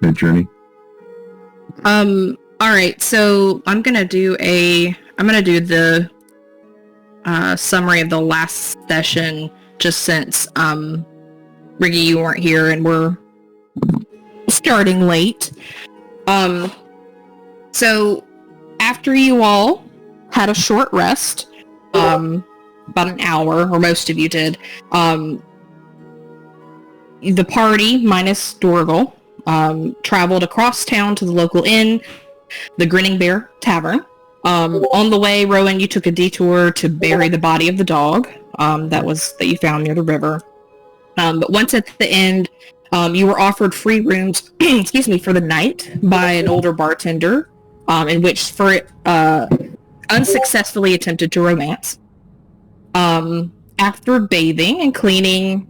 their journey. All right, so I'm gonna do the summary of the last session, just since Riggy, you weren't here and we're starting late. So after you all had a short rest, about an hour, or most of you did, the party minus Dorgal traveled across town to the local inn, the Grinning Bear Tavern. On the way, Rowan, you took a detour to bury the body of the dog that you found near the river. But once at the end, you were offered free rooms, excuse me, for the night by an older bartender, in which unsuccessfully attempted to romance. After bathing and cleaning,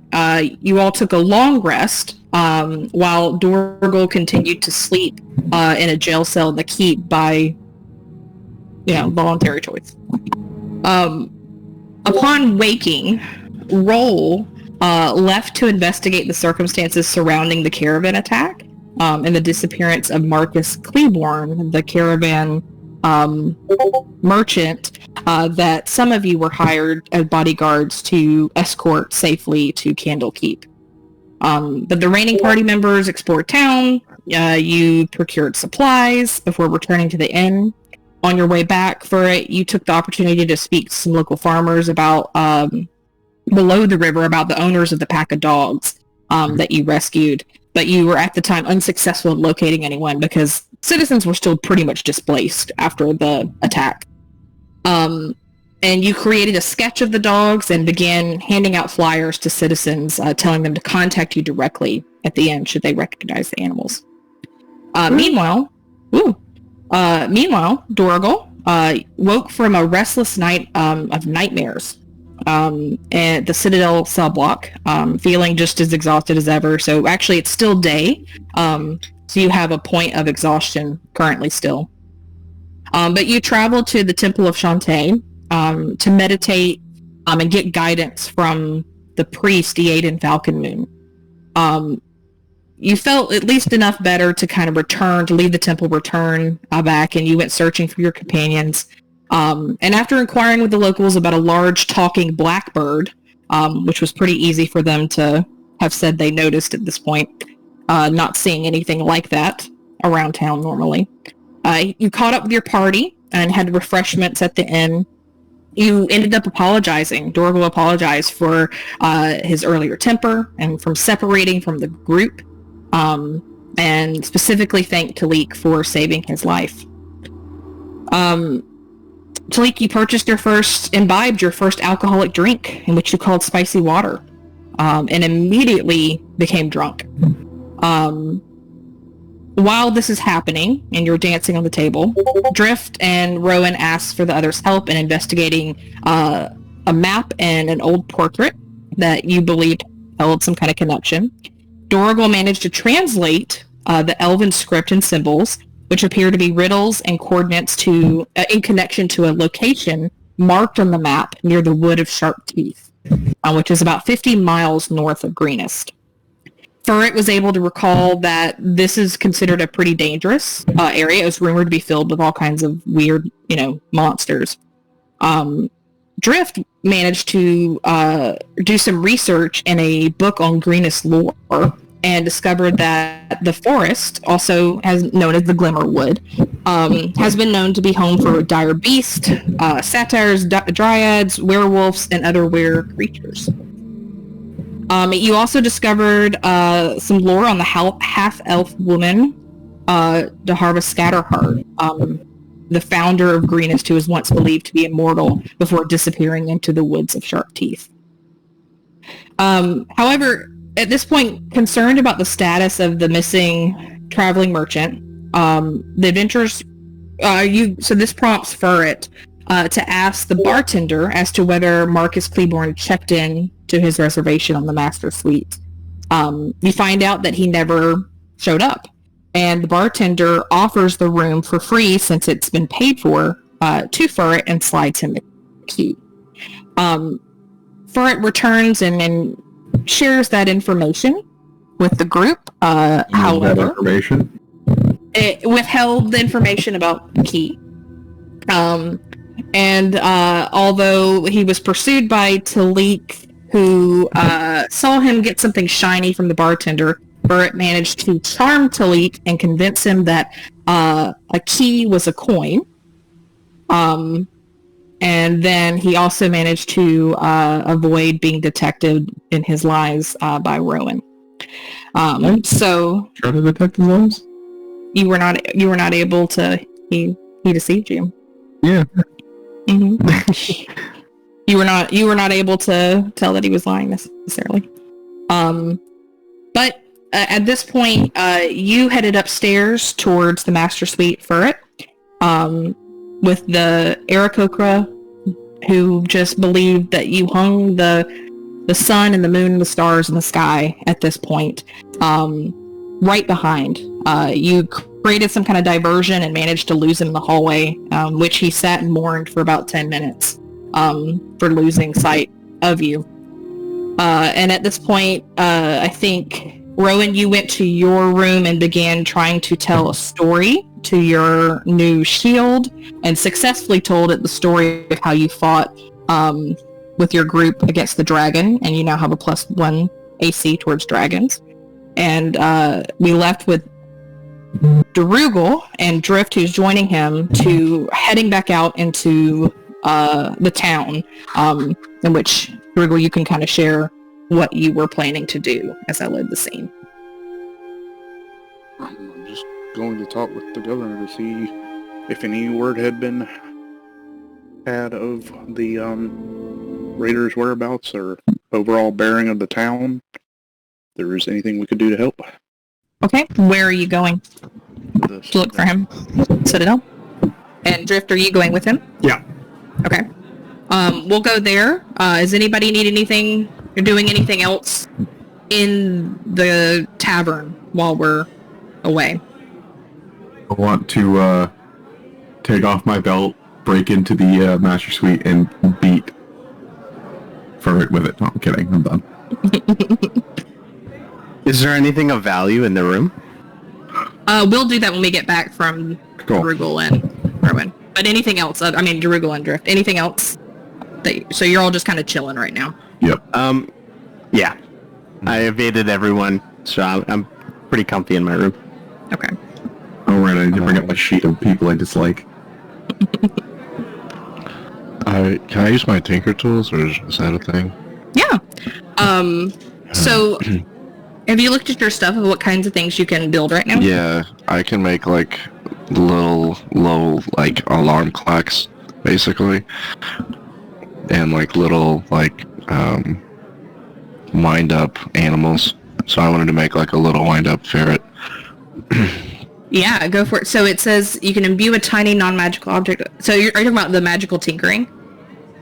you all took a long rest, while Dorgal continued to sleep in a jail cell in the keep by, voluntary choice. Upon waking, Roll left to investigate the circumstances surrounding the caravan attack and the disappearance of Marcus Cleborn, the caravan merchant that some of you were hired as bodyguards to escort safely to Candlekeep. But the reigning party members explored town. You procured supplies before returning to the inn. On your way back for it, you took the opportunity to speak to some local farmers about below the river about the owners of the pack of dogs that you rescued. But you were at the time unsuccessful in locating anyone because citizens were still pretty much displaced after the attack. And you created a sketch of the dogs and began handing out flyers to citizens, telling them to contact you directly at the end should they recognize the animals. Meanwhile, Dorgal woke from a restless night of nightmares at the Citadel cell block, feeling just as exhausted as ever. So actually, it's still day, so you have a point of exhaustion currently still. But you traveled to the Temple of Shantae to meditate and get guidance from the priest Eaden Falconmoon. You felt at least enough better to kind of leave the temple, return back, and you went searching for your companions. And after inquiring with the locals about a large talking blackbird, which was pretty easy for them to have said they noticed at this point, not seeing anything like that around town normally. You caught up with your party and had refreshments at the inn. You ended up apologizing. Dorgal apologized for his earlier temper and from separating from the group, and specifically thanked Talik for saving his life. Talik, you imbibed your first alcoholic drink, in which you called spicy water, and immediately became drunk. While this is happening, and you're dancing on the table, Drift and Rowan ask for the others' help in investigating a map and an old portrait that you believed held some kind of connection. Dorgal managed to translate the Elven script and symbols, which appear to be riddles and coordinates in connection to a location marked on the map near the Wood of Sharp Teeth, which is about 50 miles north of Greenest. Furret was able to recall that this is considered a pretty dangerous area. It was rumored to be filled with all kinds of weird, monsters. Drift managed to do some research in a book on Greenest lore and discovered that the forest, also known as the Glimmerwood, has been known to be home for dire beasts, satyrs, dryads, werewolves, and other weird creatures. You also discovered some lore on the half-elf woman, Daharva Scatterheart, the founder of Greenest, who was once believed to be immortal before disappearing into the woods of Sharp Teeth. However, at this point, concerned about the status of the missing traveling merchant, the adventurers, so this prompts Furret to ask the bartender as to whether Marcus Cleborn checked in to his reservation on the Master Suite. You find out that he never showed up, and the bartender offers the room for free since it's been paid for to Furret and slides him the key. Furret returns and shares that information with the group. However, information? It withheld the information about Key. And although he was pursued by Talik, who saw him get something shiny from the bartender, Burritt managed to charm Talik and convince him that a key was a coin. And then he also managed to avoid being detected in his lies by Rowan. So try to detect his lies? You were not able to. He deceived you. Yeah. Mm-hmm. you were not able to tell that he was lying necessarily. But at this point, you headed upstairs towards the master suite for it, with the Aarakocra, who just believed that you hung the sun and the moon and the stars in the sky at this point, right behind. You created some kind of diversion and managed to lose him in the hallway, which he sat and mourned for about 10 minutes for losing sight of you. And at this point, I think, Rowan, you went to your room and began trying to tell a story to your new shield, and successfully told it the story of how you fought with your group against the dragon, and you now have a +1 AC towards dragons. And we left with Darugal and Drift, who's joining him, to heading back out into the town, in which, Darugal, you can kind of share what you were planning to do as I led the scene. I'm just going to talk with the governor to see if any word had been had of the raiders' whereabouts or overall bearing of the town. If there is anything we could do to help. Okay, where are you going to look for him? Citadel? And Drift, are you going with him? Yeah. Okay. We'll go there. Does anybody need anything or doing anything else in the tavern while we're away? I want to take off my belt, break into the master suite, and beat Furrit with it. No, I'm kidding. I'm done. Is there anything of value in the room? We'll do that when we get back from Darugal and Rowan. But anything else? I mean, Darugal and Drift. Anything else? So you're all just kind of chilling right now? Yep. Yeah. I evaded everyone, so I'm pretty comfy in my room. Okay. Oh, right. I need to bring up my sheet of people I dislike. Can I use my tinker tools, or is that a thing? Yeah. So, have you looked at your stuff of what kinds of things you can build right now? Yeah, I can make, like, little, low, like, alarm clocks, basically. And, like, little, like, wind-up animals. So I wanted to make, like, a little wind-up ferret. Yeah, go for it. So it says you can imbue a tiny non-magical object. So are you talking about the magical tinkering?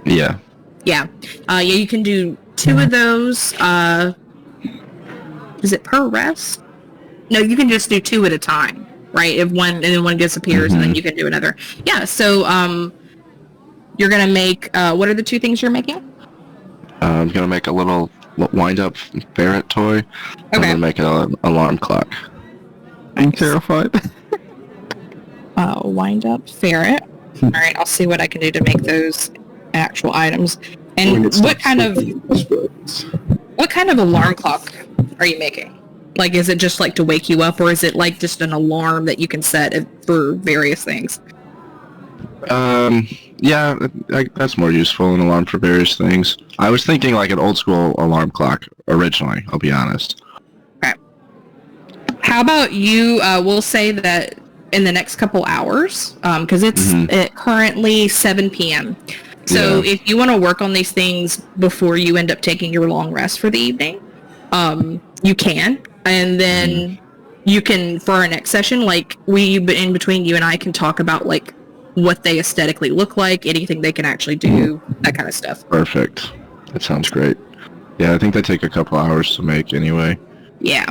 Yeah. Yeah. Yeah, you can do 2 of those. Is it per rest? No, you can just do 2 at a time, right? If one, and then one disappears, and then you can do another. Yeah, so you're going to make, what are the 2 things you're making? I'm going to make a little wind-up ferret toy. Okay. I'm going to make an alarm clock. I'm terrified. Wind up ferret. All right, I'll see what I can do to make those actual items. And what kind of alarm clock are you making? Like, is it just like to wake you up, or is it like just an alarm that you can set for various things? Yeah, that's more useful, an alarm for various things. I was thinking like an old school alarm clock originally, I'll be honest. Okay. How about you, we'll say that in the next couple hours, because it's currently 7 p.m. So if you want to work on these things before you end up taking your long rest for the evening, you can. And then you can, for our next session, like, in between you and I can talk about, like, what they aesthetically look like, anything they can actually do, that kind of stuff. Perfect. That sounds great. Yeah, I think they take a couple hours to make anyway. Yeah.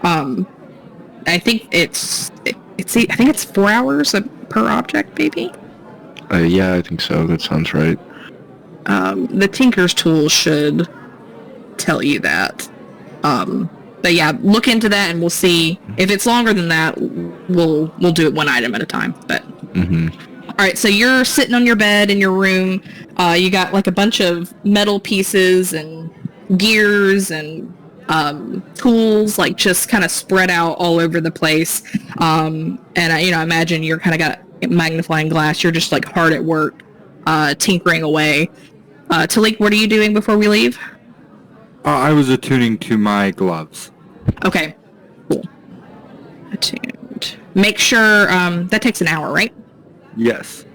I think it's 4 hours per object, maybe? Yeah, I think so. That sounds right. The Tinker's tool should tell you that. But But yeah, look into that and we'll see. If it's longer than that, we'll do it one item at a time. But all right, so you're sitting on your bed in your room. You got like a bunch of metal pieces and gears and tools, like just kind of spread out all over the place. And I imagine you're kind of got a magnifying glass. You're just like hard at work, tinkering away. Talik, what are you doing before we leave? I was attuning to my gloves. Okay, cool. Attuned. Make sure that takes an hour, right? Yes.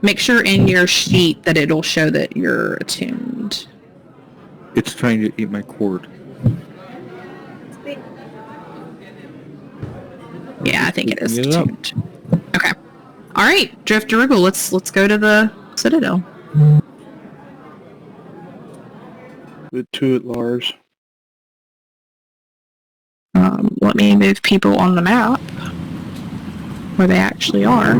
Make sure in your sheet that it'll show that you're attuned. It's trying to eat my cord. Yeah, I think it is Get it up. attuned. Okay. All right, Drift Wriggle, let's go to the Citadel. To it, Lars. Let me move people on the map where they actually are. I'm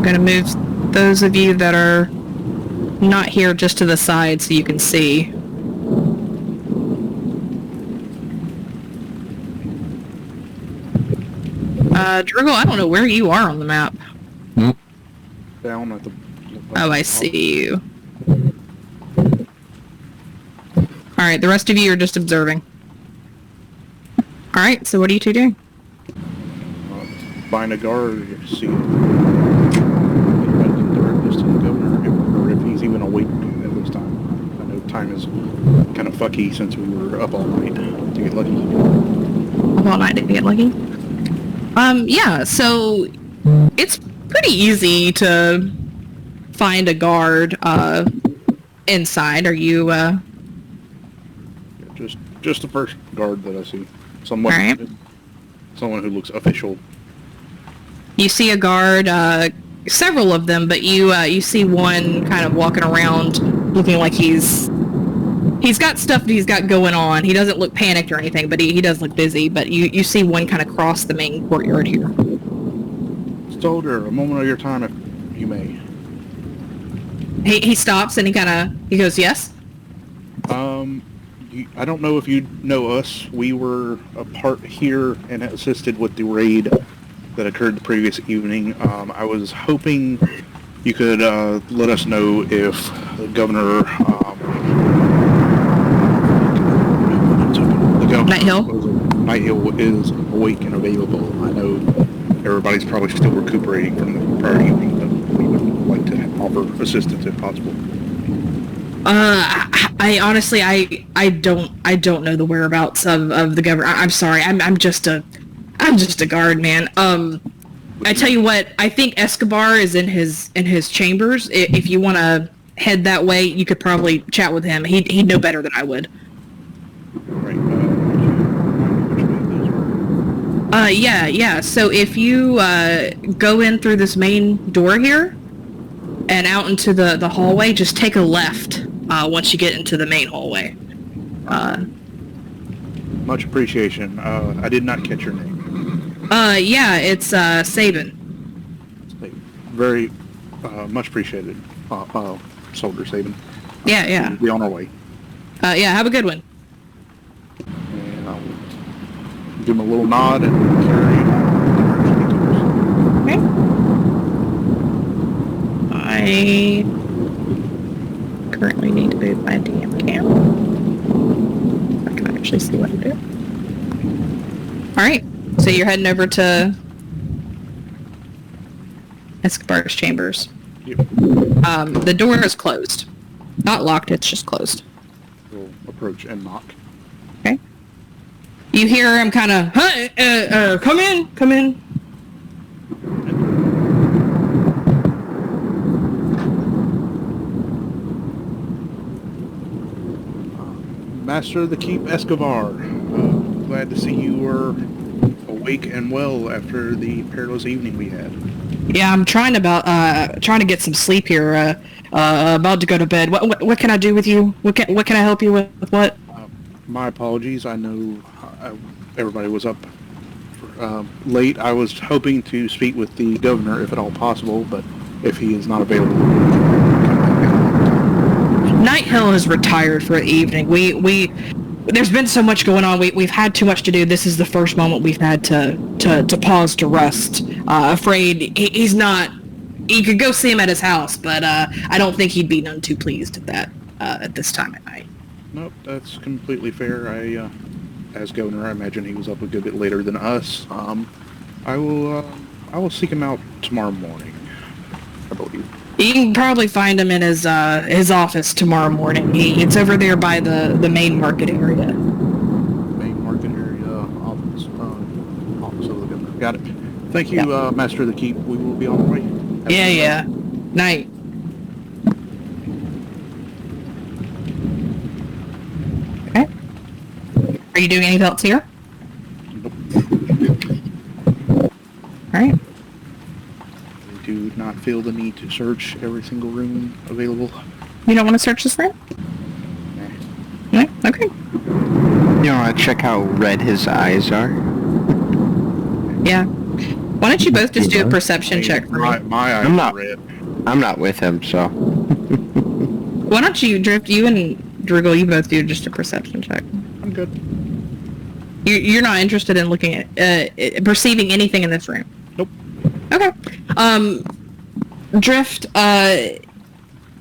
going to move those of you that are not here just to the side so you can see. Driggle, I don't know where you are on the map. Down at the... Oh, I see you. Alright, the rest of you are just observing. Alright, so what are you two doing? Find a guard, see if I can direct this to the governor, or if he's even awake at this time. I know time is kind of fucky since we were up all night to get lucky. Up all night to get lucky? Yeah, so it's pretty easy to find a guard inside. Are you Just the first guard that I see. Someone, All right. Someone who looks official. You see a guard, several of them, but you see one kind of walking around looking like he's got stuff that he's got going on. He doesn't look panicked or anything, but he does look busy. But you see one kind of cross the main courtyard here. Soldier, a moment of your time if you may. He stops and he goes, yes? I don't know if you know us. We were a part here and assisted with the raid that occurred the previous evening. I was hoping you could let us know if the governor... Night Hill? Night Hill is awake and available. I know everybody's probably still recuperating from the prior evening, but we would like to offer assistance if possible. I honestly, I don't know the whereabouts of the governor. I'm sorry. I'm just a guard, man. I tell you what, I think Escobar is in his chambers. If you want to head that way, you could probably chat with him. He'd know better than I would. Right. Yeah. So if you go in through this main door here and out into the hallway, just take a left once you get into the main hallway. Much appreciation. I did not catch your name. Yeah, it's Sabin. Very much appreciated, Soldier Sabin. Yeah. We'll be on our way. Yeah, have a good one. And I'll give him a little nod and carry on. Okay. I currently need to move my DM cam. I can actually see what I do. Alright, so you're heading over to Escobar's chambers. Yep. The door is closed. Not locked, it's just closed. We'll approach and knock. Okay. You hear him kind of, come in. Master of the Keep Escobar, glad to see you were awake and well after the perilous evening we had. Yeah, I'm trying to get some sleep here. About to go to bed. What can I do with you? What can I help you with? What? My apologies. I know everybody was up late. I was hoping to speak with the governor if at all possible, but if he is not available, Night Hill has retired for the evening. There's been so much going on. We've had too much to do. This is the first moment we've had to pause to rest. Afraid he's not. You could go see him at his house, but I don't think he'd be none too pleased at that at this time at night. Nope, that's completely fair. As governor, I imagine he was up a good bit later than us. I will seek him out tomorrow morning, I believe. You can probably find him in his office tomorrow morning. It's over there by the main market area. Main market area office of the governor. Got it. Thank you, Master of the Keep. We will be on our way. Yeah. Night. Okay. Are you doing anything else here? Nope. All right. I do not feel the need to search every single room available. You don't want to search this room? Nah. No? Okay. You want to check how red his eyes are? Yeah. Why don't you both just do a perception check for me? My eyes I'm not- are red. I'm not with him, so... Why don't you, Drift, you and Driggle, you both do just a perception check. I'm good. You're not interested in looking at, perceiving anything in this room? Nope. Okay. Drift,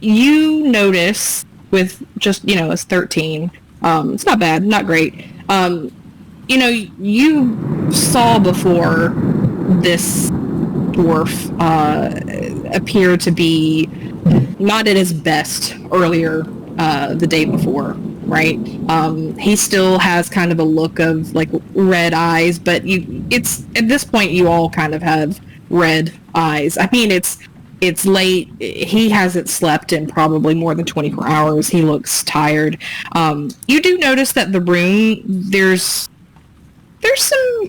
you notice with just, it's 13. It's not bad, not great. You saw before this dwarf appear to be not at his best earlier the day before, right? He still has kind of a look of like red eyes, but it's at this point you all kind of have red eyes. I mean, it's late. He hasn't slept in probably more than 24 hours. He looks tired. You do notice that the room, there's some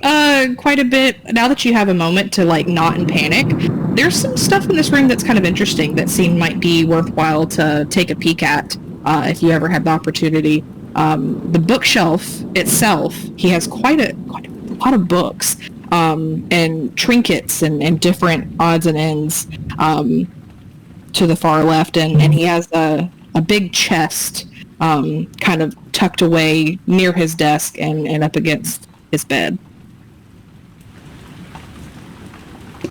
quite a bit, now that you have a moment to like not in panic, there's some stuff in this room that's kind of interesting that might be worthwhile to take a peek at if you ever had the opportunity. The bookshelf itself, he has quite a lot of books and trinkets and different odds and ends to the far left, and he has a big chest kind of tucked away near his desk and up against his bed.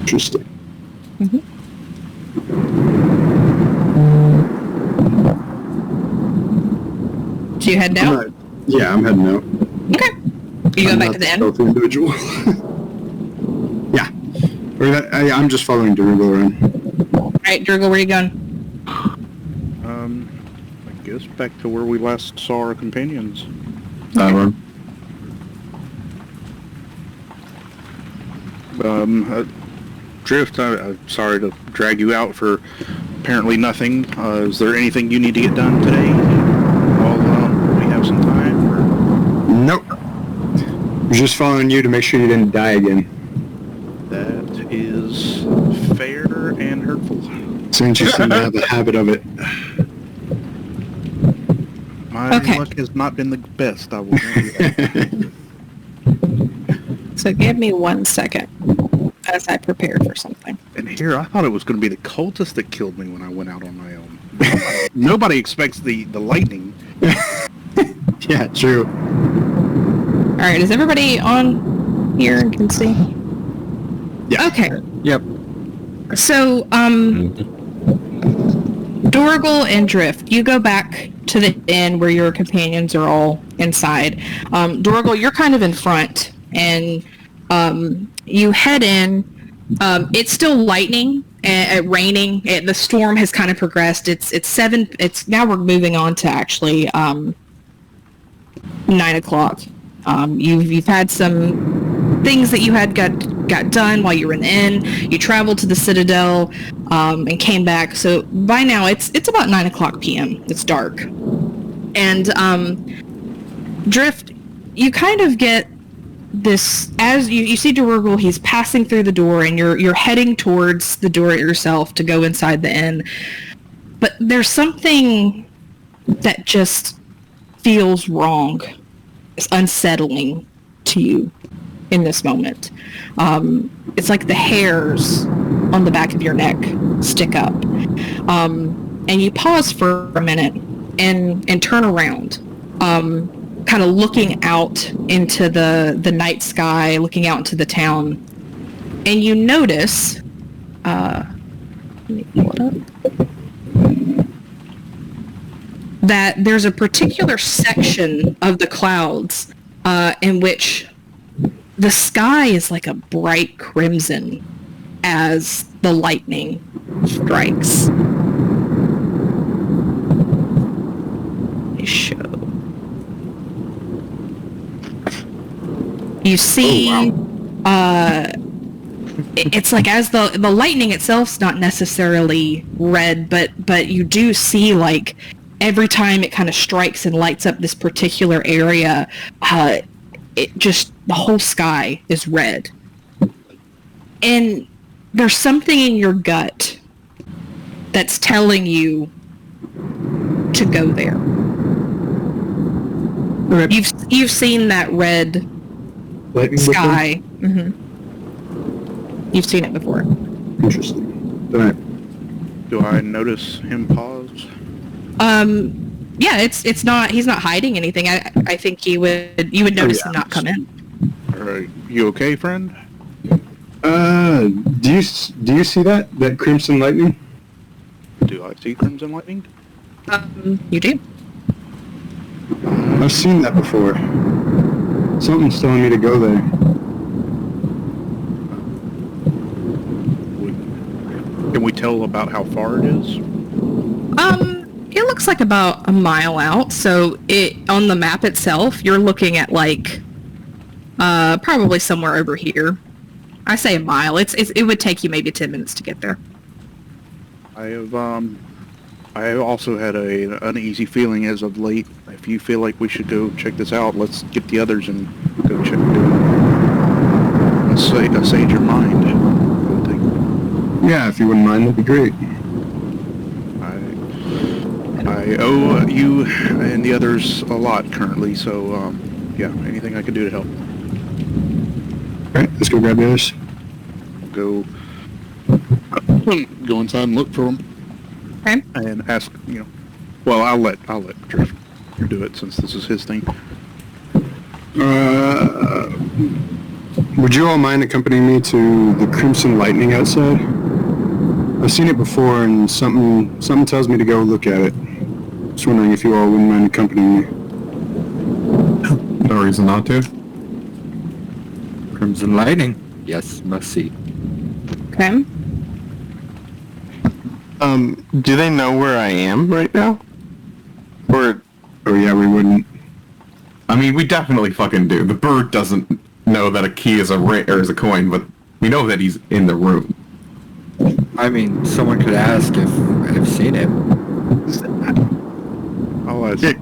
Interesting. Mm-hmm. So you head out? Yeah, I'm heading out. Okay. You go back to the inn? Stealthy individual. Yeah. I'm just following Durgo around. Alright, Durgle, where are you going? I guess back to where we last saw our companions. That one. Drift, I'm sorry to drag you out for apparently nothing. Is there anything you need to get done today while we have some time? Or? Nope. I was just following you to make sure you didn't die again. That is fair and hurtful. Since you seem to have a habit of it. My luck has not been the best, I will tell you that. So give me 1 second as I prepare for something. And here, I thought it was going to be the cultist that killed me when I went out on my own. Nobody expects the lightning. Yeah, true. Alright, is everybody on here and can see? Yeah. Okay. Yep. So, Dorgal and Drift, you go back to the inn where your companions are all inside. Dorgal, you're kind of in front, and you head in. It's still lightning and raining. The storm has kind of progressed. It's 7. It's now we're moving on to actually 9 o'clock. You've had some things that you had got done while you were in the inn. You traveled to the Citadel and came back. So by now it's about 9 o'clock p.m. It's dark, and Drift, you kind of get this as you see Durgal. He's passing through the door, and you're heading towards the door yourself to go inside the inn. But there's something that just feels wrong. It's unsettling to you in this moment. It's like the hairs on the back of your neck stick up. And you pause for a minute, and turn around, kind of looking out into the night sky, looking out into the town, and you notice, let me pull it up, that there's a particular section of the clouds in which the sky is like a bright crimson as the lightning strikes. Let me show. You see, it's like as the lightning itself's not necessarily red, but you do see like every time it kind of strikes and lights up this particular area, it just, the whole sky is red. And there's something in your gut that's telling you to go there. You've seen that red Lightning sky. Mm-hmm. You've seen it before. Interesting. Alright. Do I notice him pause? Yeah, it's not, he's not hiding anything. I think you would notice him not come in. Alright, you okay, friend? Do you see that crimson lightning? Do I see crimson lightning? You do. I've seen that before. Something's telling me to go there. Can we tell about how far it is? It looks like about a mile out. So on the map itself, you're looking at like probably somewhere over here. I say a mile. It would take you maybe 10 minutes to get there. I have also had an uneasy feeling as of late. If you feel like we should go check this out, let's get the others and go check it out. Sage your mind, I would think. Yeah, if you wouldn't mind, that'd be great. I owe you and the others a lot currently, so yeah, anything I can do to help. Alright, let's go grab the others. Go inside and look for them. Okay. And ask, well, I'll let Drift do it since this is his thing. Would you all mind accompanying me to the Crimson Lightning outside? I've seen it before, and something tells me to go look at it. Just wondering if you all wouldn't mind accompanying me. No reason not to. Crimson Lightning. Yes, must see. Okay. Do they know where I am right now? Or... Oh yeah, we wouldn't. I mean, we definitely fucking do. The bird doesn't know that a key is is a coin, but we know that he's in the room. I mean, someone could ask if I've seen it.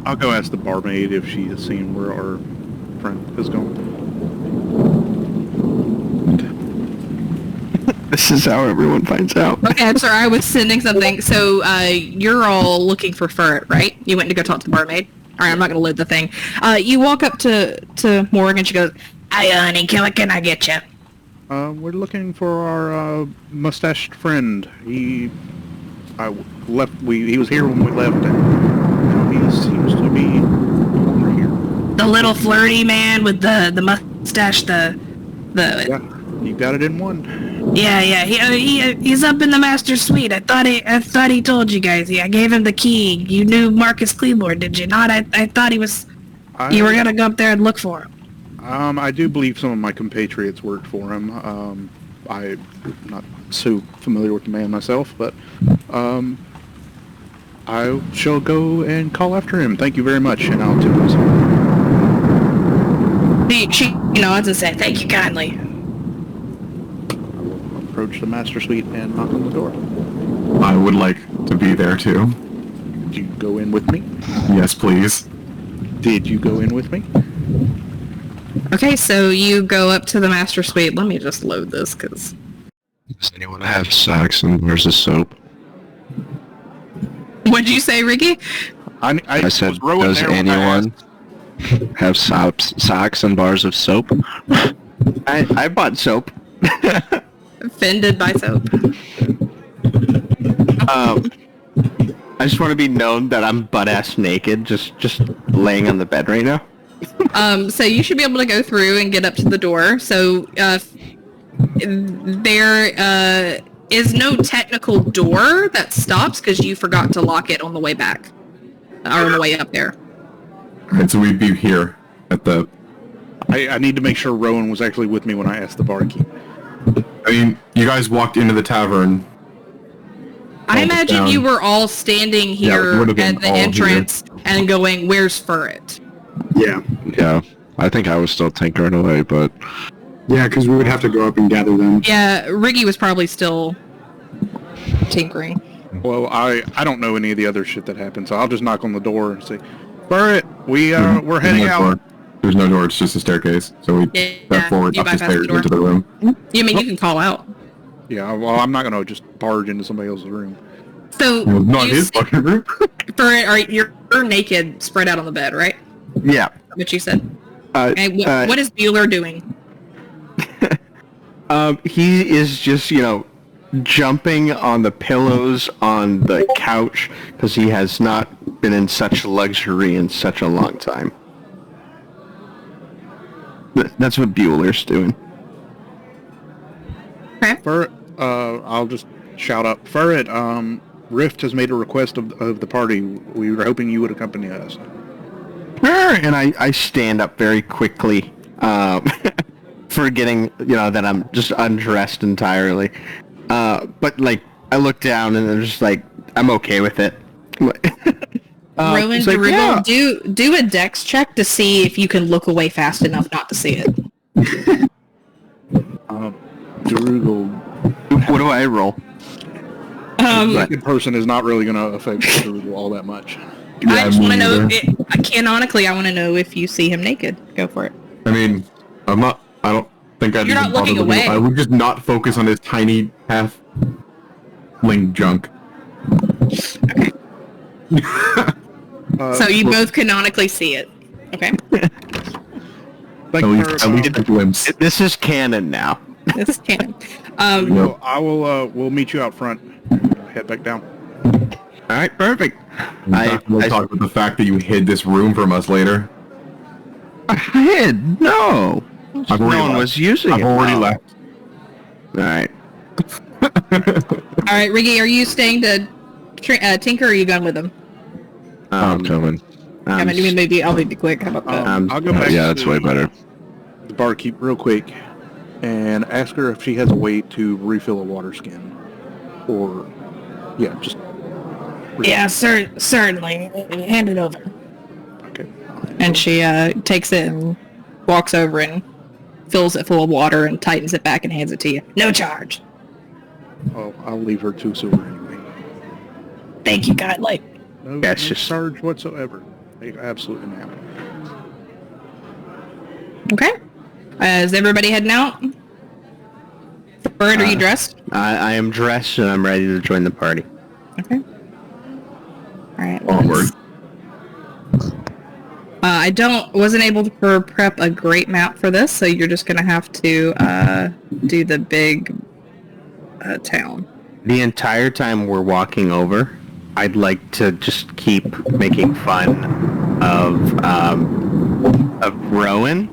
I'll go ask the barmaid if she has seen where our friend has gone. This is how everyone finds out. Okay, I'm sorry, I was sending something. So, you're all looking for Furt, right? You went to go talk to the barmaid? Alright, I'm not gonna load the thing. You walk up to Morgan, and she goes, "Hi, honey, what can I get you?" We're looking for our mustached friend. He was here when we left, and now he seems to be no longer here. The little flirty man with the mustache, the... Yeah, you got it in one. Yeah, he's up in the master suite. I thought he told you guys. I gave him the key. You knew Marcus Cleveland, did you not? I thought he was... You were gonna go up there and look for him. I do believe some of my compatriots worked for him. I'm not so familiar with the man myself, but I shall go and call after him. Thank you very much, and I'll tip him some. She nods and says, "Thank you kindly." I will approach the master suite and knock on the door. I would like to be there too. Did you go in with me? Yes, please. Did you go in with me? Okay, so you go up to the master suite. Let me just load this, because... Does anyone have socks and bars of soap? What'd you say, Ricky? I said, was rowing does there when I anyone have socks and bars of soap? I bought soap. Offended by soap. I just want to be known that I'm butt-ass naked, just laying on the bed right now. So you should be able to go through and get up to the door. So there is no technical door that stops because you forgot to lock it on the way back. Or on the way up there. Alright, so we'd be here at the... I need to make sure Rowan was actually with me when I asked the barkeep. I mean, you guys walked into the tavern. I imagine you were all standing here would've been at the all entrance and going, "Where's Furret?" Yeah. Yeah. I think I was still tinkering away, but Yeah, because we would have to go up and gather them. Yeah, Riggy was probably still tinkering. Well, I don't know any of the other shit that happened, so I'll just knock on the door and say, "Barrett, we're heading out." There's no door, it's just a staircase. So we step forward you up the bypass the stairs door. into the room. You mean you can call out? Yeah, well, I'm not gonna just barge into somebody else's room. So Well, not you his see- fucking room. Furret, you're naked, spread out on the bed, right? Yeah. What you said. Uh, And what is Bueller doing? He is just, jumping on the pillows on the couch because he has not been in such luxury in such a long time. That's what Bueller's doing. Furret, I'll just shout up. Furret, Rift has made a request of the party. We were hoping you would accompany us. And I stand up very quickly, forgetting, that I'm just undressed entirely. But, I look down and I'm just like, I'm okay with it. Rowan, it's like, Dribble, yeah. do a dex check to see if you can look away fast enough not to see it. Drugal, What do I roll? naked person is not really going to affect Drugal all that much. I just me want to know, neither. canonically, I want to know if you see him naked. Go for it. I mean, I don't think I'd You're not even bother looking away. I would just not focus on his tiny half-ling junk. So you both canonically see it. Okay. Like At least a glimpse. This is canon now. This is canon. Well, I will. We'll meet you out front. Head back down. All right, perfect. We'll talk about the fact that you hid this room from us later. I hid. No. I've No already one left. was using it. I've already No. left. All right. All right, Riggy, are you staying to tinker, or are you going with him? I'm coming. I mean, maybe I'll be quick. How about that? I'll go back. Yeah, to that's way better. The barkeep real quick, and ask her if she has a way to refill a water skin, or just. Yeah, certainly. Hand it over. Okay. And she takes it and walks over and fills it full of water and tightens it back and hands it to you. No charge. Oh, I'll leave her 2 silver anyway. Thank you kindly. No, That's no just- charge whatsoever. Absolutely not. Okay. Is everybody heading out? Bird, are you dressed? I am dressed and I'm ready to join the party. Okay. All right. Onward. I wasn't able to prep a great map for this, so you're just gonna have to do the big town. The entire time we're walking over, I'd like to just keep making fun of Rowan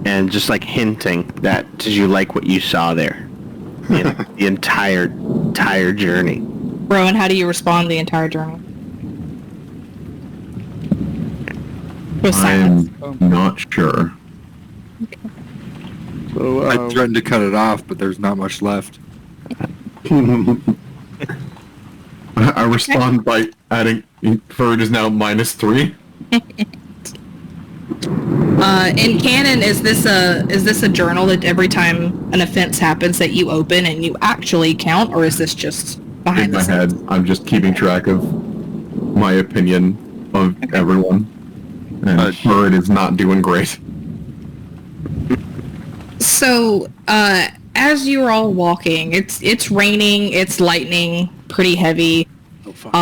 and just like hinting that, did you like what you saw there? The entire journey. Rowan, how do you respond the entire journey? With silence. I'm not sure. So, I threatened to cut it off, but there's not much left. I respond by adding Ferd is now -3. In canon, is this a journal that every time an offense happens that you open and you actually count, or is this just In behind the my scenes? head, I'm just keeping track of my opinion of everyone. And Ferd is not doing great. So, as you're all walking, it's raining, it's lightning, pretty heavy. oh, fuck.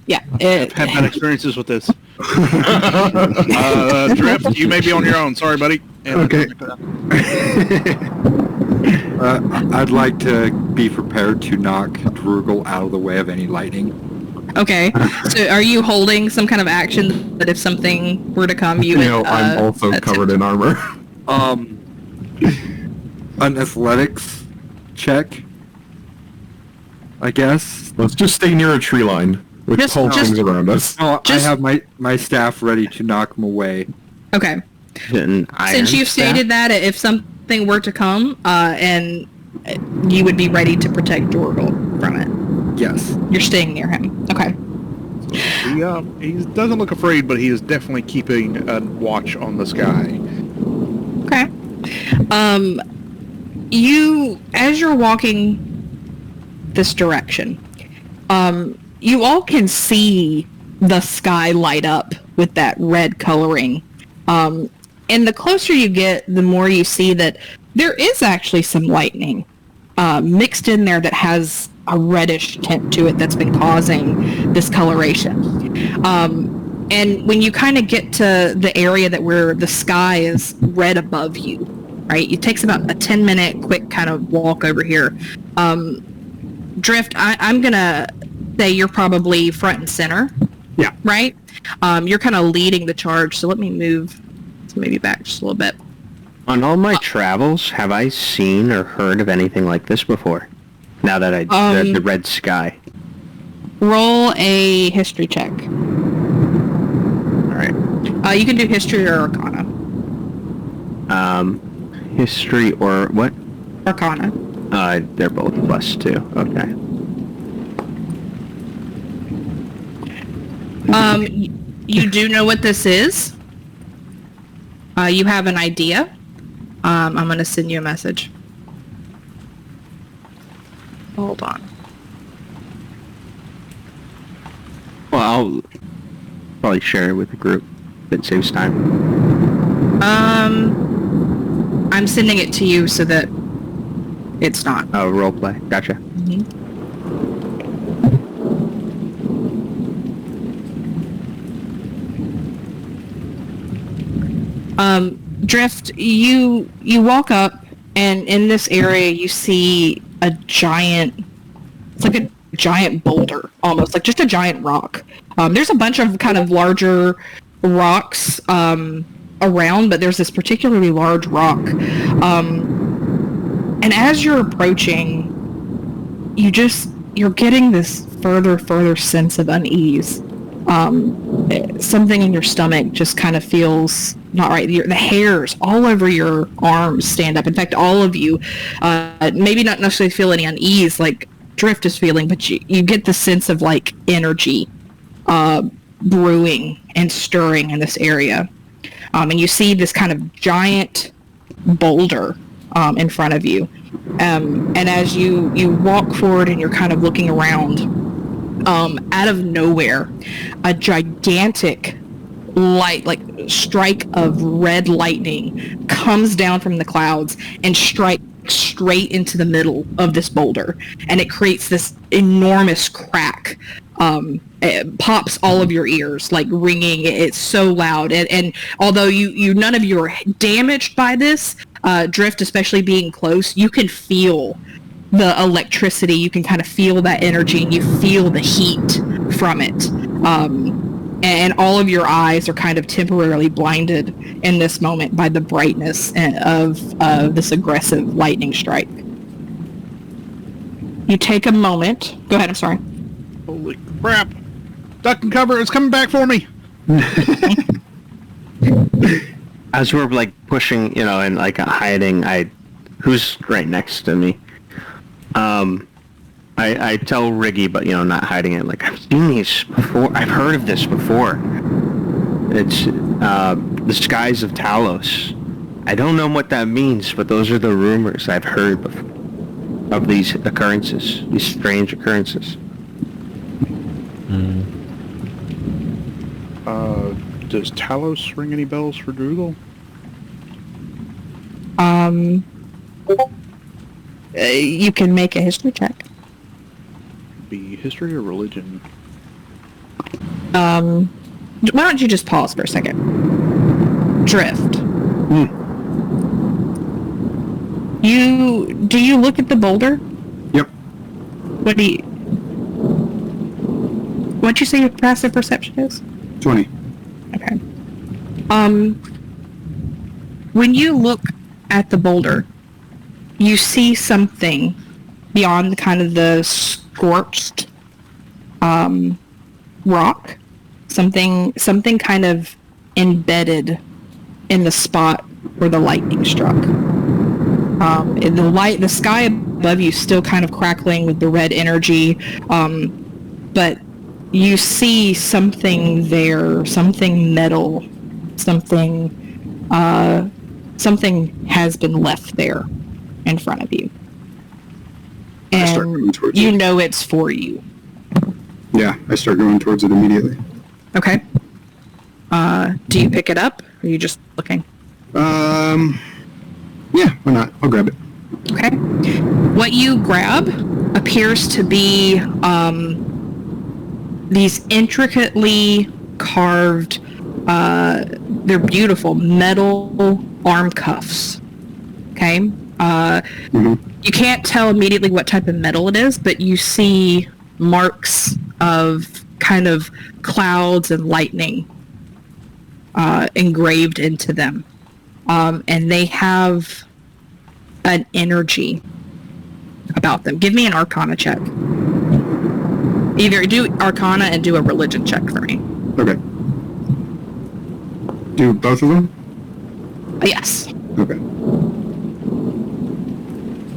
Yeah. I've had bad experiences with this. Drift, you may be on your own. Sorry, buddy. And Okay. I'd like to be prepared to knock Drugel out of the way of any lightning. Okay. So are you holding some kind of action that if something were to come, you would... I'm also covered in armor. An athletics check, I guess. Let's just stay near a tree line with tall things around us. Oh, I have my staff ready to knock them away. Okay. Since you've stated that, if something were to come, and you would be ready to protect Jorgel from it. Yes. You're staying near him. Okay. He doesn't look afraid, but he is definitely keeping a watch on the sky. Okay. As you're walking this direction, you all can see the sky light up with that red coloring. And the closer you get, the more you see that there is actually some lightning mixed in there that has a reddish tint to it that's been causing this coloration. And when you kind of get to the area where the sky is red above you, right? It takes about a 10-minute quick kind of walk over here. Drift, I'm going to say you're probably front and center. Yeah. Right? You're kind of leading the charge, so let me move maybe back just a little bit. On all my travels, have I seen or heard of anything like this before? Now that there's the red sky. Roll a history check. Alright. You can do history or arcana. History or what? Arcana. They're both +2. Okay. You do know what this is. You have an idea. I'm going to send you a message. Hold on. Well, I'll probably share it with the group if it saves time. I'm sending it to you so that it's not. Oh, roleplay. Gotcha. Drift, you walk up, and in this area you see a giant, it's like a giant boulder, almost, like just a giant rock. There's a bunch of kind of larger rocks around, but there's this particularly large rock. And as you're approaching, you're getting this further sense of unease. Something in your stomach just kind of feels not right. The hairs all over your arms stand up. In fact, all of you, maybe not necessarily feel any unease like Drift is feeling, but you get the sense of like energy brewing and stirring in this area. And you see this kind of giant boulder in front of you. And as you walk forward and you're kind of looking around, out of nowhere, a gigantic strike of red lightning comes down from the clouds and strikes straight into the middle of this boulder, and it creates this enormous crack. It pops all of your ears, like ringing. It's so loud, and although you none of you are damaged by this, Drift, especially being close, you can feel the electricity, you can kind of feel that energy, and you feel the heat from it. And all of your eyes are kind of temporarily blinded in this moment by the brightness of this aggressive lightning strike. You take a moment. Go ahead, I'm sorry. Holy crap! Duck and cover, it's coming back for me! As we're like pushing, and like hiding, who's right next to me? I tell Riggy, but not hiding it. Like, I've seen these before. I've heard of this before. It's the skies of Talos. I don't know what that means, but those are the rumors I've heard of these occurrences, these strange occurrences. Does Talos ring any bells for Droogle? You can make a history check. Be history or religion? Why don't you just pause for a second? Drift. Do you look at the boulder? Yep. What What'd you say your passive perception is? 20. Okay. When you look at the boulder, you see something beyond kind of the scorched rock. Something kind of embedded in the spot where the lightning struck. And the sky above you still kind of crackling with the red energy, but you see something there, something metal, something has been left there in front of you. I start going And towards you it. know it's for you. Yeah, I start going towards it immediately. Okay. Do you pick it up, or are you just looking? Yeah, why not? I'll grab it. Okay. What you grab appears to be these intricately carved, they're beautiful metal arm cuffs. Okay. You can't tell immediately what type of metal it is, but you see marks of kind of clouds and lightning engraved into them. And they have an energy about them. Give me an Arcana check. Either do Arcana and do a religion check for me. Okay. Do both of them? Yes. Okay.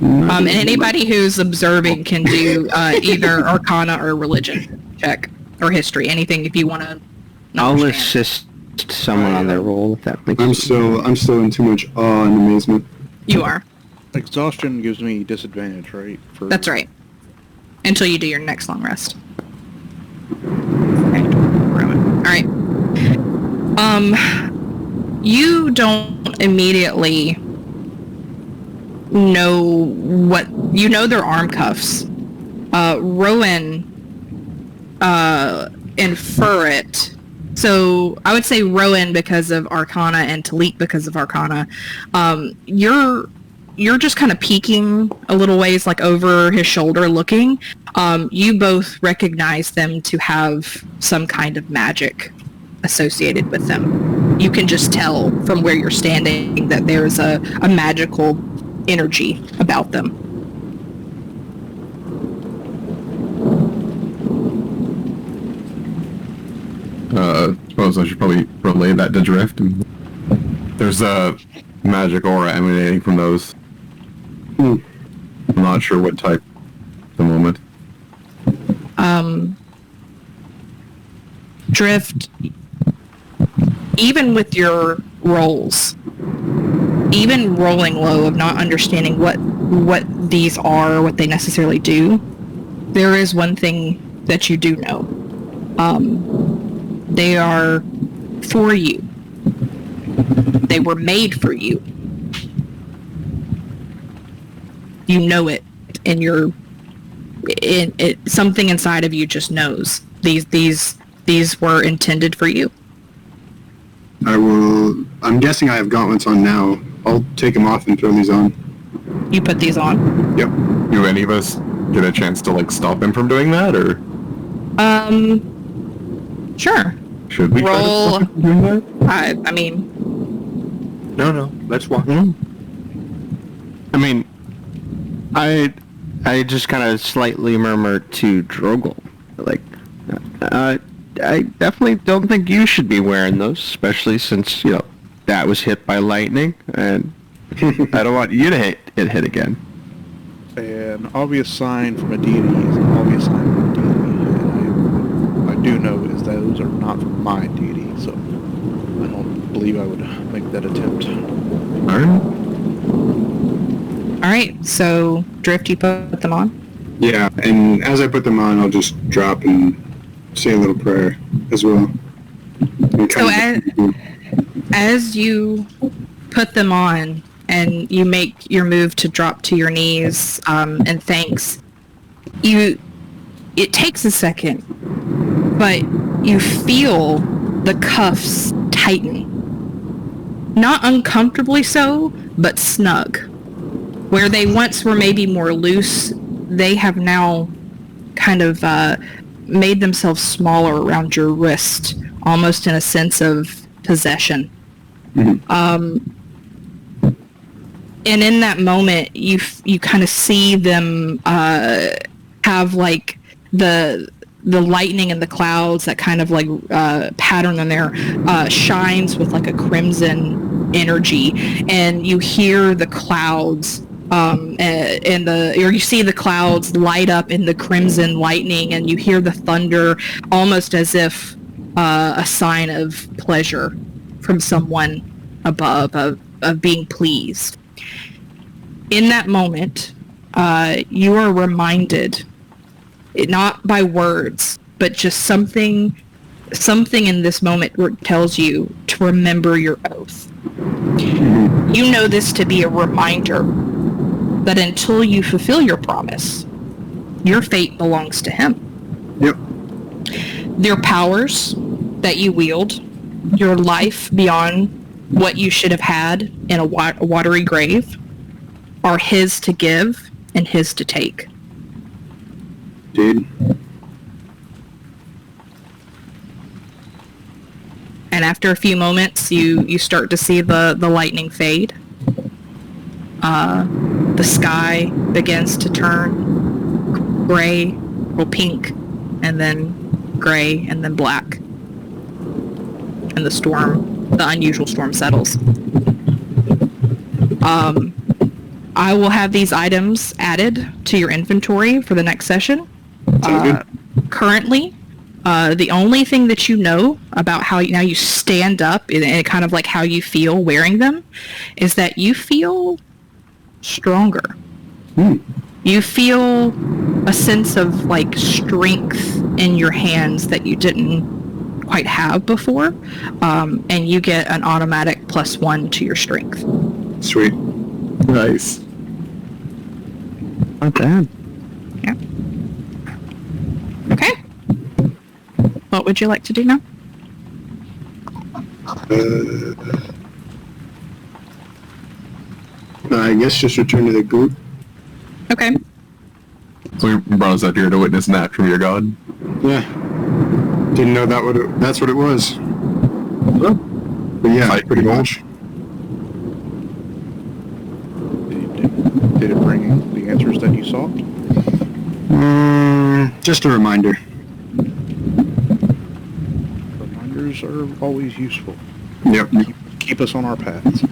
And anybody who's observing can do either Arcana or religion check or history. Anything if you want to. I'll assist someone on their roll if that makes I'm sense. still in too much awe and amazement. You are. Exhaustion gives me disadvantage, right? That's right. Until you do your next long rest. Okay. All right. You don't immediately know what you know. They're arm cuffs. Rowan infer it. So I would say Rowan because of Arcana and Talik because of Arcana. You're just kind of peeking a little ways, like over his shoulder looking. You both recognize them to have some kind of magic associated with them. You can just tell from where you're standing that there's a magical energy about them. Suppose I should probably relay that to Drift. And there's a magic aura emanating from those. I'm not sure what type at the moment. Drift, even with your rolls, even rolling low of not understanding what these are, what they necessarily do, there is one thing that you do know. They are for you. They were made for you. You know it, and something inside of you just knows these were intended for you. I'm guessing I have gauntlets on now. I'll take them off and throw these on. You put these on. Yep. Do any of us get a chance to stop him from doing that, or Sure. should we try to Roll. stop him from doing that? I mean, No, let's walk. I mean, I just kind of slightly murmur to Drogal, like, I definitely don't think you should be wearing those, especially since, that was hit by lightning, and I don't want you to get hit again. An obvious sign from a deity is an obvious sign from a deity, and I do know is those are not from my deity, so I don't believe I would make that attempt. all right. So, Drift, you put them on. Yeah, and as I put them on, I'll just drop and say a little prayer as well. And So kind of- as you put them on and you make your move to drop to your knees and thanks, it takes a second, but you feel the cuffs tighten. Not uncomfortably so, but snug. Where they once were maybe more loose, they have now kind of made themselves smaller around your wrist, almost in a sense of possession. And in that moment, you kind of see them have like the lightning and the clouds that kind of like pattern in there shines with like a crimson energy, and you hear the clouds or you see the clouds light up in the crimson lightning, and you hear the thunder almost as if a sign of pleasure from someone above, of being pleased. In that moment, you are reminded, not by words, but just something in this moment tells you to remember your oath. You know this to be a reminder that until you fulfill your promise, your fate belongs to him. Yep. Their powers that you wield, your life beyond what you should have had in a watery grave, are his to give and his to take. Dude. And after a few moments, you start to see the lightning fade. The sky begins to turn gray or pink, and then gray, and then black. And the unusual storm settles. I will have these items added to your inventory for the next session. Currently, the only thing that you know about how now you stand up and kind of like how you feel wearing them is that you feel stronger. You feel a sense of like strength in your hands that you didn't quite have before, and you get an automatic +1 to your strength. Sweet. Nice. Not bad. Yeah. Okay. What would you like to do now? I guess just return to the group. Okay. So you brought us up here to witness an act from your god? Yeah. Didn't know that's what it was. But yeah, Fight pretty people. much. Did it bring the answers that you sought? Just a reminder. Reminders are always useful. Yep. Keep us on our paths.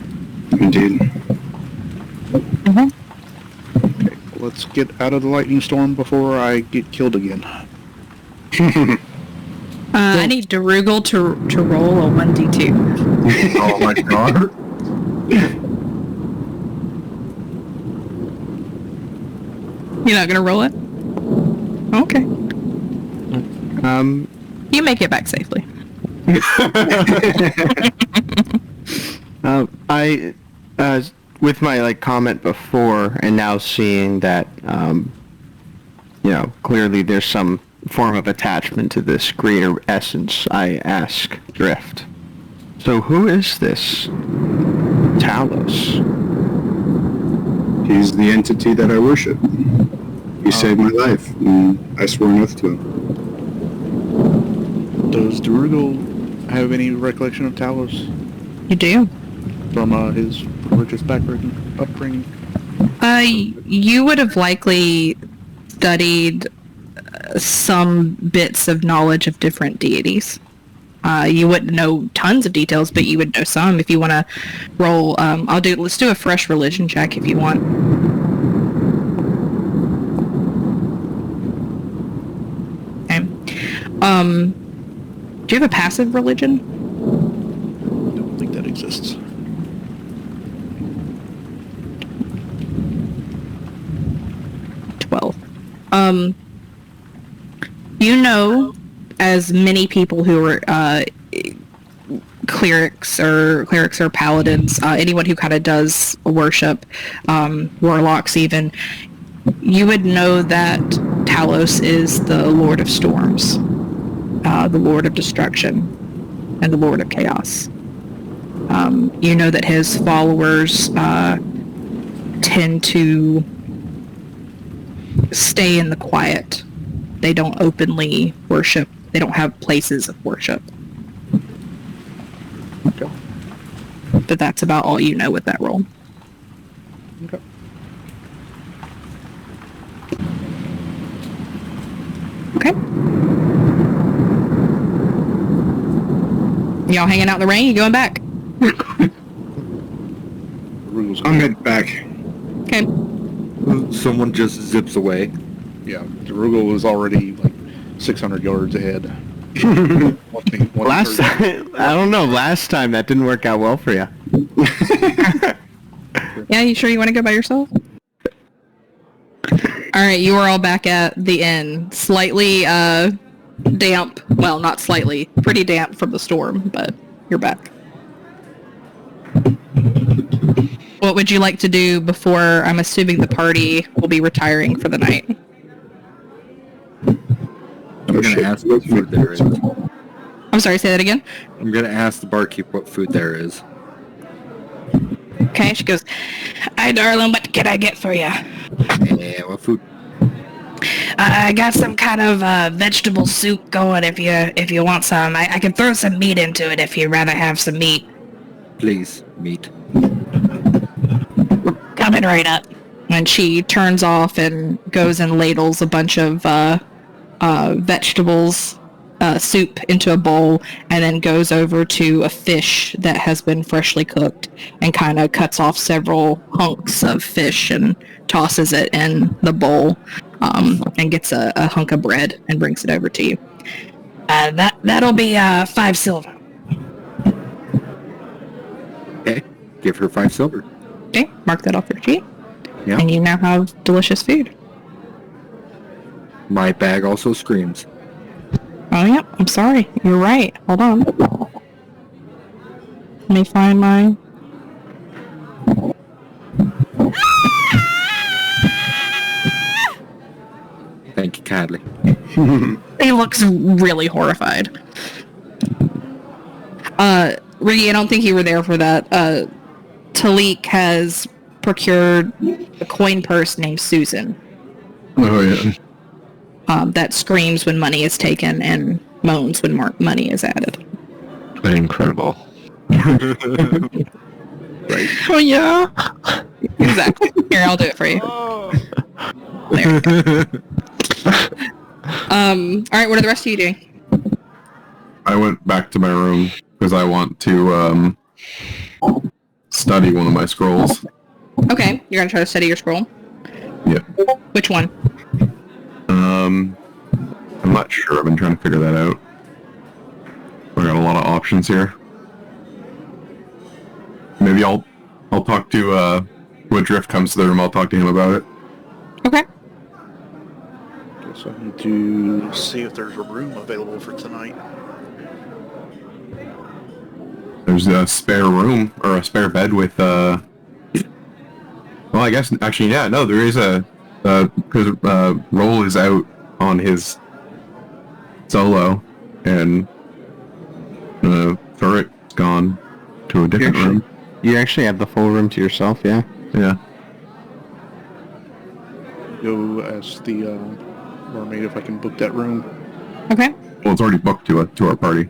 Indeed. Okay, let's get out of the lightning storm before I get killed again. I need Darugel to roll a 1d2. Oh my god. You're not gonna roll it? Okay. You make it back safely. I with my like comment before, and now seeing that clearly there's some form of attachment to this greater essence, I ask Drift, so who is this Talos? He's the entity that I worship. He saved my life, and I swore an oath to him. Does Darugel have any recollection of Talos You do? from his religious upbringing? You would have likely studied some bits of knowledge of different deities. You wouldn't know tons of details, but you would know some. If you want to roll, let's do a fresh religion check if you want. Okay. Do you have a passive religion? I don't think that exists. You know, as many people who are clerics or paladins, anyone who kind of does worship, warlocks even, you would know that Talos is the Lord of Storms, the Lord of Destruction, and the Lord of Chaos. You know that his followers tend to stay in the quiet. they don't openly worship. They don't have places of worship. Okay. But that's about all you know with that role. Okay. Okay. Y'all hanging out in the rain? You going back? I'm heading back. Okay. Someone just zips away. Yeah, Derugal was already like 600 yards ahead. Last time, I don't know. Last time that didn't work out well for you. Yeah, you sure you want to go by yourself? Alright, you are all back at the inn. Slightly, damp. Well, not slightly. Pretty damp from the storm, but you're back. What would you like to do before, I'm assuming the party will be retiring for the night? I'm gonna ask what food there is. I'm sorry, say that again? I'm gonna ask the barkeep what food there is. Okay, she goes, "Hi, darling, what can I get for you?" Yeah, what food? I got some kind of vegetable soup going if you want some. I can throw some meat into it if you'd rather have some meat. Please, meat. Coming right up. And she turns off and goes and ladles a bunch of vegetables, soup into a bowl, and then goes over to a fish that has been freshly cooked and kind of cuts off several hunks of fish and tosses it in the bowl, and gets a hunk of bread and brings it over to you. That'll be 5 silver. Okay, give her 5 silver. Okay, mark that off your sheet. Yeah. And you now have delicious food. My bag also screams. Oh, yeah, I'm sorry. You're right. Hold on. Let me find my... Thank you kindly. He looks really horrified. Riggy, I don't think you were there for that. Talik has procured a coin purse named Susan. Oh yeah. That screams when money is taken and moans when money is added. Incredible. Right. Oh yeah. Exactly. Here, I'll do it for you. There you go. Alright, what are the rest of you doing? I went back to my room because I want to study one of my scrolls. Okay, you're gonna try to study your scroll? Yeah. Which one? I'm not sure. I've been trying to figure that out. I got a lot of options here. Maybe I'll talk to when Drift comes to the room. I'll talk to him about it. Okay. Guess I need to see if there's a room available for tonight. There's a spare room or a spare bed with well, I guess actually yeah, no, there is a because Roll is out on his solo and Furret's gone to a different room. You actually have the full room to yourself, yeah? Yeah. Go ask the barmaid if I can book that room. Okay. Well, it's already booked to our party.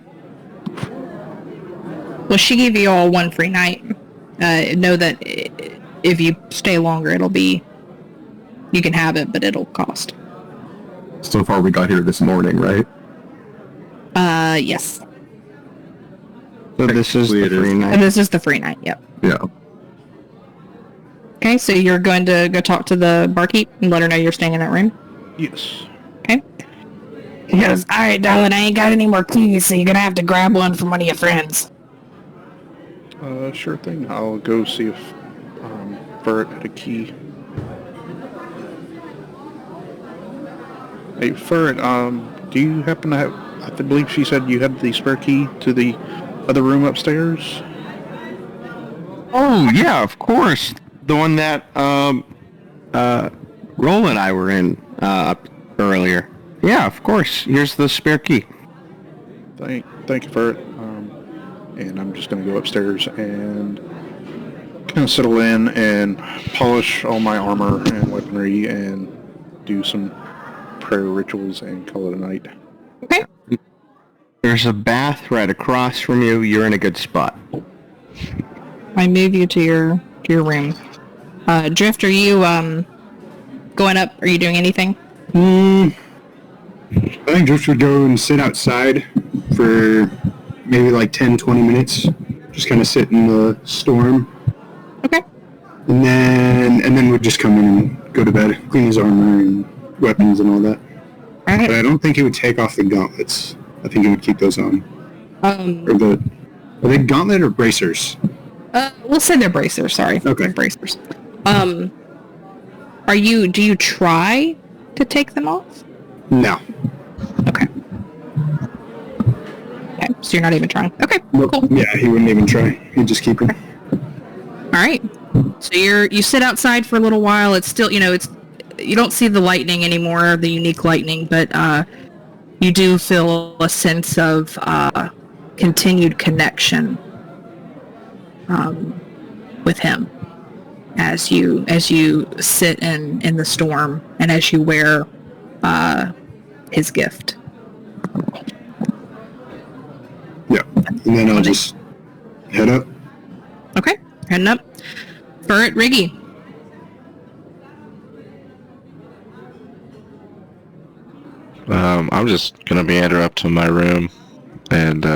Well, she gave you all one free night. Know that if you stay longer, it'll be... You can have it, but it'll cost. So far, we got here this morning, right? Yes. So this is the free And night. this is the free night, yep. Yeah. Okay, so you're going to go talk to the barkeep and let her know you're staying in that room? Yes. Okay. He goes, "Alright, darling, I ain't got any more keys, so you're gonna have to grab one from one of your friends." Sure thing. I'll go see if Ferret had a key. Hey, Ferret, do you happen to have... I believe she said you had the spare key to the other room upstairs? Oh, yeah, of course. The one that, Roll and I were in, up earlier. Yeah, of course. Here's the spare key. Thank you, Ferret. And I'm just going to go upstairs and kind of settle in and polish all my armor and weaponry and do some prayer rituals and call it a night. Okay. There's a bath right across from you. You're in a good spot. I move you to your room. Drift, are you going up? Are you doing anything? I think Drift would go and sit outside for maybe like 10-20 minutes. Just kind of sit in the storm. Okay. And then we'd just come in and go to bed, clean his armor and weapons and all that. All right. But I don't think he would take off the gauntlets. I think he would keep those on. Are they gauntlet or bracers? We'll say they're bracers. Sorry. Okay. They're bracers. Do you try to take them off? No. Okay. Okay. So you're not even trying. Okay. Nope. Cool. Yeah, he wouldn't even try. He'd just keep them. All right. So you sit outside for a little while. It's still, you don't see the lightning anymore, the unique lightning, but you do feel a sense of continued connection with him as you sit in the storm and as you wear his gift. Yeah. And then I'll just head up. Okay. Heading up. Burrit, Riggy. I'm just gonna meander up to my room and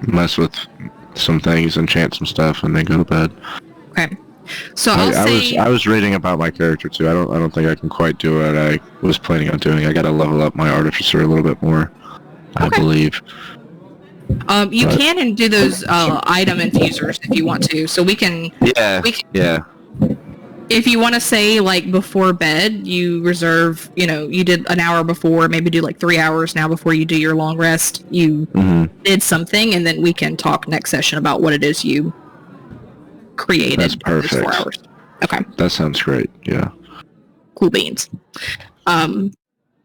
mess with some things, enchant some stuff, and then go to bed. Okay. So I was reading about my character too. I don't think I can quite do what I was planning on doing. I gotta level up my artificer a little bit more, I believe. You can do those item infusers if you want to. So we can. Yeah. If you want to say like before bed, you reserve. You did an hour before, maybe do like 3 hours now before you do your long rest. You did something, and then we can talk next session about what it is you created. That's perfect. In those 4 hours. Okay. That sounds great. Yeah. Cool beans. All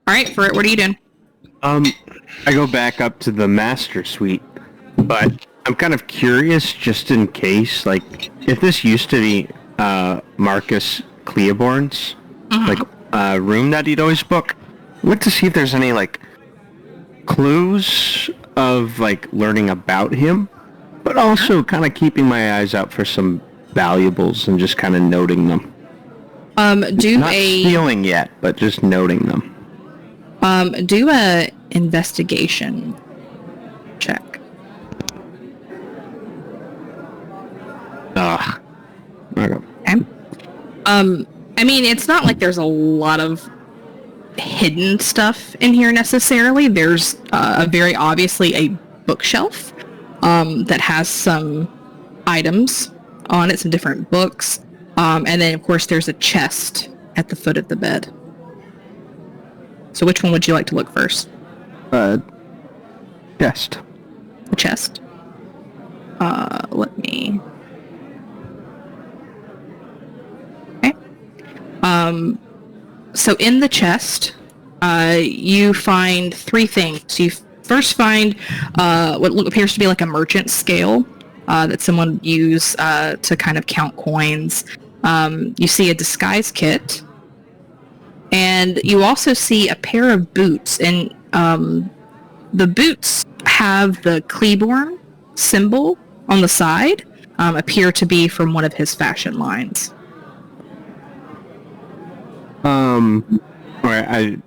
right, Burrit, what are you doing? I go back up to the master suite, but I'm kind of curious, just in case, like, if this used to be Marcus Cleoborn's room that he'd always book, look to see if there's any like clues of like learning about him, but also kind of keeping my eyes out for some valuables and just kind of noting them. Not stealing yet, but just noting them. Do a investigation check. Ugh. Okay. I mean, it's not like there's a lot of hidden stuff in here necessarily. There's very obviously a bookshelf that has some items on it, some different books. And then, of course, there's a chest at the foot of the bed. So which one would you like to look first? Chest. The chest. Let me... Okay. So in the chest, you find 3 things. You first find what appears to be like a merchant scale that someone used to kind of count coins. You see a disguise kit. And you also see a pair of boots, and the boots have the Cleborn symbol on the side, appear to be from one of his fashion lines. Alright,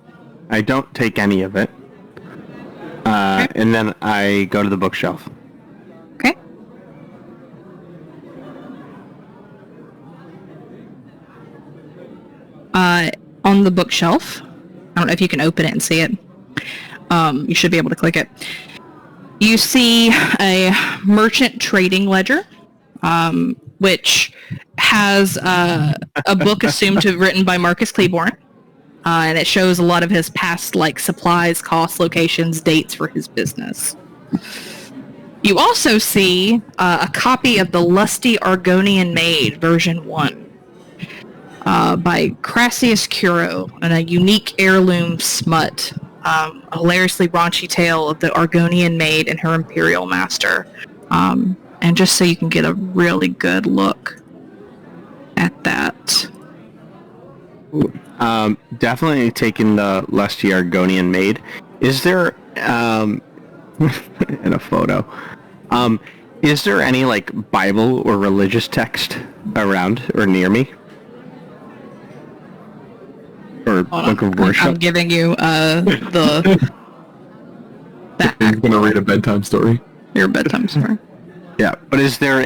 I don't take any of it. Okay. And then I go to the bookshelf. Okay. On the bookshelf, I don't know if you can open it and see it. You should be able to click it. You see a merchant trading ledger, which has a book assumed to have written by Marcus Cleborn, and it shows a lot of his past like supplies, costs, locations, dates for his business. You also see a copy of the Lusty Argonian Maid, version 1. By Crassius Curo, and a unique heirloom smut, a hilariously raunchy tale of the Argonian maid and her imperial master. And just so you can get a really good look at that. Definitely taking the lusty Argonian maid. Is there, in a photo, is there any, like, Bible or religious text around or near me? Or book of worship? I'm giving you the He's gonna read a bedtime story. your bedtime story. Yeah, but is there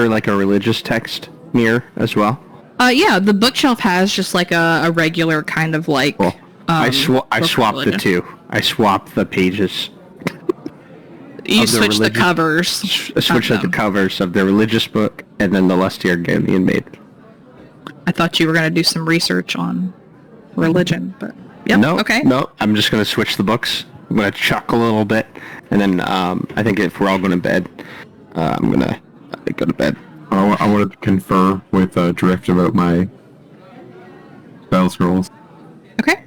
like a religious text near as well? Yeah, the bookshelf has just like a regular kind of like. Cool. I book swapped the religion. two. I swapped the pages. You of the switch the religion- covers. I switched of out the them. covers of the religious book and then the lusty Argonian maid. I thought you were gonna do some research on religion, but yep. No, Okay. no, I'm just gonna switch the books. I'm gonna chuck a little bit, and then I think if we're all going to bed, I'm gonna go to bed. I wanted to confer with Drift about my spell scrolls. Okay.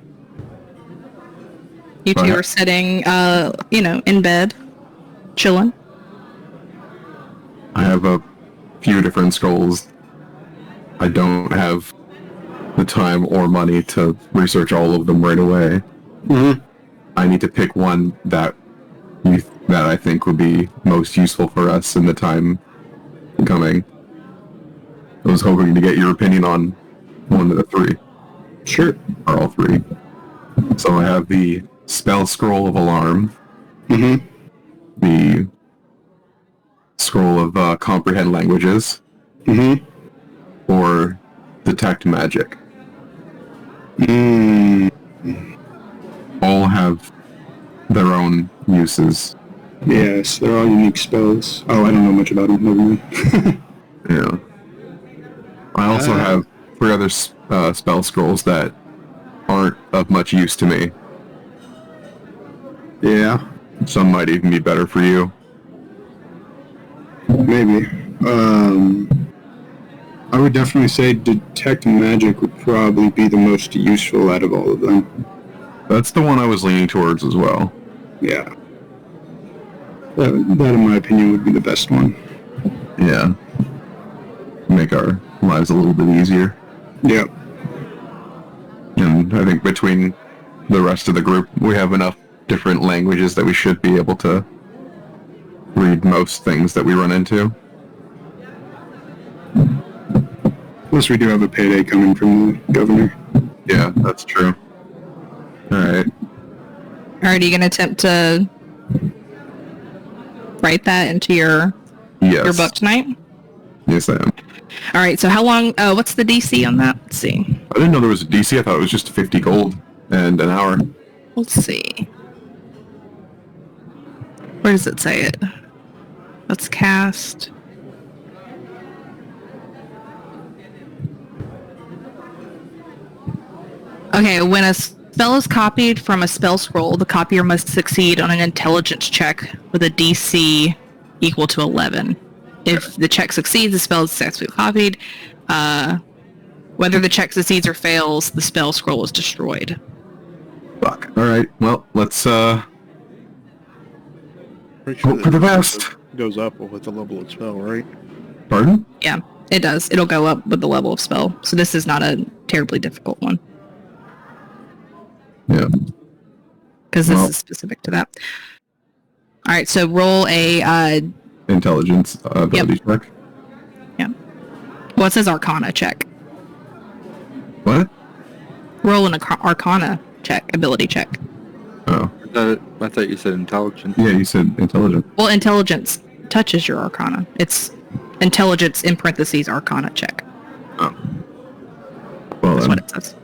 You two Right. are sitting, in bed, chilling. I have a few different scrolls. I don't have the time or money to research all of them right away. Mm-hmm. I need to pick one that I think would be most useful for us in the time coming. I was hoping to get your opinion on one of the three, Sure. or all three. So I have the Spell Scroll of Alarm, Mm-hmm. the Scroll of Comprehend Languages, Mm-hmm. or Detect Magic. Mm. All have their own uses. Yes, they're all unique spells. Oh, I don't know much about them. Never mind. Yeah. I also have three other spell scrolls that aren't of much use to me. Yeah, Some might even be better for you. maybe. I would definitely say Detect Magic would probably be the most useful out of all of them. That's the one I was leaning towards as well. Yeah. That, in my opinion, would be the best one. Yeah. Make our lives a little bit easier. Yep. And I think between the rest of the group, we have enough different languages that we should be able to read most things that we run into. Plus, we do have a payday coming from the governor. Yeah, that's true. Alright. Alright, are you gonna attempt to write that into your Yes. book tonight? Yes, I am. Alright, so how long, what's the DC on that? Let's see. I didn't know there was a DC. I thought it was just 50 gold and an hour. Let's see. Where does it say it? Let's cast. Okay, when a spell is copied from a spell scroll, the copier must succeed on an intelligence check with a DC equal to 11. If the check succeeds, the spell is successfully copied. Whether the check succeeds or fails, the spell scroll is destroyed. Fuck. Alright, well, let's, Pretty hope for the that best. goes up with the level of spell, right? Pardon? Yeah, it does. It'll go up with the level of spell. So this is not a terribly difficult one. Yeah. Because this Well- is specific to that. Alright, so roll a, Intelligence ability check. well, it says Arcana check. What? Roll an Arcana check, ability check. Oh. I thought you said intelligence. Yeah, you said intelligence. Well, intelligence touches your Arcana. It's intelligence in parentheses Arcana check. Oh. Well, That's then. what it says.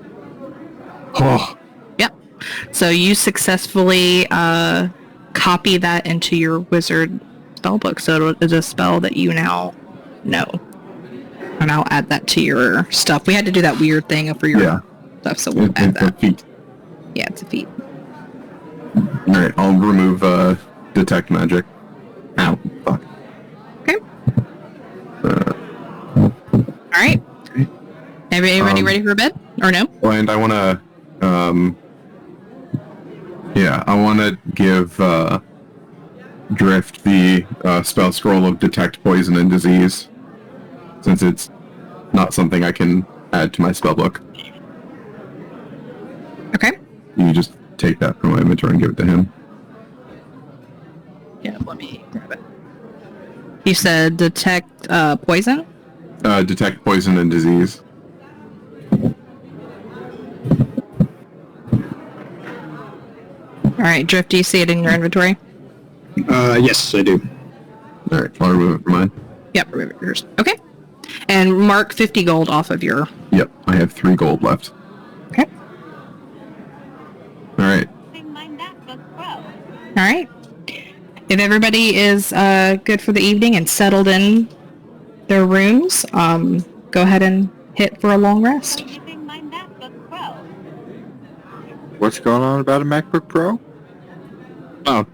Oh. Yep. So you successfully copy that into your wizard spellbook. So it's a spell that you now know. And I'll add that to your stuff. We had to do that weird thing for your Yeah. stuff, so we'll add It's a that. feat. Yeah, it's a feat. Alright, I'll remove Detect Magic. Ow. Fuck. Okay. Alright. Everybody ready for bed? Or no? Well, and I want to, I want to give Drift the spell scroll of Detect Poison and Disease, since it's not something I can add to my spellbook. You just take that from my inventory and give it to him. Yeah, let me grab it. You said detect poison? Detect poison and disease. Alright, Drift, do you see it in your inventory? Yes, I do. Alright, I'll remove it from mine. Yep, remove it yours. Okay. And mark 50 gold off of your... Yep, I have 3 gold left. Okay. Alright. Alright. If everybody is good for the evening and settled in their rooms, go ahead and hit for a long rest. What's going on about a MacBook Pro? Oh.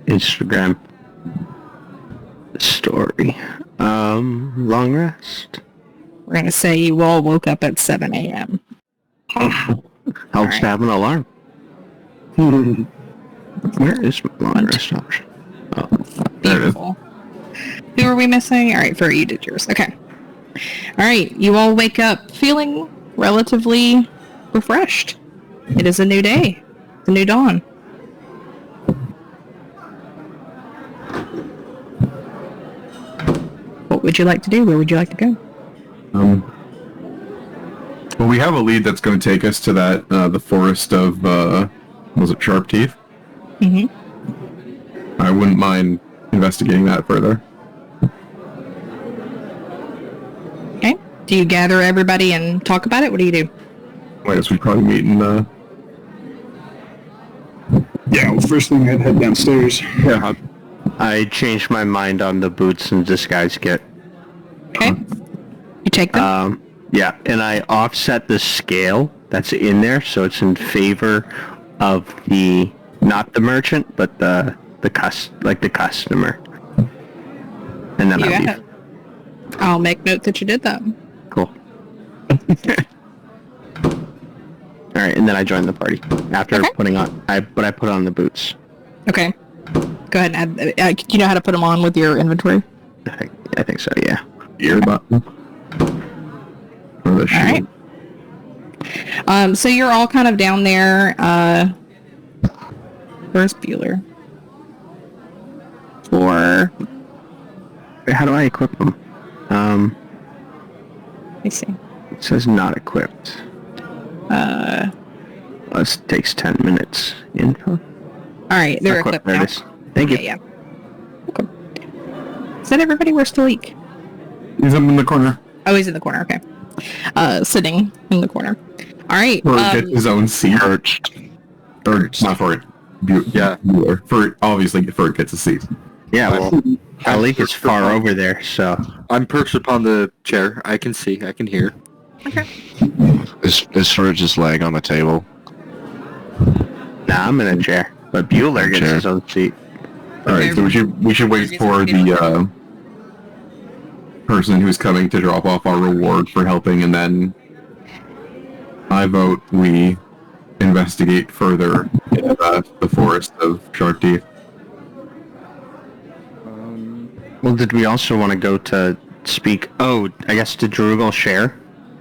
Instagram. Story. Long rest. We're going to say you all woke up at 7 a.m. Helps Alright. to have an alarm. Where is my long rest option? Oh, There it is. Beautiful. Who are we missing? Alright, Fur, you did yours. Okay. Alright, you all wake up feeling relatively refreshed. It is a new day. It's a new dawn. What would you like to do? Where would you like to go? Well, we have a lead that's going to take us to that, the forest of, was it Sharp Teeth? Mm-hmm. I wouldn't mind investigating that further. Okay. Do you gather everybody and talk about it? What do you do? I guess we'd probably meet in, Yeah, well, first thing I'd head downstairs. yeah, I changed my mind on the boots and disguise kit. Okay. You take them? Yeah, and I offset the scale that's in there, so it's in favor of the, not the merchant, but the customer. And then You I'll got leave. it. I'll make note that you did that. Cool. Alright, and then I joined the party. After Okay. putting on, I put on the boots. Okay. Go ahead and add. You know how to put them on with your inventory? I think so, yeah. ear button. Or the shoe. Alright. So you're all kind of down there. Where's Bueller? For... Wait, how do I equip them? Let me see. It says not equipped. This takes 10 minutes. Info. Alright, they're equipped There now. it is. Thank you. Yeah. Okay. Said everybody, where's Talik? He's up in the corner. Oh, he's in the corner, okay. Sitting in the corner. Alright, Or get his own seat. Perched. Or not for it. Yeah. For obviously for it gets a seat. Yeah, well, Alik is perched far upon- over there, so... I'm perched upon the chair. I can see. I can hear. Is Sort just laying on the table? Nah, I'm in a chair. But Bueller gets Chair. his own seat. Alright, so we should wait for the person who's coming to drop off our reward for helping, and then I vote we investigate further in the forest of Sharp Teeth. Well, did we also want to go to speak... Oh, I guess did Drugal share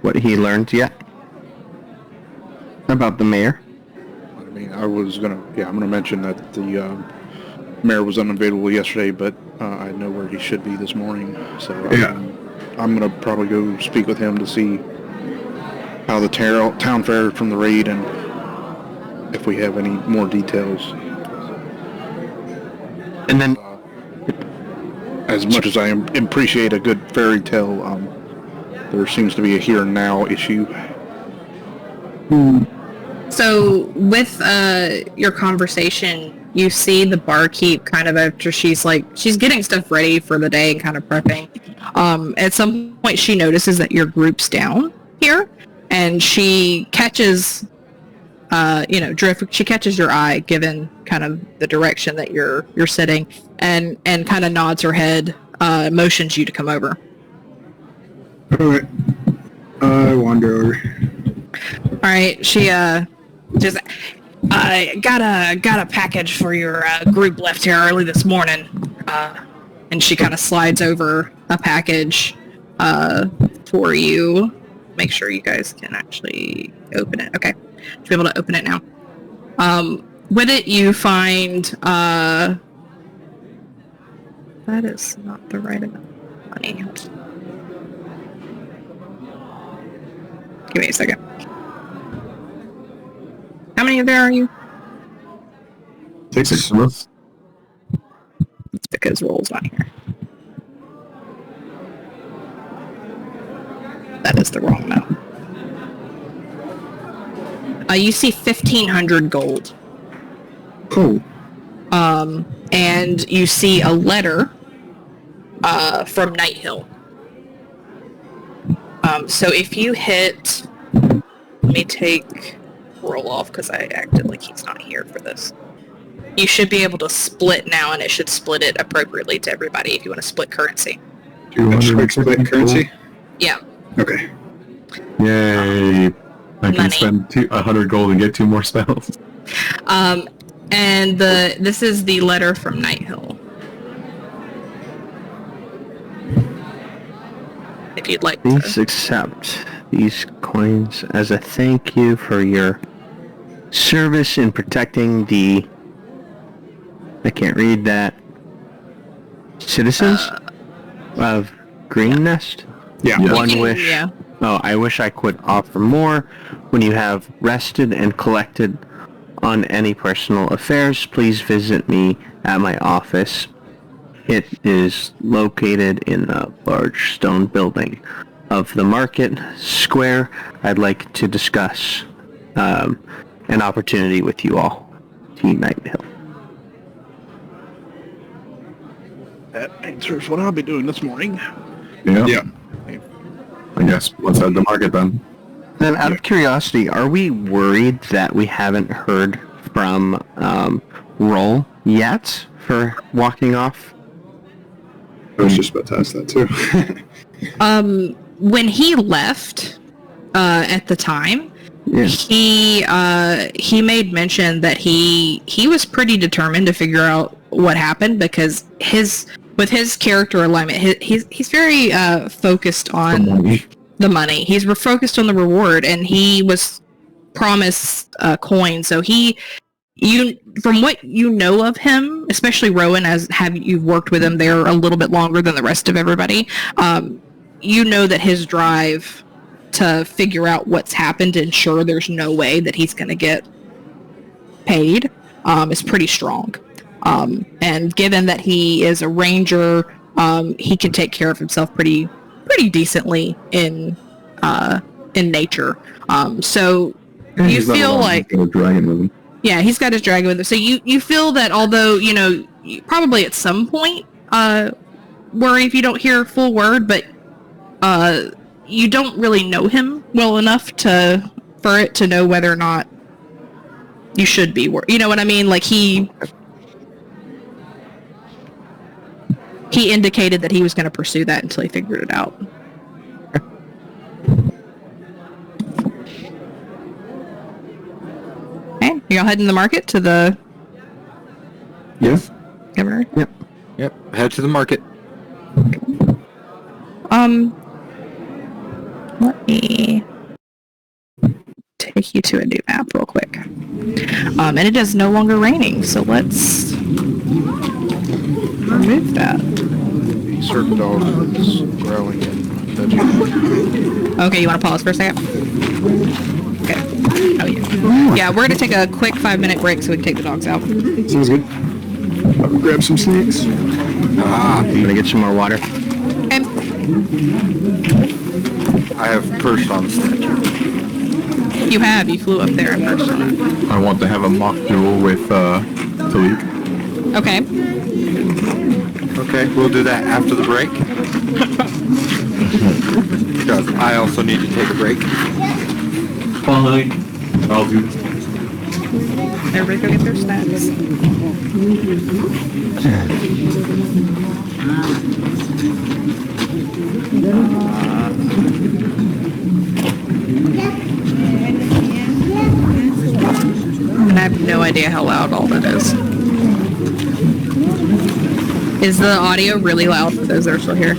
what he learned yet? About the mayor? I mean, I'm gonna mention that the mayor was unavailable yesterday, but I know where he should be this morning. So Yeah. I'm gonna probably go speak with him to see how the town fared from the raid and if we have any more details. And then... As much as I appreciate a good fairy tale, there seems to be a here and now issue. So with your conversation, you see the barkeep kind of after she's getting stuff ready for the day and kind of prepping. At some point she notices that your group's down here and she catches Drift, she catches your eye given kind of the direction that you're sitting and kind of nods her head, motions you to come over. Alright. I wander over. Alright, she just got a package for your group left here early this morning. And she kind of slides over a package for you. make sure you guys can actually open it. Okay, should be able to open it now. With it, you find that is not the right amount of money. Give me a second. How many of there are you? Six of us. It's because Roll's not here. That is the wrong amount. You see 1,500 gold. Cool. And you see a letter from Night Hill. So if you hit, let me take Roll off because I acted like he's not here for this. You should be able to split now, and it should split it appropriately to everybody if you want to split currency. Split currency? Yeah. Okay. Yay! I can Money. spend 100 gold and get 2 more spells. And this is the letter from Night Hill. If you'd like Please to. accept these coins as a thank you for your service in protecting the... I can't read that. Citizens of Green Nest? Yeah. Yeah. One wish. Yeah. Oh, I wish I could offer more. When you have rested and collected on any personal affairs, please visit me at my office. It is located in a large stone building of the market square. I'd like to discuss an opportunity with you all. Team Night Hill. That answers what I'll be doing this morning. Yeah. Yeah. I guess let's head to market then. Then, out of curiosity, are we worried that we haven't heard from Roll yet for walking off? I was just about to ask that too. When he left at the time, Yes. he made mention that he was pretty determined to figure out what happened because with his character alignment, he's very focused on the money. He's focused on the reward, and he was promised coin. So from what you know of him, especially Rowan, you've worked with him there a little bit longer than the rest of everybody, you know that his drive to figure out what's happened to ensure there's no way that he's going to get paid is pretty strong. And given that he is a ranger, he can take care of himself pretty decently in nature. So you feel like a dragon with him. yeah, he's got his dragon with him. So you feel that although you probably at some point worry if you don't hear a full word, but you don't really know him well enough for it to know whether or not you should be worried. You know what I mean? Like he indicated that he was going to pursue that until he figured it out. Okay, y'all heading to the market to the Yes. governor? Yep. Head to the market. Let me take you to a new map real quick. And it is no longer raining, so let's remove that. A certain dog is growling and nudging. Okay, you want to pause for a second? Okay. Oh, yeah. Yeah, we're going to take a quick 5-minute break so we can take the dogs out. Sounds good. I'll grab some snacks. I'm gonna get some more water. Okay. I have first on Snatcher. You flew up there in person. I want to have a mock duel with Talik. Okay. Okay, we'll do that after the break. Because I also need to take a break. Fine. I'll do. Everybody go get their snacks. And I have no idea how loud all that is. Is the audio really loud for those that are still here?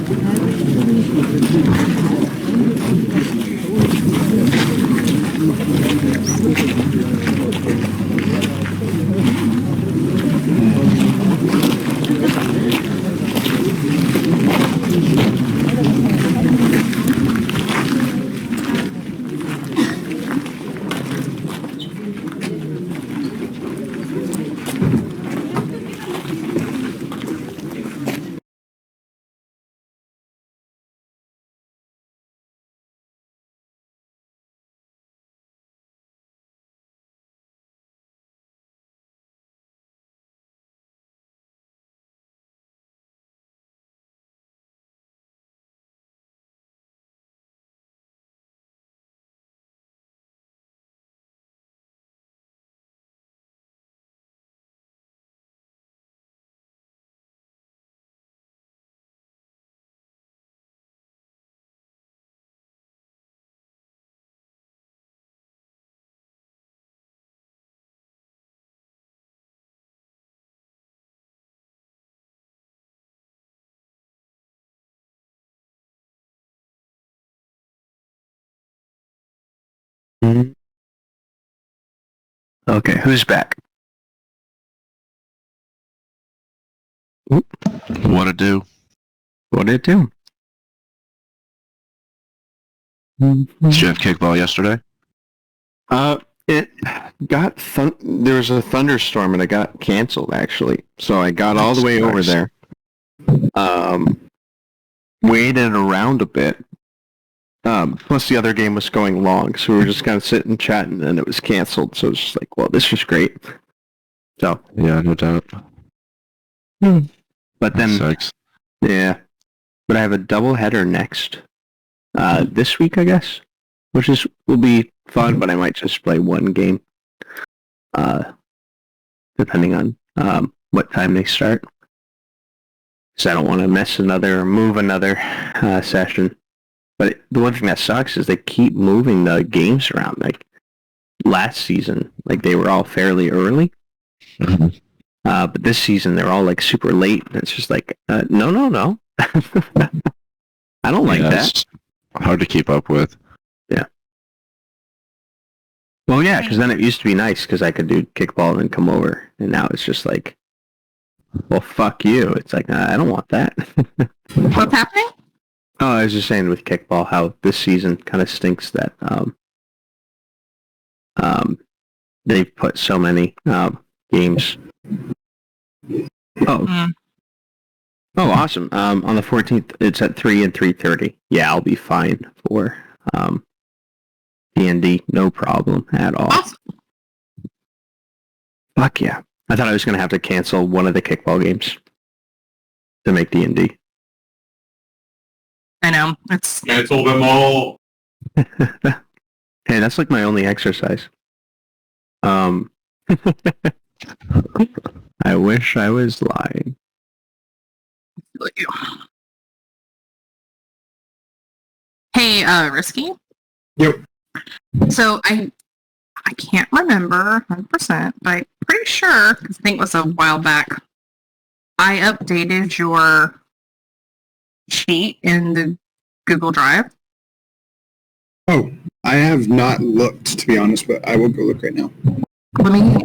Okay, who's back? What it do? What did it do? Did you have kickball yesterday? It got there was a thunderstorm and it got canceled actually. So I got all the way over there. Waited around a bit. Plus the other game was going long, so we were just kind of sitting chatting and it was canceled. So it's just like, well, this was great. So Yeah, no doubt. but then Sucks. yeah. But I have a double header next. This week I guess. Which will be fun, but I might just play one game. Depending on what time they start. Because I don't want to move another session. But the one thing that sucks is they keep moving the games around. Like last season, like they were all fairly early. Mhm. But this season they're all like super late. And it's just like, no. I don't like that. It's hard to keep up with. Well, yeah, because then it used to be nice because I could do kickball and then come over. And now it's just like, well, fuck you. It's like, I don't want that. What's happening? Oh, I was just saying with kickball how this season kind of stinks that they've put so many games. Oh, awesome! On the 14th, it's at 3 and 3:30. Yeah, I'll be fine for D&D, no problem at all. Awesome. Fuck yeah! I thought I was gonna have to cancel one of the kickball games to make D&D. I know. It's Cancel them all. Hey, that's like my only exercise. I wish I was lying. Hey, Risky? Yep. So I can't remember 100%, but I'm pretty sure, 'cause I think it was a while back, I updated your sheet in the Google Drive. Oh, I have not looked, to be honest, but I will go look right now. Let me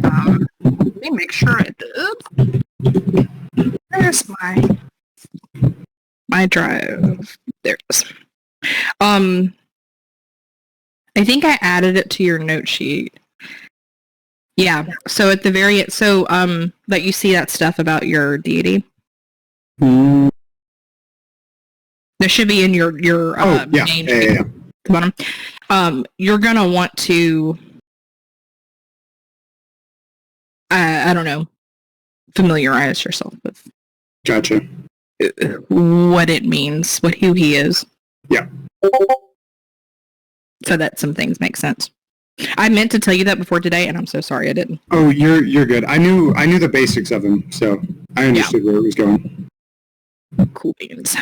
make sure it did. Where's my drive? There it is. I think I added it to your note sheet. Yeah. So at the very that you see that stuff about your deity. There should be in your Yeah. name Yeah. at the bottom. You're gonna want to I don't know, familiarize yourself with Gotcha. what it means, who he is. Yeah. So that some things make sense. I meant to tell you that before today, and I'm so sorry I didn't. Oh, you're good. I knew the basics of him, so I understood where it was going. Cool beans.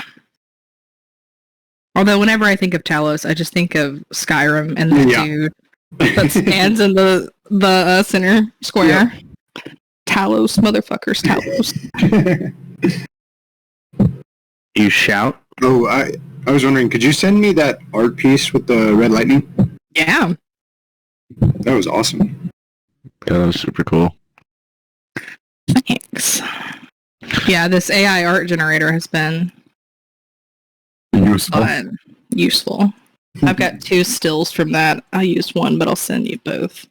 Although whenever I think of Talos, I just think of Skyrim and the dude that stands in the center square. Yeah. Talos, motherfuckers, Talos. You shout? Oh, I was wondering, could you send me that art piece with the red lightning? Yeah. That was awesome. Yeah, that was super cool. Thanks. Yeah, this AI art generator has been useful. I've got 2 stills from that. I used one, but I'll send you both.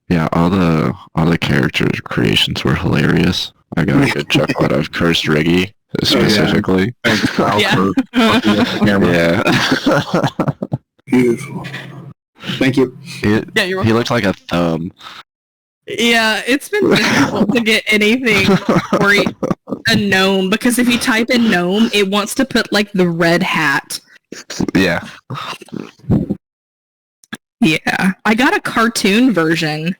Yeah, all the character creations were hilarious. I got a good chuckle out of Cursed Riggy specifically. Thanks, Kyle, Yeah. for fucking up the camera. Yeah. Beautiful. Thank you. Yeah, you're He looked like a thumb. Yeah, it's been difficult to get anything for a gnome, because if you type in gnome, it wants to put like the red hat. Yeah. Yeah, I got a cartoon version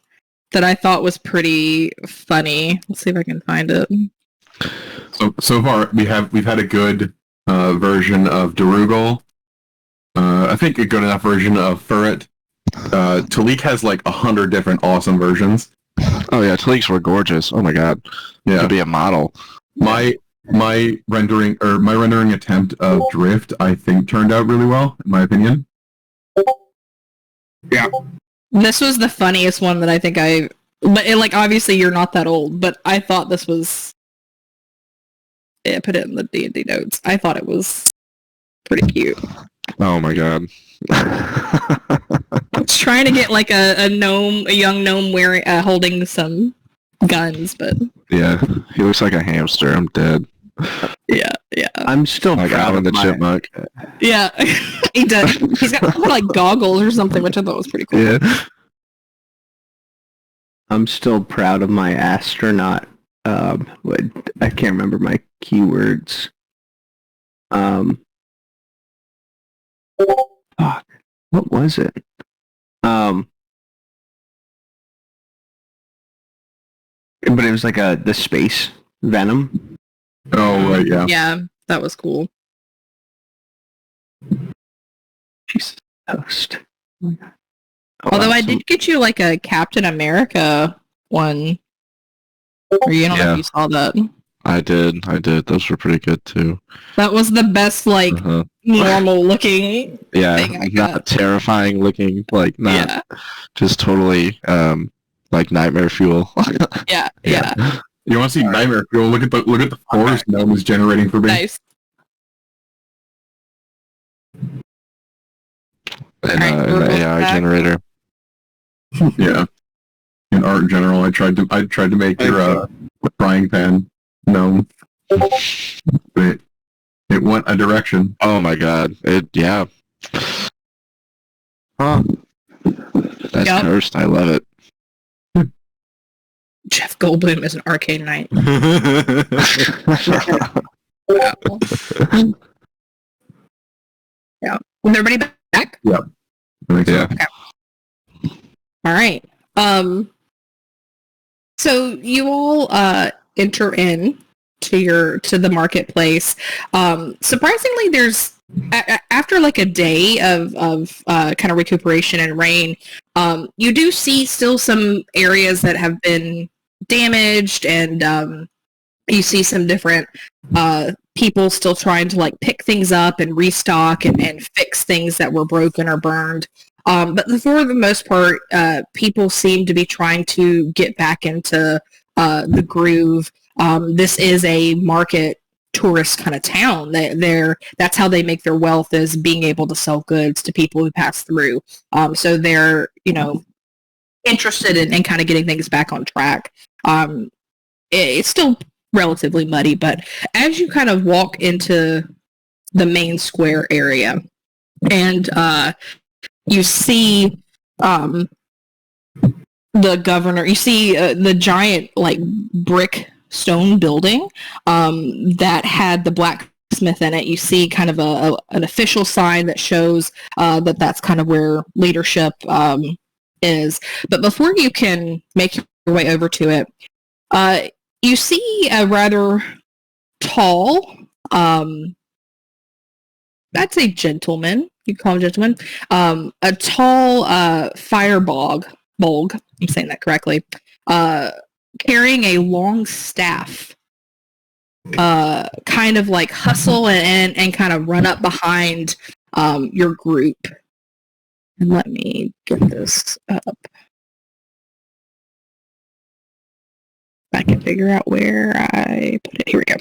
that I thought was pretty funny. Let's see if I can find it. So far we've had a good version of Darugal. I think a good enough version of Furret. Talik has like 100 different awesome versions. Oh yeah, Taliks were gorgeous. Oh my god. Yeah. Could be a model. My my rendering attempt of drift, I think, turned out really well, in my opinion. This was the funniest one that I think but like obviously you're not that old, but I thought this was. Yeah, I put it in the D&D notes. I thought it was pretty cute. Oh my god. I was trying to get like a young gnome wearing holding some guns, but Yeah, he looks like a hamster. I'm dead. yeah. I'm still Like proud Alvin of the my, Chipmunk. Yeah, he does. He's got like goggles or something, which I thought was pretty cool. Yeah. I'm still proud of my astronaut. I can't remember my keywords. Fuck. What was it? But it was like the space venom. Oh, right, yeah. Yeah, that was cool. Jesus Toast. Oh my God. Oh, Although I awesome. did get you like a Captain America one. Or you don't know Yeah. if you saw that. I did. Those were pretty good too. That was the best like Uh-huh. normal looking Yeah, thing I not got. terrifying looking, like not Yeah, just totally like nightmare fuel. yeah. You want to see Nightmare Fuel? Look at the forest gnome is generating for me. Nice. And Alright, we're an both AI back. generator. Yeah. In art in general, I tried to make your frying pan gnome. But it went a direction. Oh my god. Yeah. Huh. That's Yep. cursed. I love it. Jeff Goldblum is an arcade knight. Yeah. Is everybody back? I think so. Yeah. All right. So you all enter in to the marketplace. Surprisingly, there's after like a day of kind of recuperation and rain, you do see still some areas that have been damaged, and you see some different people still trying to like pick things up and restock and fix things that were broken or burned. But for the most part, people seem to be trying to get back into the groove. This is a market tourist kind of town. That's how they make their wealth, is being able to sell goods to people who pass through. So they're, interested in kind of getting things back on track. It's still relatively muddy, but as you kind of walk into the main square area, and you see the governor, you see the giant like brick stone building that had the blacksmith in it. You see kind of an official sign that shows that's kind of where leadership is. But before you can make your way over to it, you see a rather tall, I'd say gentleman, you call him gentleman, a tall bulg, I'm saying that correctly, carrying a long staff, kind of like hustle and kind of run up behind your group. And let me get this up. I can figure out where I put it. Here we go.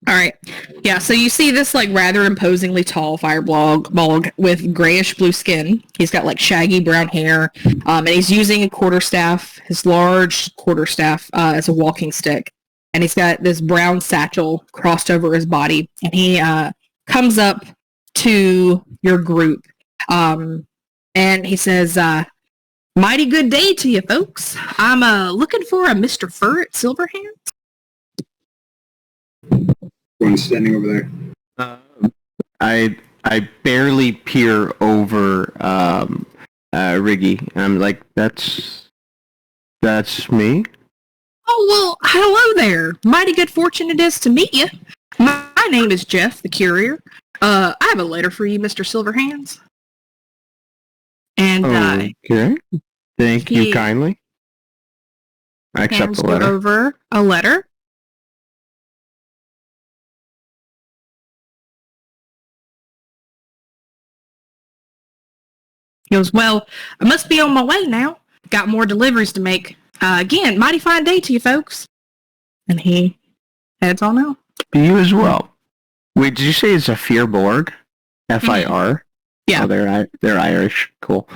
All right. Yeah, so you see this like rather imposingly tall bulg with grayish blue skin. He's got like shaggy brown hair, and he's using a quarterstaff, his large quarterstaff, as a walking stick. And he's got this brown satchel crossed over his body. And he comes up to your group, and he says, "Mighty good day to you, folks. I'm looking for a Mr. Fur at Silverhand." One standing over there. I barely peer over Riggy. I'm like, that's me. Oh, well, hello there. Mighty good fortune it is to meet you. My name is Jeff, the courier. I have a letter for you, Mr. Silverhands. And Okay. Thank you he kindly. I accept hands the you letter. over a letter. He goes, well, I must be on my way now. Got more deliveries to make. Again, mighty fine day to you folks. And he heads on out. You as well. Wait, did you say it's a Fir? F-I-R? Yeah. Oh, they're Irish. Cool.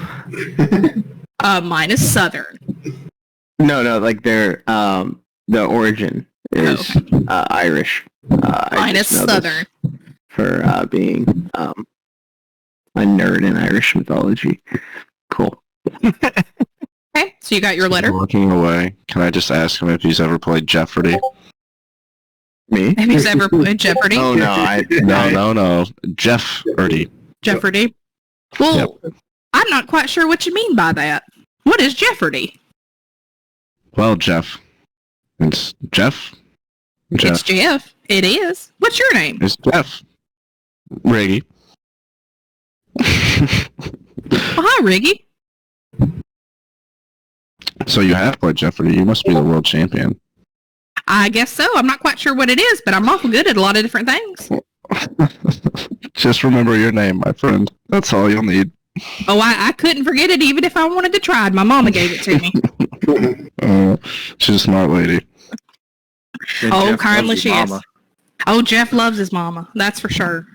Mine is Southern. No, like they're the origin is Irish. Mine is Southern. For being a nerd in Irish mythology. Cool. Okay, so you got your letter. Looking away, can I just ask him if he's ever played Jeopardy? Me? Have you ever played Jeopardy? Oh no, No. Jeopardy. Jeopardy. Well, I'm not quite sure what you mean by that. What is Jeopardy? Well, Jeff. It's Jeff. It's Jeff. It is. What's your name? It's Jeff. Riggy. Well, hi, Riggy. So you have played Jeopardy. You must be the world champion. I guess so. I'm not quite sure what it is, but I'm awful good at a lot of different things. Just remember your name, my friend. That's all you'll need. Oh, I couldn't forget it even if I wanted to try. My mama gave it to me. She's a smart lady. Oh, kindly she is. Oh, Jeff loves his mama. That's for sure.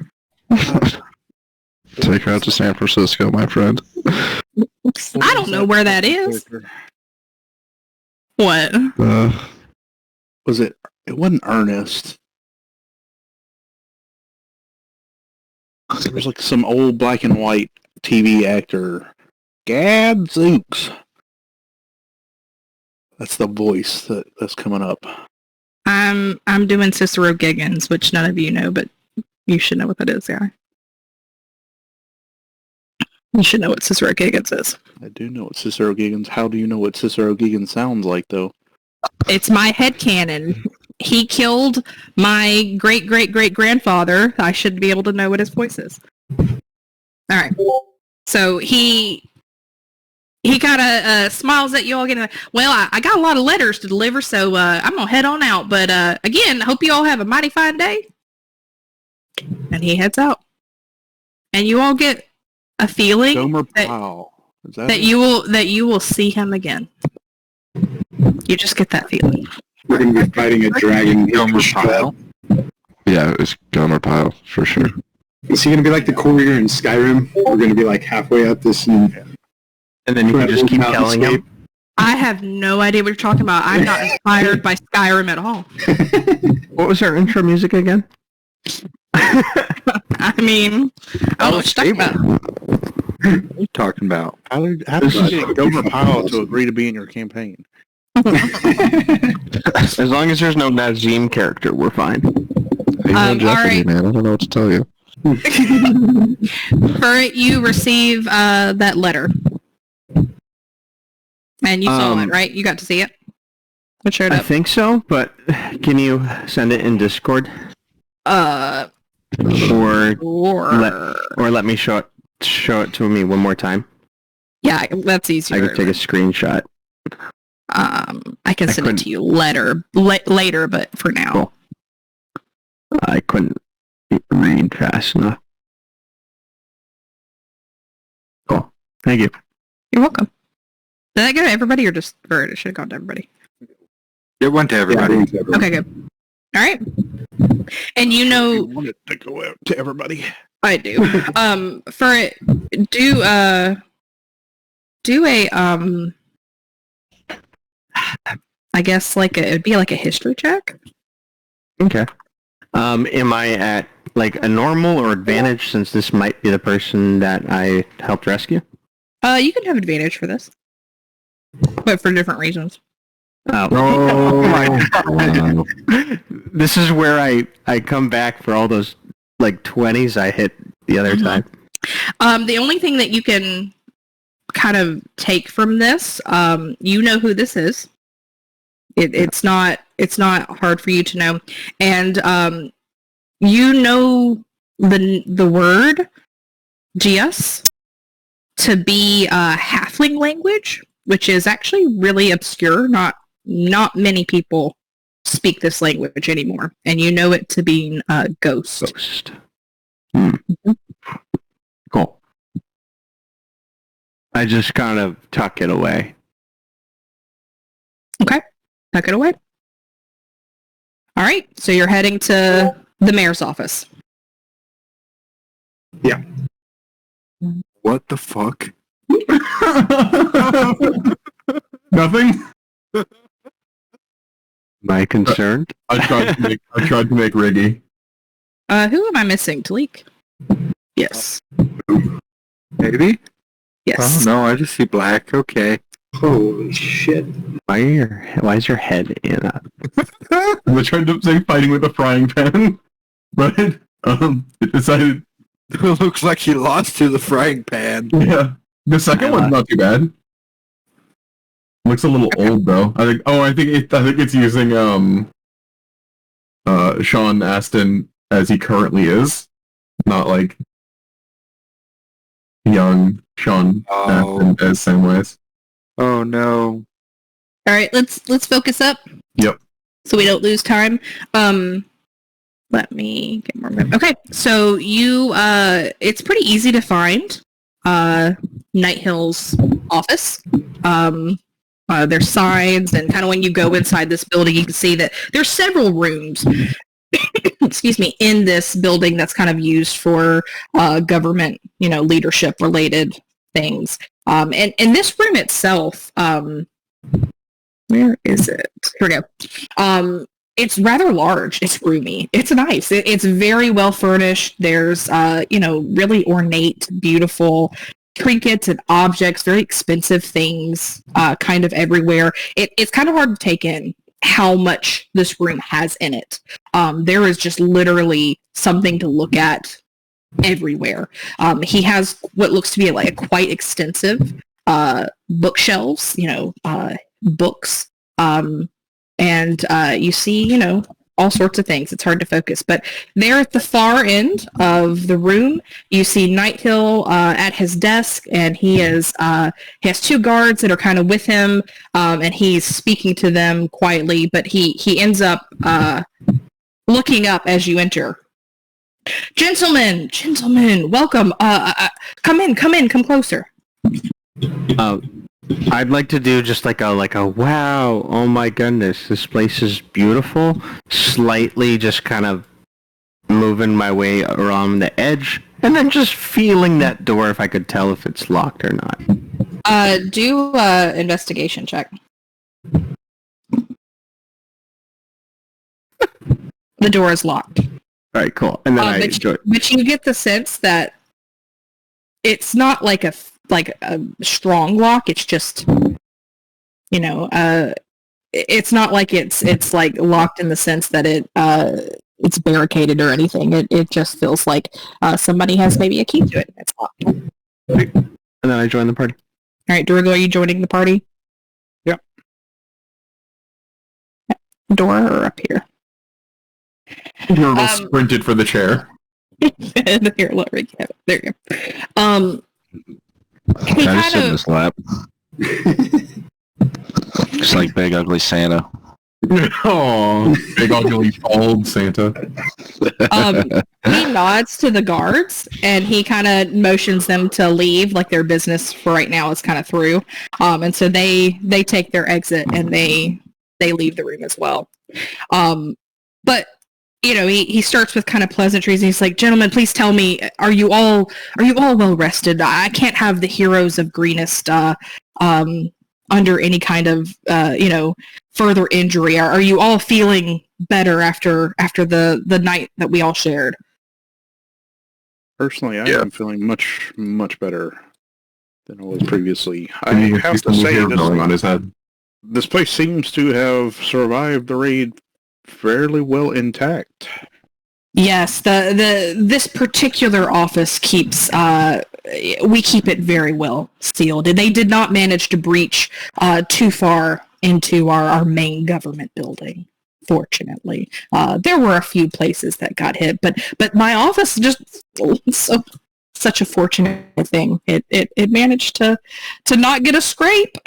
Take her out to San Francisco, my friend. I don't know where that is. What? Was it? It wasn't Ernest. It was like some old black and white TV actor. Gadzooks. That's the voice that's coming up. I'm doing Cicero Giggins, which none of you know, but you should know what that is, yeah. You should know what Cicero Giggins is. I do know what Cicero Giggins. How do you know what Cicero Giggins sounds like, though? It's my headcanon. He killed my great-great-great-grandfather. I should be able to know what his voice is. All right. So he kind of smiles at you all again. Well, I got a lot of letters to deliver, so I'm going to head on out. But again, hope you all have a mighty fine day. And he heads out. And you all get a feeling Gomer that, Pyle. Is that you will see him again. You just get that feeling. We're going to be fighting a dragon. Gomer Pyle. Yeah, it's Gomer Pyle, for sure. Is he going to be like the courier in Skyrim? We're going to be like halfway up this and then you can just keep telling him. I have no idea what you're talking about. I'm not inspired by Skyrim at all. What was our intro music again? I mean, I don't know what you're talking about. What are you talking about? How did you get Gomer Pyle to agree to be in your campaign? As long as there's no Nazim character, we're fine. Hey, no Jeopardy, alright. man. I don't know what to tell you. For it, you receive that letter. And you saw it, right? You got to see it? It showed I up. think so, but can you send it in Discord? Or Or let me show it to me one more time. yeah, that's easier. I can take a screenshot. I can send it to you later, but for now. Cool. I couldn't read fast enough. Cool. Thank you. You're welcome. Did that go to everybody or it should have gone to everybody? It went to everybody. Okay, good. All right. And you know, You want it to go out to everybody. I do. For it, do a I guess it'd be like a history check. Okay. Am I at like a normal or advantage since this might be the person that I helped rescue? You can have advantage for this, but for different reasons. Oh my! This is where I come back for all those like 20s I hit the other time. The only thing that you can kind of take from this, you know who this is. It's not hard for you to know, and you know the word "gias" to be halfling language, which is actually really obscure. Not many people speak this language anymore, and you know it to be ghost. Ghost. Mm-hmm. Cool. I just kind of tuck it away. Okay, tuck it away. All right, so you're heading to the mayor's office. What the fuck? Nothing. Am I concerned? I tried to make Riggy. Who am I missing? Talik? Yes. Maybe? Yes. Oh no, I just see black. Okay. Holy shit. Why is your head in a... I tried to say fighting with a frying pan, but it decided. It looks like he lost to the frying pan. Yeah, the second one's not too bad. Looks a little old though. I think. Oh, I think it's using Sean Astin as he currently is, not like young Sean Astin as Samwise. Oh no. All right, let's focus up. Yep. So we don't lose time. Let me get more. Okay, so you it's pretty easy to find Night Hill's office. There's signs, and kind of when you go inside this building, you can see that there's several rooms. Excuse me, in this building that's kind of used for government, leadership related things. And this room itself, where is it? Here we go. It's rather large. It's roomy. It's nice. It's very well furnished. There's, really ornate, beautiful trinkets and objects, very expensive things, kind of everywhere. It's kind of hard to take in how much this room has in it. There is just literally something to look at everywhere. He has what looks to be like a quite extensive bookshelves, books, and you see, all sorts of things. It's hard to focus, but there at the far end of the room, you see Night Hill at his desk, and he has two guards that are kind of with him, and he's speaking to them quietly, but he ends up looking up as you enter. Gentlemen, welcome. Come closer. I'd like to do just like a wow, oh my goodness, this place is beautiful. Slightly just kind of moving my way around the edge, and then just feeling that door if I could tell if it's locked or not. Do investigation check. The door is locked. All right, cool. And then but you get the sense that it's not like a strong lock. It's just, it's not like it's like locked in the sense that it's barricaded or anything. It just feels like somebody has maybe a key to it. It's locked. And then I join the party. All right, Durgo, are you joining the party? Yep. Door or up here? Durgo sprinted for the chair. Here, let me get it. There you go. Can I just sit in this lap? Just like big ugly Santa. Oh, big ugly bald Santa. He nods to the guards and he kind of motions them to leave, like their business for right now is kind of through. And so they take their exit and they leave the room as well. But he starts with kind of pleasantries, and he's like, "Gentlemen, please tell me, are you all well rested? I can't have the heroes of Greenest under any kind of further injury. Are you all feeling better after the night that we all shared?" Personally, I am feeling much, much better than I was previously. I And he have to has say, going on his head. this place seems to have survived the raid fairly well intact. Yes, this particular office keeps we keep it very well sealed. They did not manage to breach too far into our main government building. Fortunately, there were a few places that got hit, but my office just such a fortunate thing. It managed to not get a scrape.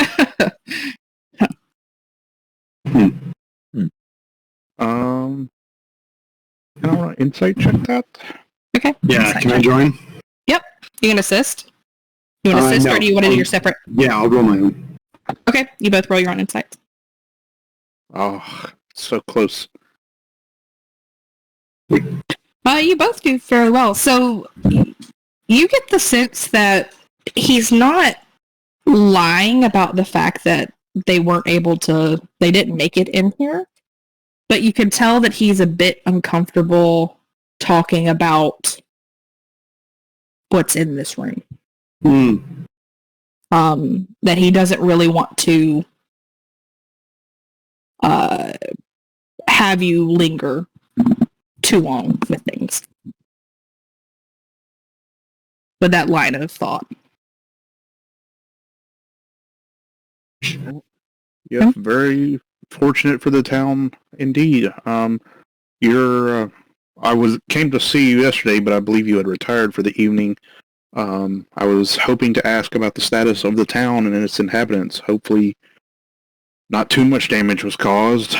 Can I want to insight check that? Okay. Yeah, can I join? Yep. You can assist. You want to assist, No, or do you want to do your separate? Yeah, I'll roll my own. Okay, you both roll your own insights. Oh, so close. You both do fairly well. So you get the sense that he's not lying about the fact that they didn't make it in here, but you can tell that he's a bit uncomfortable talking about what's in this room. That he doesn't really want to have you linger too long with things. With that line of thought. Yep, very fortunate for the town indeed. Came to see you yesterday, but I believe you had retired for the evening. I was hoping to ask about the status of the town and its inhabitants. Hopefully, not too much damage was caused.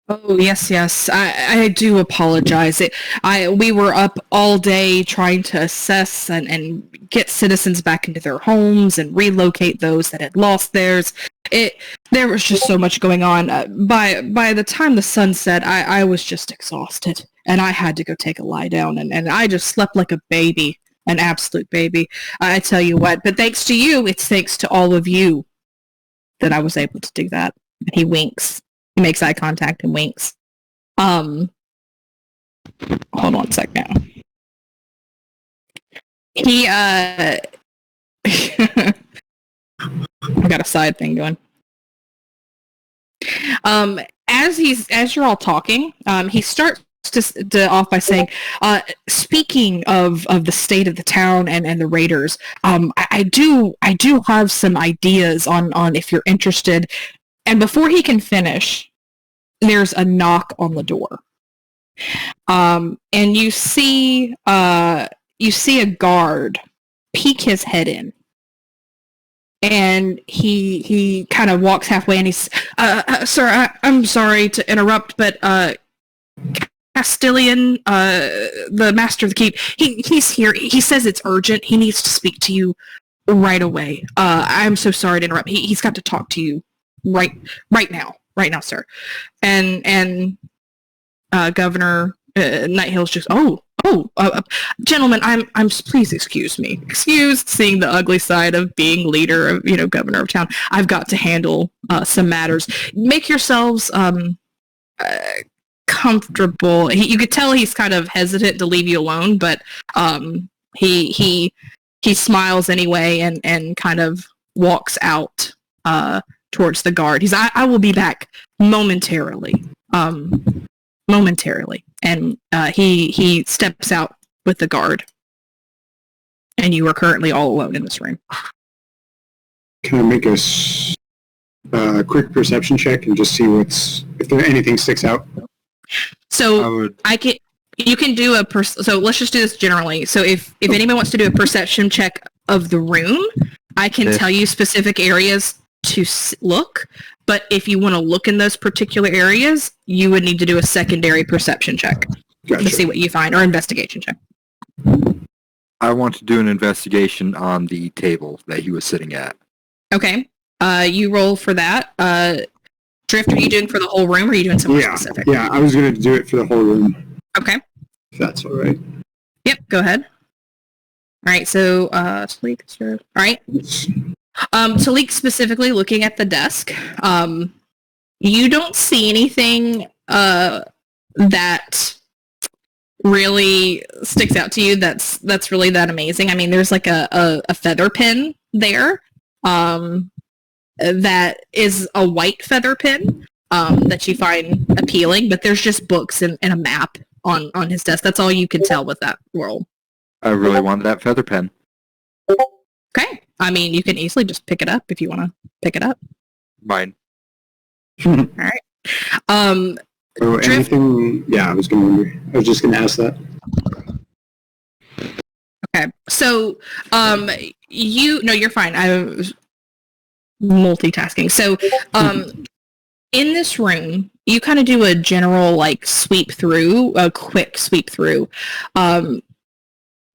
Oh, yes. I do apologize. We were up all day trying to assess and get citizens back into their homes and relocate those that had lost theirs. There was just so much going on. By the time the sun set, I was just exhausted, and I had to go take a lie down, and I just slept like a baby, an absolute baby. I tell you what, but thanks to you, it's thanks to all of you that I was able to do that. He winks. He makes eye contact and winks. Hold on a sec now. He, I got a side thing going. As you're all talking, he starts to off by saying, speaking of the state of the town and the raiders, I do have some ideas on if you're interested. And before he can finish, there's a knock on the door. And you see a guard peek his head in. And he kind of walks halfway and he's, sir, I'm sorry to interrupt, but Castilian, the master of the keep, he's here. He says it's urgent. He needs to speak to you right away. I'm so sorry to interrupt. He's got to talk to you right now, sir. And Governor Nighthill's just, gentlemen, I'm please excuse me. Excuse seeing the ugly side of being leader of, governor of town. I've got to handle some matters. Make yourselves comfortable. You could tell he's kind of hesitant to leave you alone, but he smiles anyway and kind of walks out towards the guard. He's, I will be back momentarily. And he steps out with the guard. And you are currently all alone in this room. Can I make a quick perception check and just see if there anything sticks out? So you can do so let's just do this generally. So if anyone wants to do a perception check of the room, I can tell you specific areas to look, but if you want to look in those particular areas, you would need to do a secondary perception check to see what you find, or investigation check. I want to do an investigation on the table that he was sitting at. Okay. You roll for that. Drift, are you doing for the whole room, or are you doing something specific? Yeah, I was going to do it for the whole room. Okay. If that's all right. Yep, go ahead. All right, so Talik, sure. All right. Talik, specifically looking at the desk, you don't see anything that really sticks out to you that's really that amazing. I mean, there's like a feather pen there that is a white feather pen that you find appealing, but there's just books and a map on his desk. That's all you can tell with that roll. I really want that feather pen. Okay. I mean, you can easily just pick it up if you want to pick it up. Mine. All right. Anything? Yeah, I was just going to ask that. Okay. So, you're fine. I was multitasking. So, in this room, you kind of do a general, quick sweep through.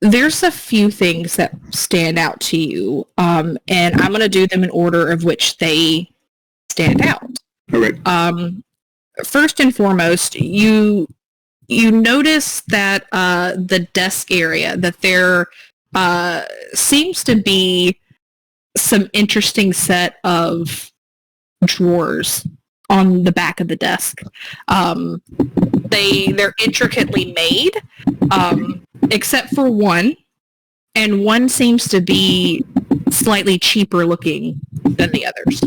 there's a few things that stand out to you, and I'm going to do them in order of which they stand out. Okay. First and foremost, you notice that the desk area, that there seems to be some interesting set of drawers on the back of the desk. They're intricately made, except for one, and one seems to be slightly cheaper looking than the others.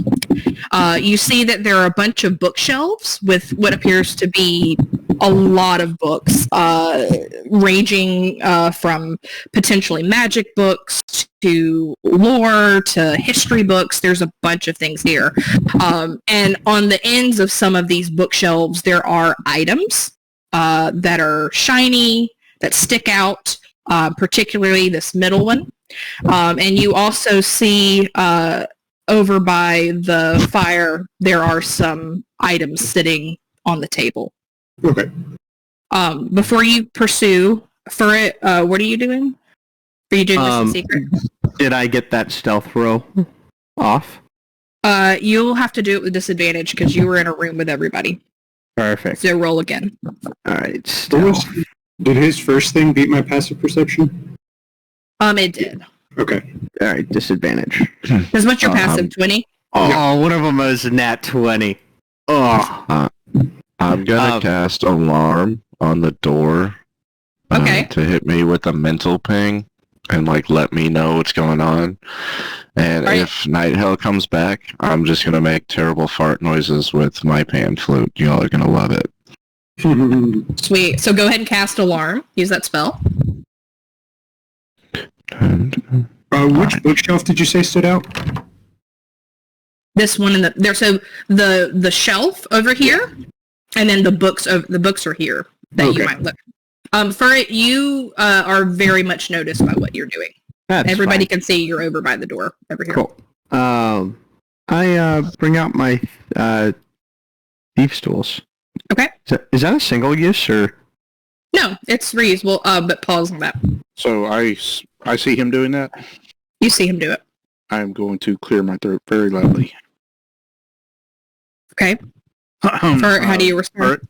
You see that there are a bunch of bookshelves with what appears to be a lot of books, ranging from potentially magic books to lore to history books. There's a bunch of things here. And on the ends of some of these bookshelves, there are items that are shiny, that stick out, particularly this middle one. And you also see over by the fire, there are some items sitting on the table. Okay. Before you pursue for it, what are you doing? Are you doing this in secret? Did I get that stealth roll off? You'll have to do it with disadvantage because you were in a room with everybody. Perfect. So roll again. All right. Stealth. Did his first thing beat my passive perception? It did. Okay. All right. Disadvantage. Because what's your passive? 20? Oh, one of them was nat 20. Oh. I'm gonna cast alarm on the door. Okay. To hit me with a mental ping and like let me know what's going on. And Right. if Night Hell comes back, I'm just gonna make terrible fart noises with my pan flute. Y'all are gonna love it. Sweet. So go ahead and cast alarm. Use that spell. And, Which bookshelf did you say stood out? This one in there. So the shelf over here, and then the books are here that you might look. For it, you are very much noticed by what you're doing. That's Everybody fine. can see you're over by the door over here. Cool. I bring out my thief stools. Okay. Is that a single use or? No, it's reusable. But pause on that. So I see him doing that. You see him do it. I'm going to clear my throat very loudly. Okay. For how do you respond?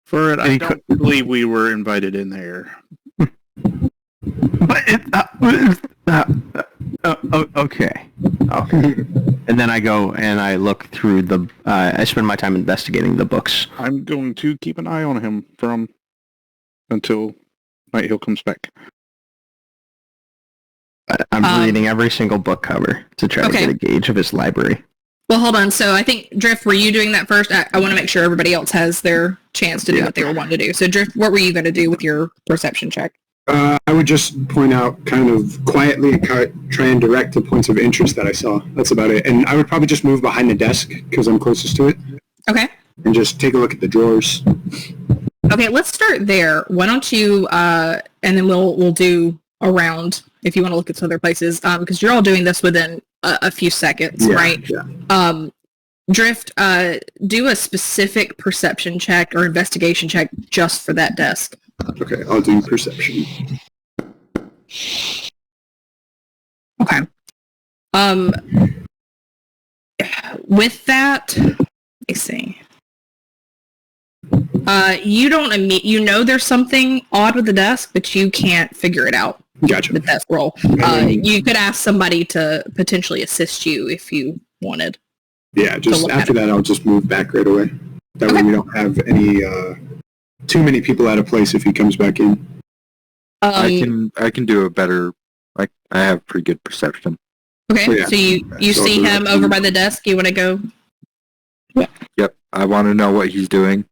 For it, I don't believe we were invited in there. But okay. And then I go and I look through the. I spend my time investigating the books. I'm going to keep an eye on him until Night Hill comes back. I'm reading every single book cover to try to get a gauge of his library. Well, hold on. So I think, Drift, were you doing that first? I want to make sure everybody else has their chance to do what they were wanting to do. So, Drift, what were you going to do with your perception check? I would just point out kind of quietly and try and direct the points of interest that I saw. That's about it. And I would probably just move behind the desk because I'm closest to it. Okay. And just take a look at the drawers. Okay, let's start there. Why don't you, and then we'll do a round if you want to look at some other places, because you're all doing this within a few seconds, right? Yeah. Drift, do a specific perception check or investigation check just for that desk. Okay, I'll do perception. Okay. With that, let me see. You don't you know there's something odd with the desk, but you can't figure it out. Gotcha. With that roll. You could ask somebody to potentially assist you if you wanted. Yeah, just after that, I'll just move back right away. That way we don't have any too many people out of place if he comes back in. I can do a better. I have pretty good perception. Okay, so you see him over by the desk. You want to go? Yep. I want to know what he's doing.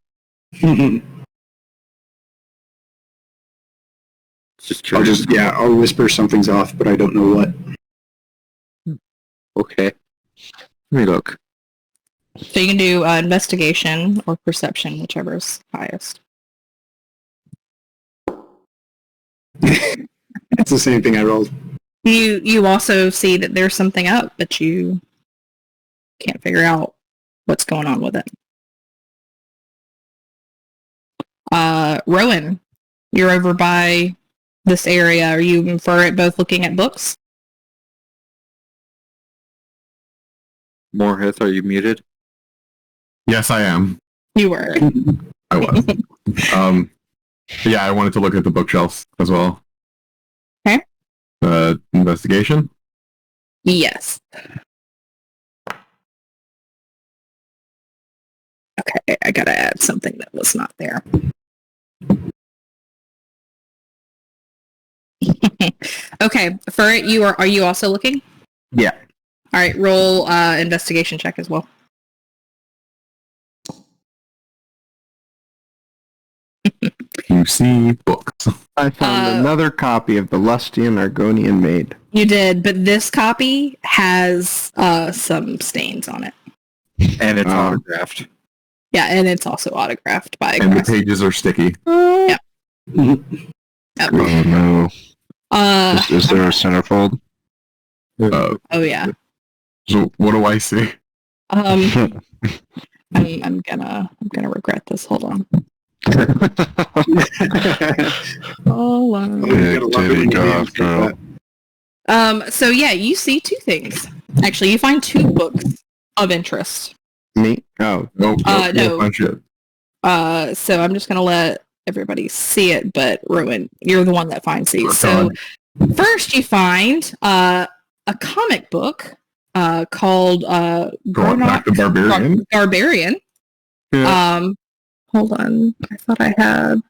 Just curious. I'll whisper something's off, but I don't know what. Okay. Let me look. So you can do investigation or perception, whichever is highest. It's the same thing I rolled. You also see that there's something up, but you can't figure out what's going on with it. Rowan, you're over by this area. Are you and Furret both looking at books? Morhith, are you muted? Yes, I am. You were. I was. Yeah, I wanted to look at the bookshelves as well. Okay. Investigation? Yes. Okay, I gotta add something that was not there. Okay, Furret, are you also looking? Yeah. All right, roll investigation check as well. You see books. I found another copy of the Lustian Argonian Maid. You did, but this copy has some stains on it. And it's autographed. Yeah, and it's also autographed by And the Grass. pages are sticky. Yeah. Yep. Oh no. Is there a centerfold? Oh yeah. So what do I see? I'm gonna regret this. Hold on. Oh. Big titty goth girl. So yeah, you see two things. Actually, you find two books of interest. Me? Oh. Nope. No. Punch it. So I'm just gonna let everybody see it, but Rowan, you're the one that finds these. So first you find a comic book called Going back to Barbarian. Barbarian. Yeah. Hold on. I thought I had.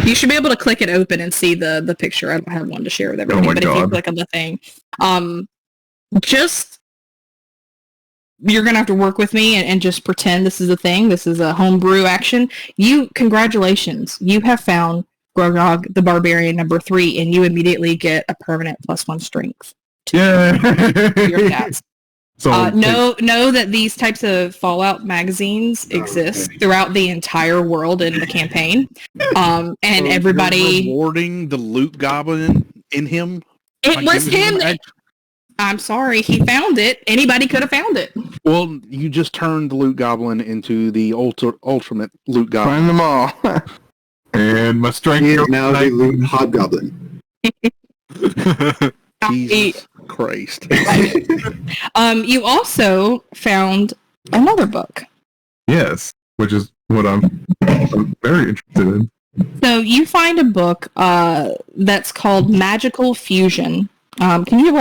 You should be able to click it open and see the picture. I don't have one to share with everybody, my but if you God. click on the thing, just you're gonna have to work with me and just pretend this is a thing. This is a homebrew action. Congratulations, you have found Grogog the Barbarian number 3, and you immediately get a permanent +1 strength to your stats. So know that these types of Fallout magazines exist throughout the entire world in the campaign, and So you're everybody. rewarding the loot goblin in him. It By was giving him. back? I'm sorry, he found it. Anybody could have found it. Well, you just turned the loot goblin into the ultimate loot goblin. Find them all. and my strength. He is now the loot hobgoblin. Jesus Christ. You also found another book. Yes, which is what I'm very interested in. So you find a book that's called Magical Fusion. Can you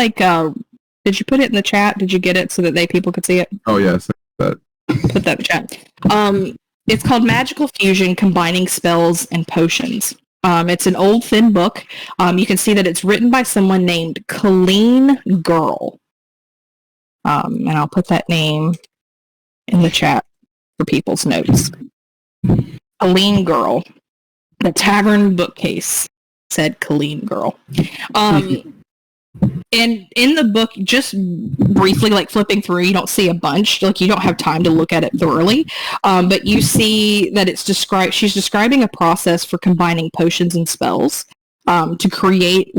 did you put it in the chat? Did you get it so that people could see it? Oh yes, that. Put that in the chat. It's called Magical Fusion, Combining Spells and Potions. It's an old, thin book. You can see that it's written by someone named Colleen Girl. And I'll put that name in the chat for people's notes. Colleen Girl. The Tavern Bookcase said Colleen Girl. And in the book, just briefly, flipping through, you don't see a bunch. You don't have time to look at it thoroughly. But you see that she's describing a process for combining potions and spells to create,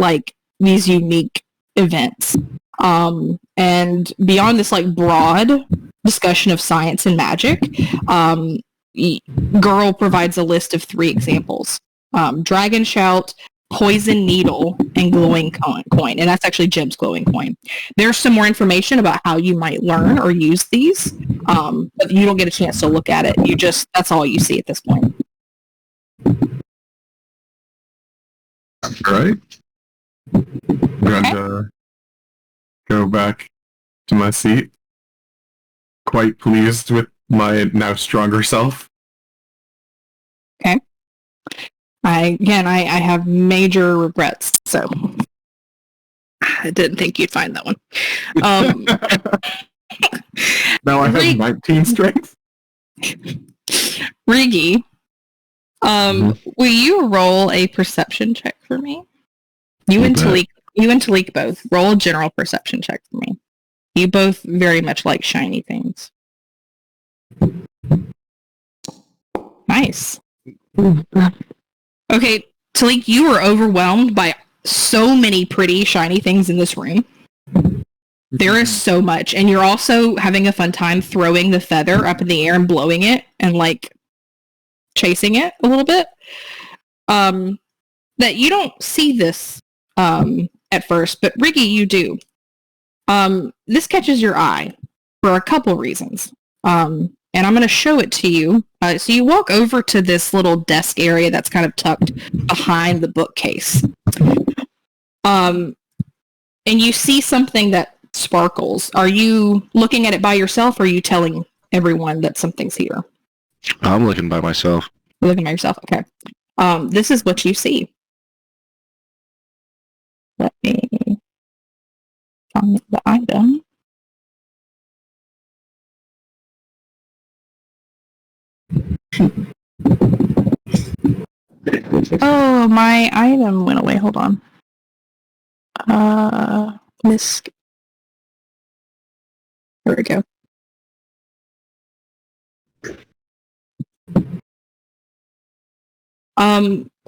these unique events. And beyond this, broad discussion of science and magic, Girl provides a list of 3 examples. Dragon Shout, Poison Needle, and Glowing Coin. And that's actually Jim's Glowing Coin. There's some more information about how you might learn or use these, but you don't get a chance to look at it. That's all you see at this point. All right. I'm going to go back to my seat. Quite pleased with my now stronger self. Okay. I have major regrets, so I didn't think you'd find that one. Now I have 19 strength. Rigi, will you roll a perception check for me? You and Talik both roll a general perception check for me. You both very much like shiny things. Nice. Okay, Talik, you were overwhelmed by so many pretty shiny things in this room. There is so much, and you're also having a fun time throwing the feather up in the air and blowing it and chasing it a little bit. that you don't see this at first, but Riggy, you do. This catches your eye for a couple reasons. And I'm going to show it to you. So you walk over to this little desk area that's kind of tucked behind the bookcase. And you see something that sparkles. Are you looking at it by yourself, or are you telling everyone that something's here? I'm looking by myself. You're looking by yourself? Okay. This is what you see. Let me find the item. Oh, my item went away. Hold on. Miss. There we go.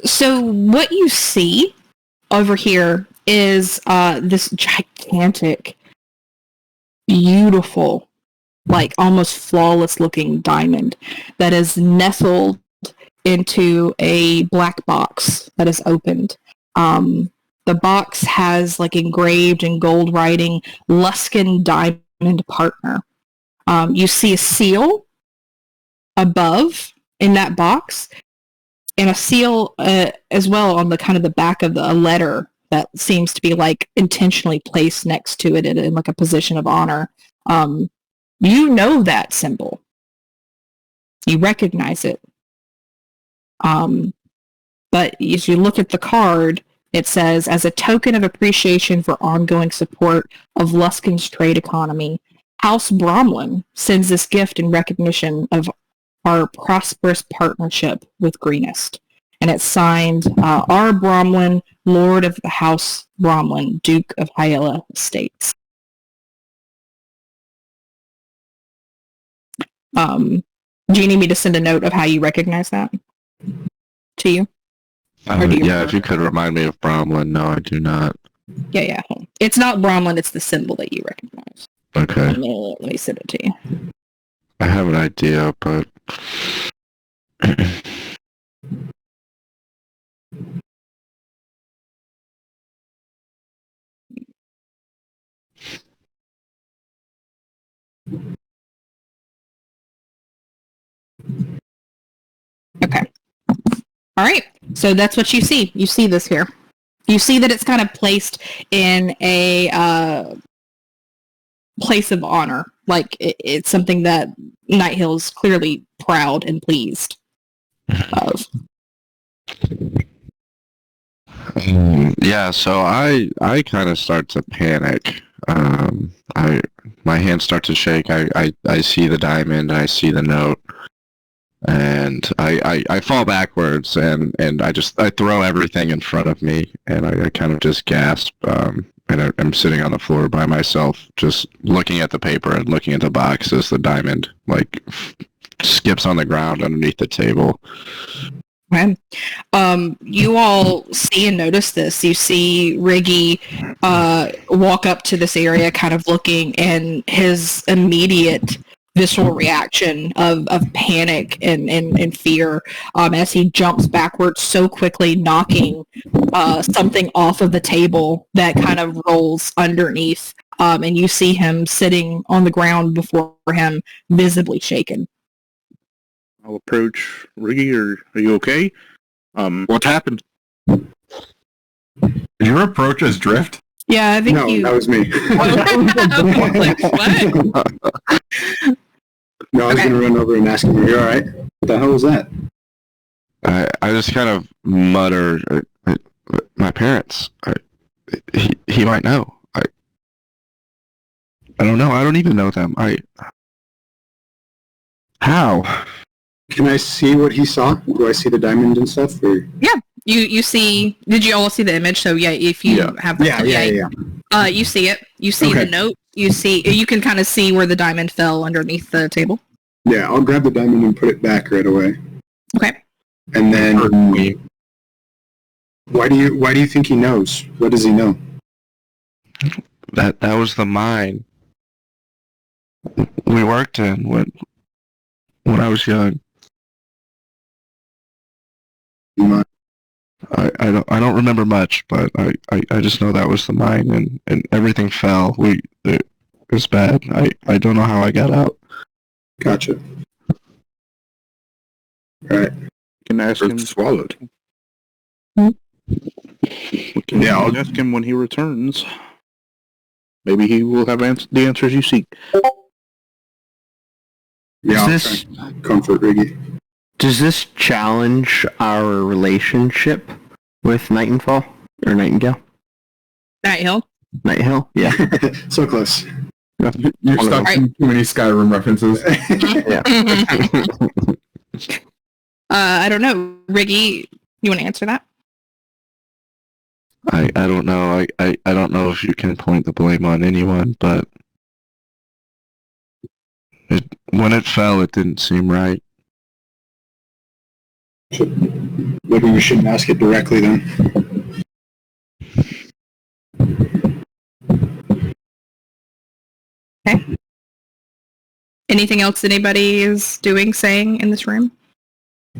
So what you see over here is this gigantic, beautiful, like almost flawless looking diamond that is nestled into a black box that is opened. The box has like engraved in gold writing, Luskin Diamond Partner. You see a seal above in that box, and a seal as well on the kind of the back of a letter that seems to be like intentionally placed next to it in like a position of honor. You know that symbol. You recognize it. But as you look at the card, it says, as a token of appreciation for ongoing support of Luskin's trade economy, House Bromlin sends this gift in recognition of our prosperous partnership with Greenest. And it's signed R. Bromlin, Lord of the House Bromlin, Duke of Hyela Estates. Do you need me to send a note of how you recognize that to you? Yeah, if you could remind me of Bromlin. No, I do not. Yeah. It's not Bromlin, it's the symbol that you recognize. Okay. Let me send it to you. I have an idea, but... Okay. All right. So that's what you see. You see this here. You see that it's kind of placed in a place of honor. Like it's something that Night Hill is clearly proud and pleased of. Yeah, so I kind of start to panic. My hands start to shake. I see the diamond, I see the note, and I fall backwards, and I throw everything in front of me, and I kind of just gasp. And I'm sitting on the floor by myself, just looking at the paper and looking at the box as the diamond like skips on the ground underneath the table. Okay. You all see and notice this. You see Riggy walk up to this area kind of looking, and his immediate visceral reaction of panic and fear as he jumps backwards so quickly, knocking something off of the table that kind of rolls underneath. And you see him sitting on the ground before him, visibly shaken. I'll approach Riggy. Are you okay? What happened? Did your approach as Drift? Yeah, I think No, you... that was me. Like, what? No, I was Okay. going to run over and ask him, are you alright? What the hell was that? I just kind of mutter, my parents. He might know. I don't know. I don't even know them. How? Can I see what he saw? Do I see the diamond and stuff? Or? You see... Did you all see the image? So yeah, if you have that... Yeah. You see it. You see Okay. the note. You can kind of see where the diamond fell underneath the table. Yeah, I'll grab the diamond and put it back right away. Okay. And then, why do you think he knows? What does he know? That was the mine we worked in when I was young. I don't remember much, but I just know that was the mine, and everything fell. It was bad. I don't know how I got out. Gotcha. Right. You can ask him. Swallowed. Yeah, I'll ask him when he returns. Maybe he will have the answers you seek. Yeah, I'll Is try and comfort Riggy. Does this challenge our relationship with Nightingale? Or Nightingale? Night Hill. Nighthill? Yeah. So close. You're stuck in too many Skyrim references. I don't know. Riggy, you want to answer that? I don't know. I don't know if you can point the blame on anyone, but when it fell, it didn't seem right. Maybe we shouldn't ask it directly then. Okay. Anything else anybody is doing, saying in this room?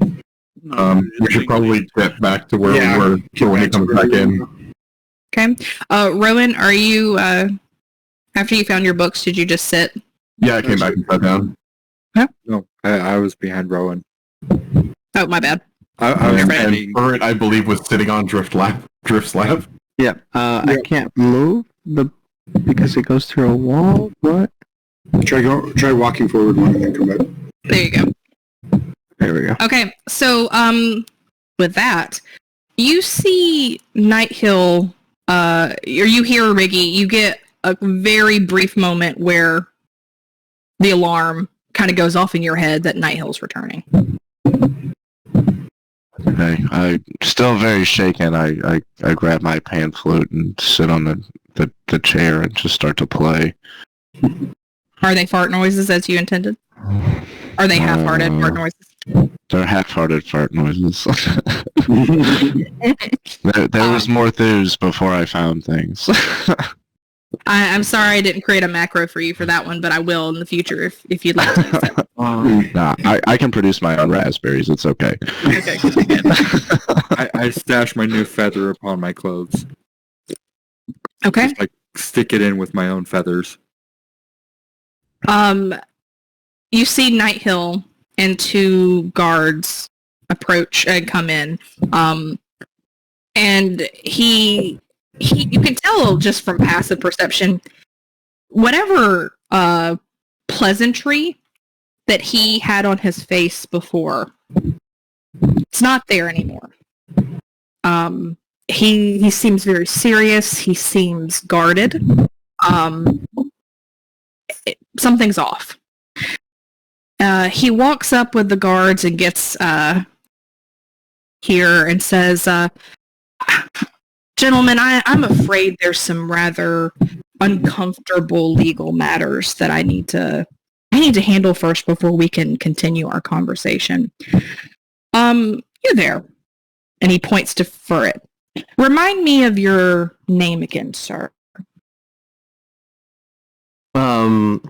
We should probably get back to where Yeah, we were for when he comes back in. Okay. Rowan, are you, after you found your books, did you just sit? Yeah, I came back and sat down. No, I was behind Rowan. Oh, my bad. I was And standing. Burrit, I believe, was sitting on Drift's lap. Yeah. I can't move because it goes through a wall. What? Try walking forward one and then come back. There you go. There we go. Okay, so with that, you see Night Hill, or you hear Riggy. You get a very brief moment where the alarm kind of goes off in your head that Night Hill's returning. Okay, I still very shaken. I grab my pan flute and sit on the chair and just start to play. Are they fart noises as you intended? Are they half-hearted fart noises? They're half-hearted fart noises. there was more thews before I found things. I'm sorry I didn't create a macro for you for that one, but I will in the future if you'd like to use it. Nah, I can produce my own raspberries. It's okay. Okay, good. I stash my new feather upon my clothes. Okay. Just, like, stick it in with my own feathers. You see Night Hill and two guards approach and come in. And he you can tell just from passive perception, whatever pleasantry that he had on his face before, it's not there anymore. He seems very serious. He seems guarded. Something's off. He walks up with the guards and gets here and says, "Gentlemen, I'm afraid there's some rather uncomfortable legal matters that I need to handle first before we can continue our conversation. You there?" And he points to Furret. "Remind me of your name again, sir." Furret?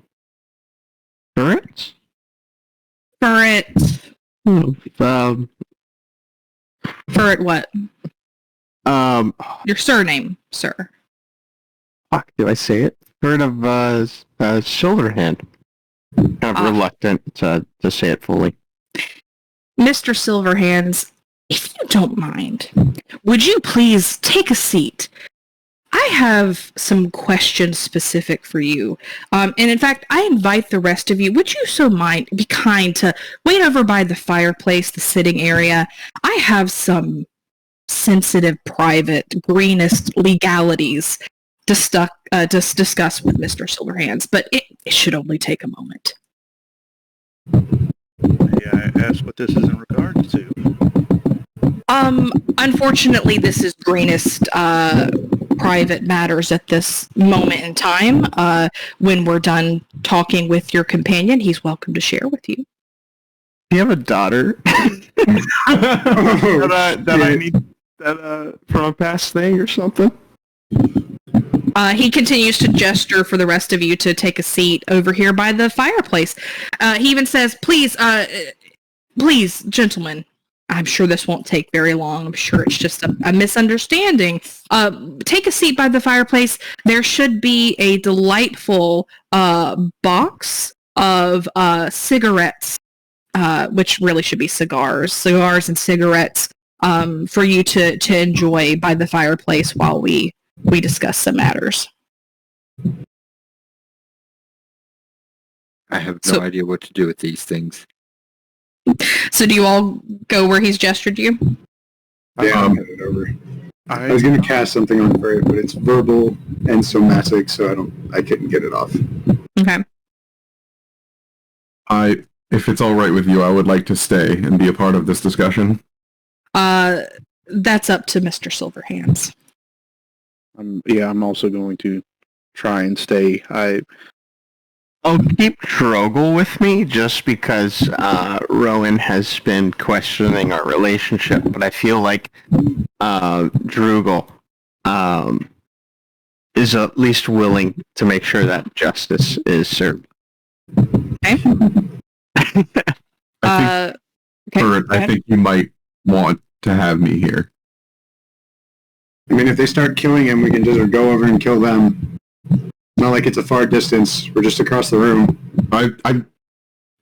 Furret. Furret what? Your surname, sir. Fuck, do I say it? Furret of, Silverhand. Kind of reluctant to say it fully. Mr. Silverhands, if you don't mind, would you please take a seat? I have some questions specific for you. And in fact, I invite the rest of you, would you be kind to wait over by the fireplace, the sitting area? I have some sensitive, private, greenest legalities to discuss with Mr. Silverhands, but it should only take a moment. Yeah, I asked what this is in regards to. Unfortunately, this is greenest private matters at this moment in time. When we're done talking with your companion, he's welcome to share with you. Do you have a daughter? I need from a past thing or something? He continues to gesture for the rest of you to take a seat over here by the fireplace. He even says, please, gentlemen, I'm sure this won't take very long. I'm sure it's just a misunderstanding. Take a seat by the fireplace. There should be a delightful box of cigarettes, which really should be cigars and cigarettes, for you to enjoy by the fireplace while we discuss some matters. I have no idea what to do with these things. So do you all go where he's gestured you? Yeah, I'll hand it over. I was I, going to cast something on for it, but it's verbal and somatic, so I couldn't get it off. Okay. If it's all right with you, I would like to stay and be a part of this discussion. That's up to Mr. Silverhands. I'm also going to try and stay. I'll keep Trogel with me just because Rowan has been questioning our relationship, but I feel like Drugel is at least willing to make sure that justice is served. Okay. I Okay. think you might want to have me here. I mean, if they start killing him, we can just go over and kill them. Not like it's a far distance. We're just across the room. I'm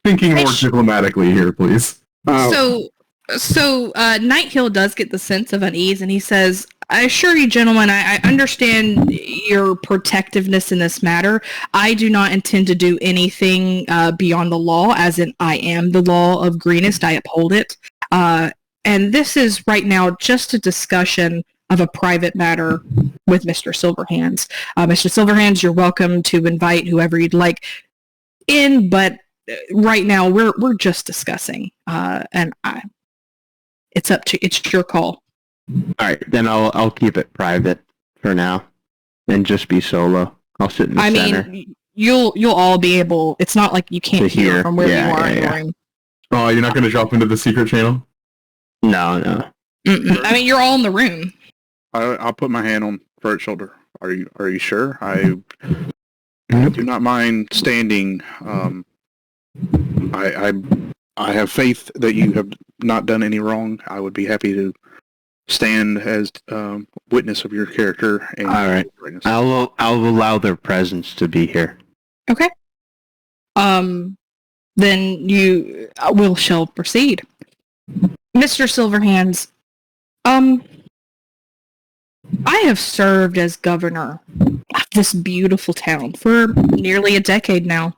thinking more diplomatically here, please. Oh, So Nighthill does get the sense of unease, and he says, I assure you, gentlemen, I understand your protectiveness in this matter. I do not intend to do anything beyond the law, as in I am the law of Greenest. I uphold it. And this is right now just a discussion of a private matter with Mr. Silverhands. Mr. Silverhands, you're welcome to invite whoever you'd like in, but right now we're just discussing, and it's your call. All right, then I'll keep it private for now, and just be solo. I'll sit in the center. mean, you'll all be able. It's not like you can't To hear hear. from where Yeah, you are in yeah, the room. Oh, you're not going to drop into the secret channel? No. Mm-mm. I mean, you're all in the room. I'll put my hand on Bert's shoulder. Are you sure? I do not mind standing. I have faith that you have not done any wrong. I would be happy to stand as witness of your character. And All right. I'll allow their presence to be here. Okay. Then we shall proceed. Mr. Silverhands, I have served as governor of this beautiful town for nearly a decade now.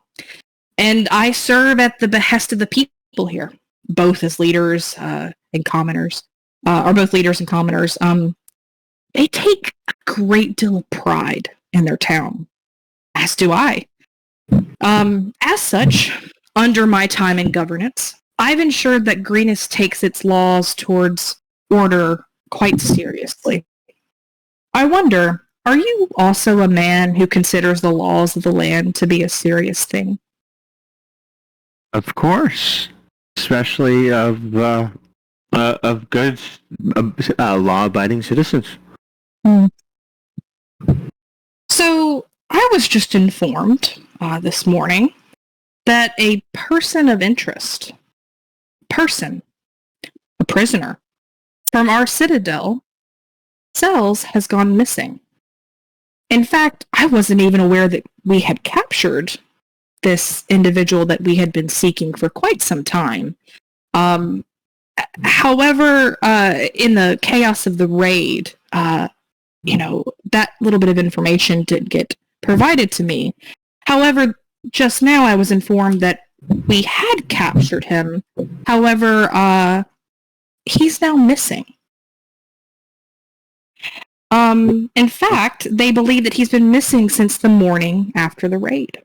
And I serve at the behest of the people here, both as leaders and commoners, or both leaders and commoners. They take a great deal of pride in their town, as do I. As such, under my time in governance, I've ensured that Greenest takes its laws towards order quite seriously. I wonder, are you also a man who considers the laws of the land to be a serious thing? Of course, especially of good law-abiding citizens. So, I was just informed this morning that a person of interest, a prisoner, from our citadel cells has gone missing. In fact, I wasn't even aware that we had captured this individual that we had been seeking for quite some time. However, in the chaos of the raid, that little bit of information did get provided to me. However, just now I was informed that we had captured him. However, he's now missing. In fact, they believe that he's been missing since the morning after the raid.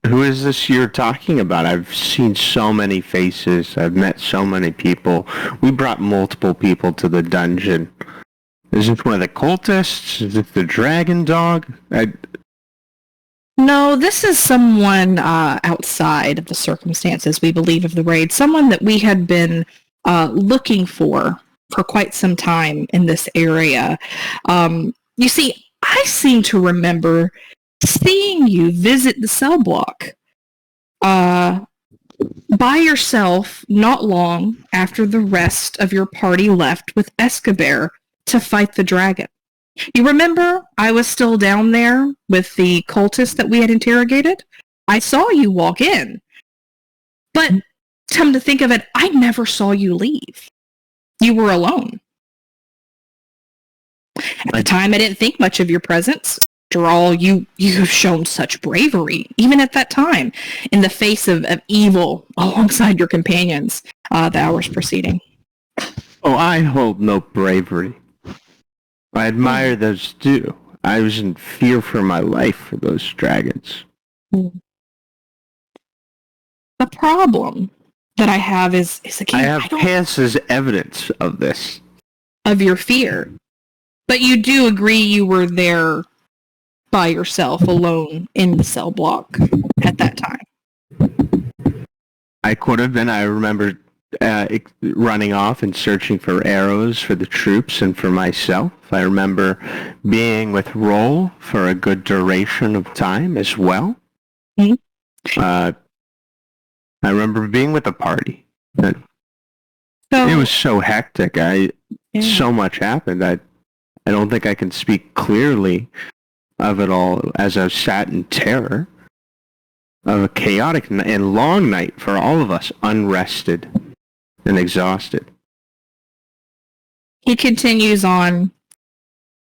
Who is this you're talking about? I've seen so many faces. I've met so many people. We brought multiple people to the dungeon. Is this one of the cultists? Is it the dragon dog? No, this is someone outside of the circumstances, we believe, of the raid. Someone that we had been looking for quite some time in this area. You see, I seem to remember seeing you visit the cell block by yourself not long after the rest of your party left with Escobar to fight the dragon. You remember I was still down there with the cultists that we had interrogated? I saw you walk in. But come to think of it, I never saw you leave. You were alone. At the time, I didn't think much of your presence. After all, you have shown such bravery, even at that time, in the face of evil alongside your companions the hours preceding. Oh, I hold no bravery. I admire those too. I was in fear for my life for those dragons. The problem that I have is again, I have pants as evidence of this. Of your fear. But you do agree you were there by yourself, alone, in the cell block at that time. I could have been. I remember running off and searching for arrows for the troops and for myself. I remember being with Roll for a good duration of time as well. Mm-hmm. I remember being with the party. It So, was so hectic. So much happened. I don't think I can speak clearly of it all as I sat in terror of a chaotic and long night for all of us, unrested and exhausted. he continues on.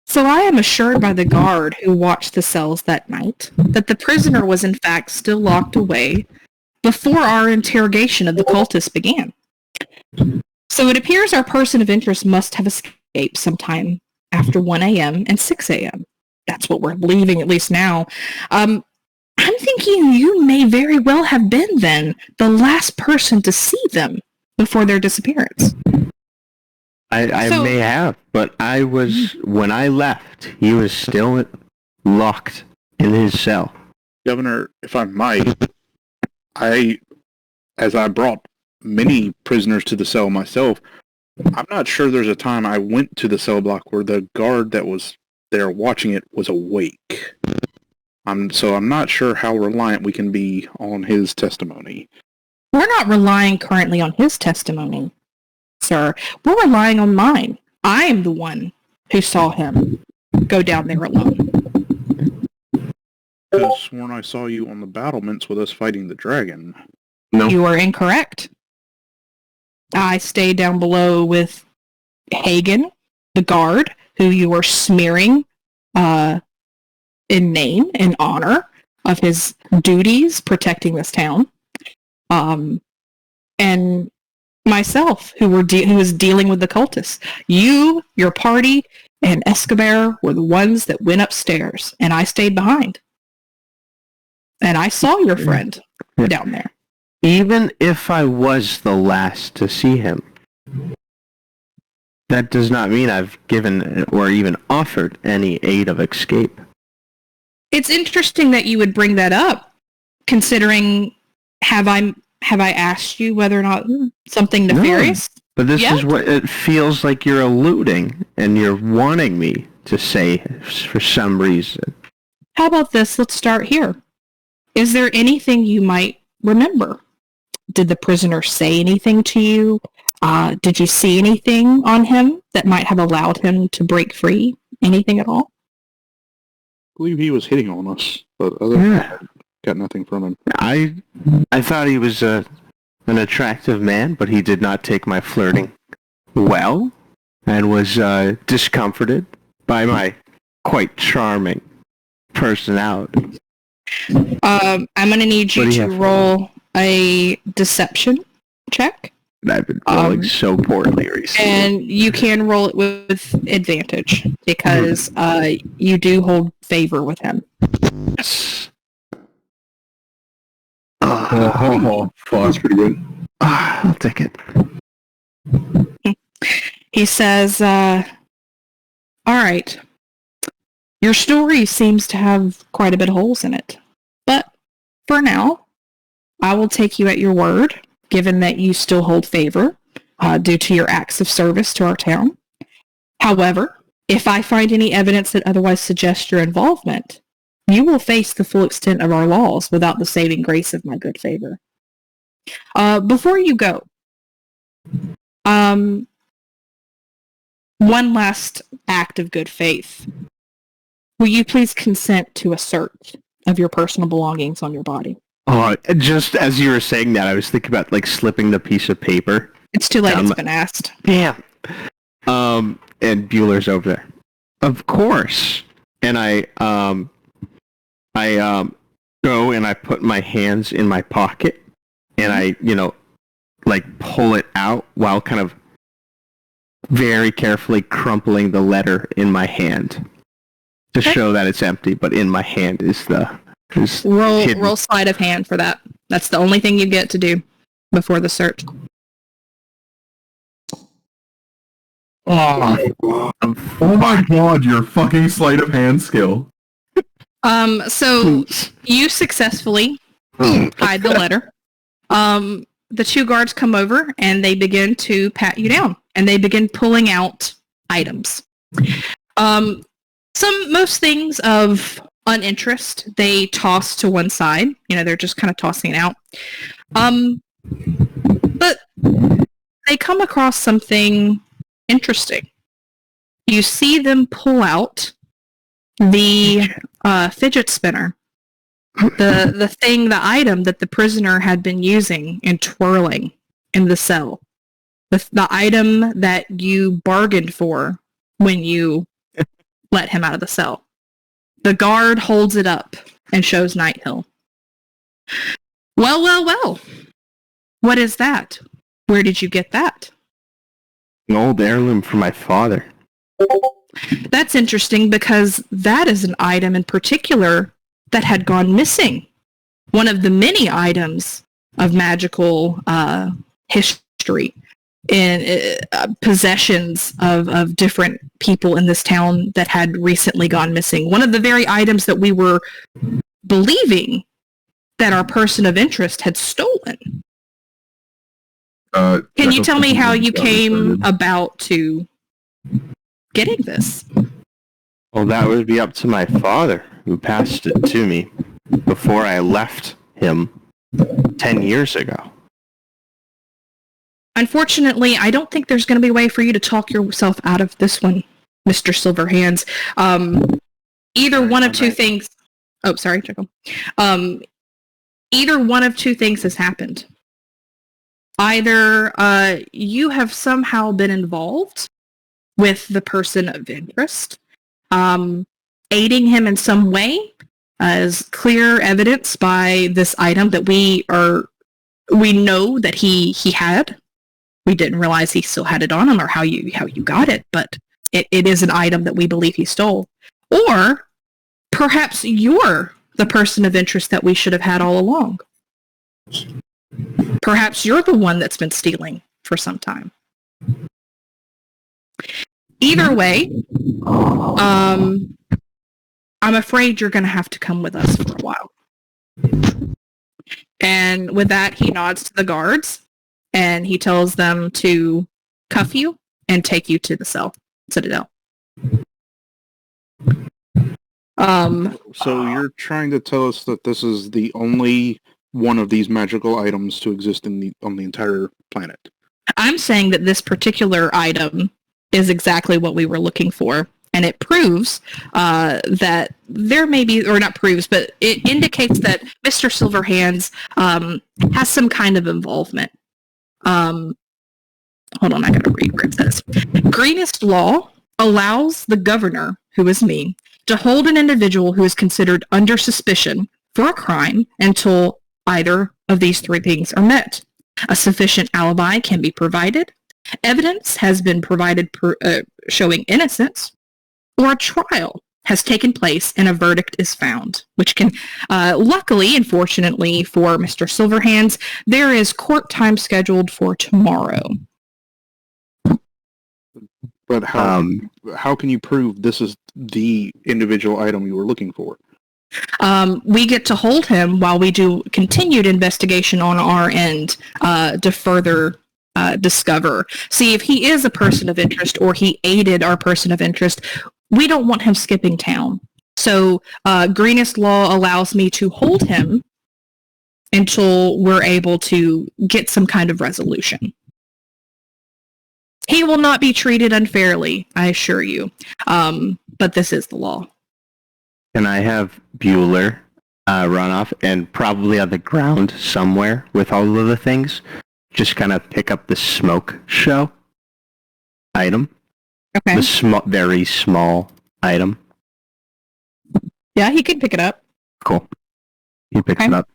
So I am assured by the guard who watched the cells that night that the prisoner was in fact still locked away before our interrogation of the cultists began. So it appears our person of interest must have escaped sometime after 1 a.m. and 6 a.m. That's what we're believing, at least now. I'm thinking you may very well have been then the last person to see them before their disappearance. I may have, but I was, when I left, he was still locked in his cell. Governor, if I might, as I brought many prisoners to the cell myself, I'm not sure there's a time I went to the cell block where the guard that was there watching it was awake. So I'm not sure how reliant we can be on his testimony. We're not relying currently on his testimony, sir. We're relying on mine. I am the one who saw him go down there alone. I could have sworn I saw you on the battlements with us fighting the dragon. No. You are incorrect. I stayed down below with Hagen, the guard, who you were smearing in name and honor of his duties protecting this town, and myself, who was dealing with the cultists. You, your party, and Escobar were the ones that went upstairs, and I stayed behind. And I saw your friend down there. Even if I was the last to see him, that does not mean I've given or even offered any aid of escape. It's interesting that you would bring that up, considering have I asked you whether or not something nefarious? No, but this is what it feels like you're alluding, and you're wanting me to say for some reason. How about this? Let's start here. Is there anything you might remember? Did the prisoner say anything to you? Did you see anything on him that might have allowed him to break free? Anything at all? I believe he was hitting on us, but other than that, got nothing from him. I thought he was an attractive man, but he did not take my flirting well, and was discomforted by my quite charming personality. I'm going to need you to roll a deception check. I've been rolling so poorly recently. And you can roll it with advantage, because you do hold favor with him. Yes. That's pretty good. I'll take it. He says, all right, your story seems to have quite a bit of holes in it. But for now, I will take you at your word, given that you still hold favor due to your acts of service to our town. However, if I find any evidence that otherwise suggests your involvement, you will face the full extent of our laws without the saving grace of my good favor. Before you go, one last act of good faith. Will you please consent to a search of your personal belongings on your body? Oh, just as you were saying that, I was thinking about like slipping the piece of paper. It's too late. It's been asked. Damn. And Bueller's over there. Of course. And I go and I put my hands in my pocket and I, like pull it out while kind of very carefully crumpling the letter in my hand to show that it's empty, but in my hand is roll sleight of hand for that. That's the only thing you get to do before the search. Oh my god, your fucking sleight of hand skill. So you successfully hide the letter. The two guards come over and they begin to pat you down and they begin pulling out items. Most things of uninterest they toss to one side. They're just kind of tossing it out. But they come across something interesting. You see them pull out the fidget spinner, the item that the prisoner had been using and twirling in the cell, the item that you bargained for when you let him out of the cell. The guard holds it up and shows Nighthill. Well. What is that? Where did you get that? An old heirloom for my father. That's interesting because that is an item in particular that had gone missing. One of the many items of magical history in possessions of different people in this town that had recently gone missing. One of the very items that we were believing that our person of interest had stolen. Can you tell me how you came about to getting this? Well, that would be up to my father, who passed it to me before I left him 10 years ago. Unfortunately, I don't think there's going to be a way for you to talk yourself out of this one, Mr. Silverhands. Either one of two things... Oh, sorry, Jacob. Either one of two things has happened. Either you have somehow been involved with the person of interest, aiding him in some way, as clear evidence by this item that we know that he had. We didn't realize he still had it on him or how you got it, but it is an item that we believe he stole. Or perhaps you're the person of interest that we should have had all along. Perhaps you're the one that's been stealing for some time. Either way, I'm afraid you're going to have to come with us for a while. And with that, he nods to the guards, and he tells them to cuff you and take you to the Citadel. So you're trying to tell us that this is the only one of these magical items to exist on the entire planet? I'm saying that this particular item is exactly what we were looking for, and it proves that there may be, or not proves, but it indicates that Mr. Silverhands has some kind of involvement. Hold on, I gotta read where it says. Greenest law allows the governor, who is me, to hold an individual who is considered under suspicion for a crime until either of these three things are met. A sufficient alibi can be provided, evidence has been provided showing innocence, or a trial has taken place and a verdict is found, which can, luckily and fortunately for Mr. Silverhands, there is court time scheduled for tomorrow. But how can you prove this is the individual item you were looking for? We get to hold him while we do continued investigation on our end to further discover. See if he is a person of interest or he aided our person of interest. We don't want him skipping town. So Greenest law allows me to hold him until we're able to get some kind of resolution. He will not be treated unfairly, I assure you. But this is the law. Can I have Bueller run off and probably on the ground somewhere with all of the things, just kind of pick up the smoke show item? Okay. The very small item. Yeah, he can pick it up. Cool. He picks it up.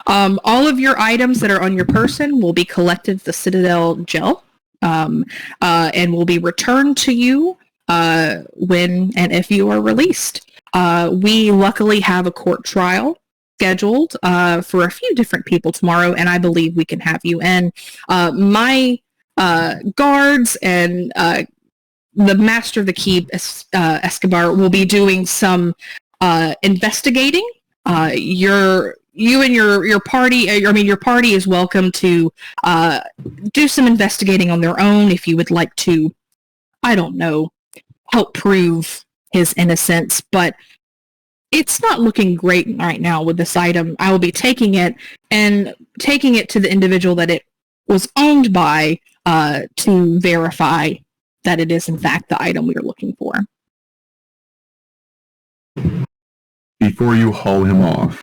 All of your items that are on your person will be collected at the Citadel jail, and will be returned to you when and if you are released. We luckily have a court trial scheduled for a few different people tomorrow, and I believe we can have you in. My guards and the Master of the Keep, Escobar, will be doing some investigating. You and your party, your party is welcome to do some investigating on their own if you would like to, I don't know, help prove his innocence, but it's not looking great right now with this item. I will be taking it to the individual that it was owned by to verify that it is in fact the item we are looking for. Before you haul him off,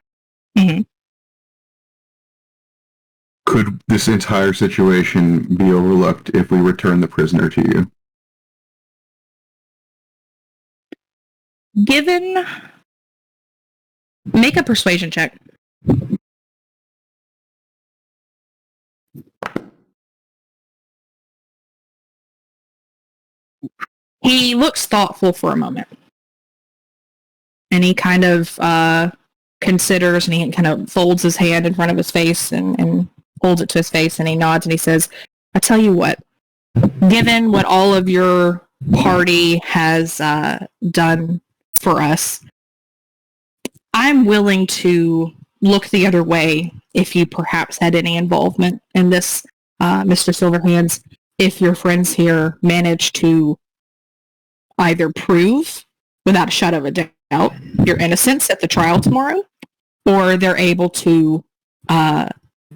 could this entire situation be overlooked if we return the prisoner to you? Make a persuasion check. He looks thoughtful for a moment. And he kind of considers, and he kind of folds his hand in front of his face and holds it to his face, and he nods and he says, I tell you what, given what all of your party has done for us, I'm willing to look the other way if you perhaps had any involvement in this, Mr. Silverhands, if your friends here manage to either prove, without a shadow of a doubt, your innocence at the trial tomorrow, or they're able to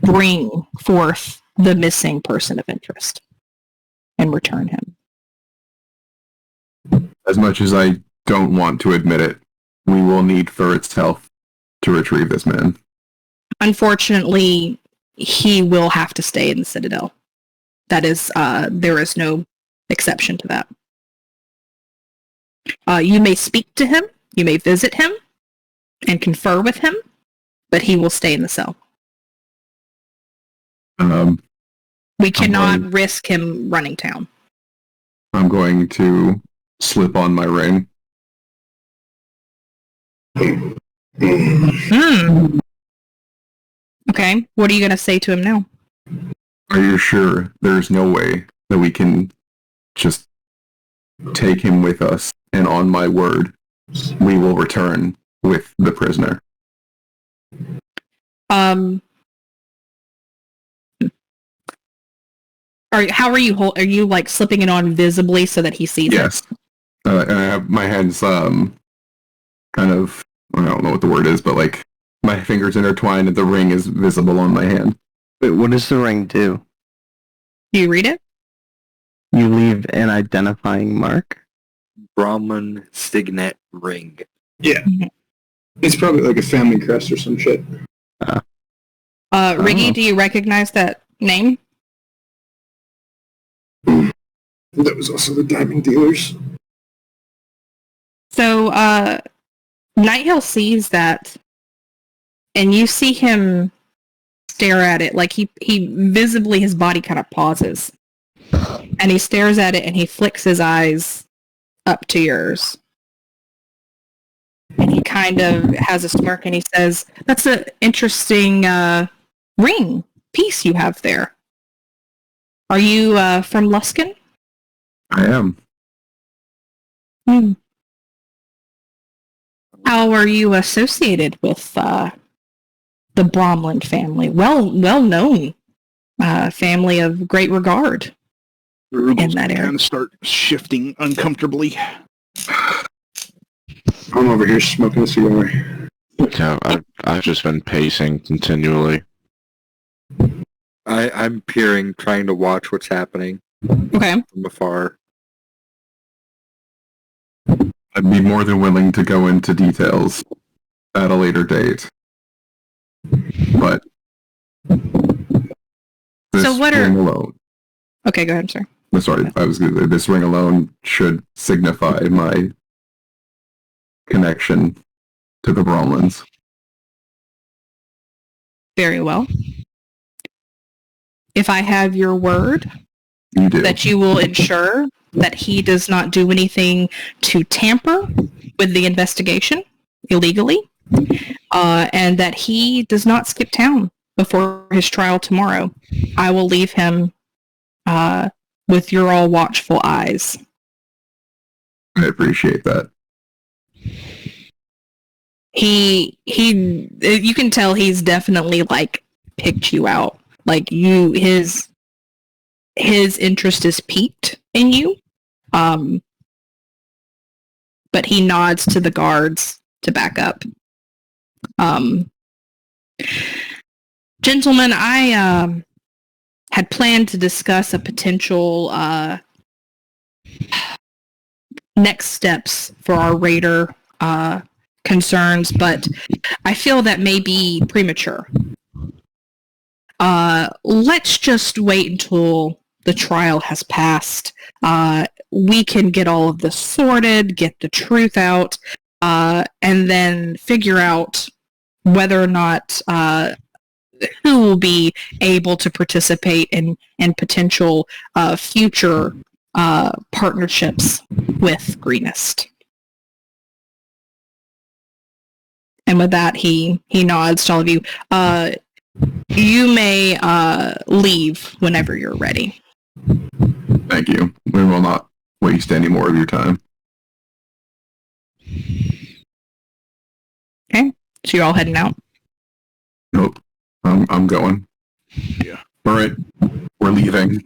bring forth the missing person of interest and return him. As much as I don't want to admit it, we will need Furret's help to retrieve this man. Unfortunately, he will have to stay in the Citadel. That is, there is no exception to that. You may speak to him, you may visit him, and confer with him, but he will stay in the cell. We cannot risk him running town. I'm going to slip on my ring. Okay, what are you going to say to him now? Are you sure there's no way that we can just take him with us, and on my word, we will return with the prisoner? How are you? Are you like slipping it on visibly so that he sees it? Yes. And I have my hands kind of, I don't know what the word is, but like my fingers intertwined and the ring is visible on my hand. Wait, what does the ring do? Do you read it? You leave an identifying mark? Brahman Signet Ring. Yeah. It's probably like a family crest or some shit. Riggy, do you recognize that name? That was also the diamond dealers. So, Nighthill sees that, and you see him stare at it, like he visibly, his body kind of pauses. And he stares at it, and he flicks his eyes up to yours. And he kind of has a smirk, and he says, that's an interesting ring piece you have there. Are you from Luskin? I am. How are you associated with the Bromland family? Well known family of great regard in that area. Kind of start shifting uncomfortably. I'm over here smoking a cigar. Yeah, I've just been pacing continually. I'm peering, trying to watch what's happening Okay. from afar. I'd be more than willing to go into details at a later date. But this So what are- ring alone. Okay, go ahead, sir. Sorry, this ring alone should signify my connection to the Bromlands. Very well. If I have your word You do. that you will ensure that he does not do anything to tamper with the investigation illegally, and that he does not skip town before his trial tomorrow, I will leave him with your all watchful eyes. I appreciate that. You can tell he's definitely like picked you out. Like his interest is piqued in you. But he nods to the guards to back up. Gentlemen, I had planned to discuss a potential next steps for our raider concerns, but I feel that may be premature. Let's just wait until the trial has passed. We can get all of this sorted, get the truth out, and then figure out whether or not who will be able to participate in potential future partnerships with Greenest. And with that, he nods to all of you. You may leave whenever you're ready. Thank you. We will not waste any more of your time. Okay, so you're all heading out. Nope. I'm going. Yeah. All right. We're leaving.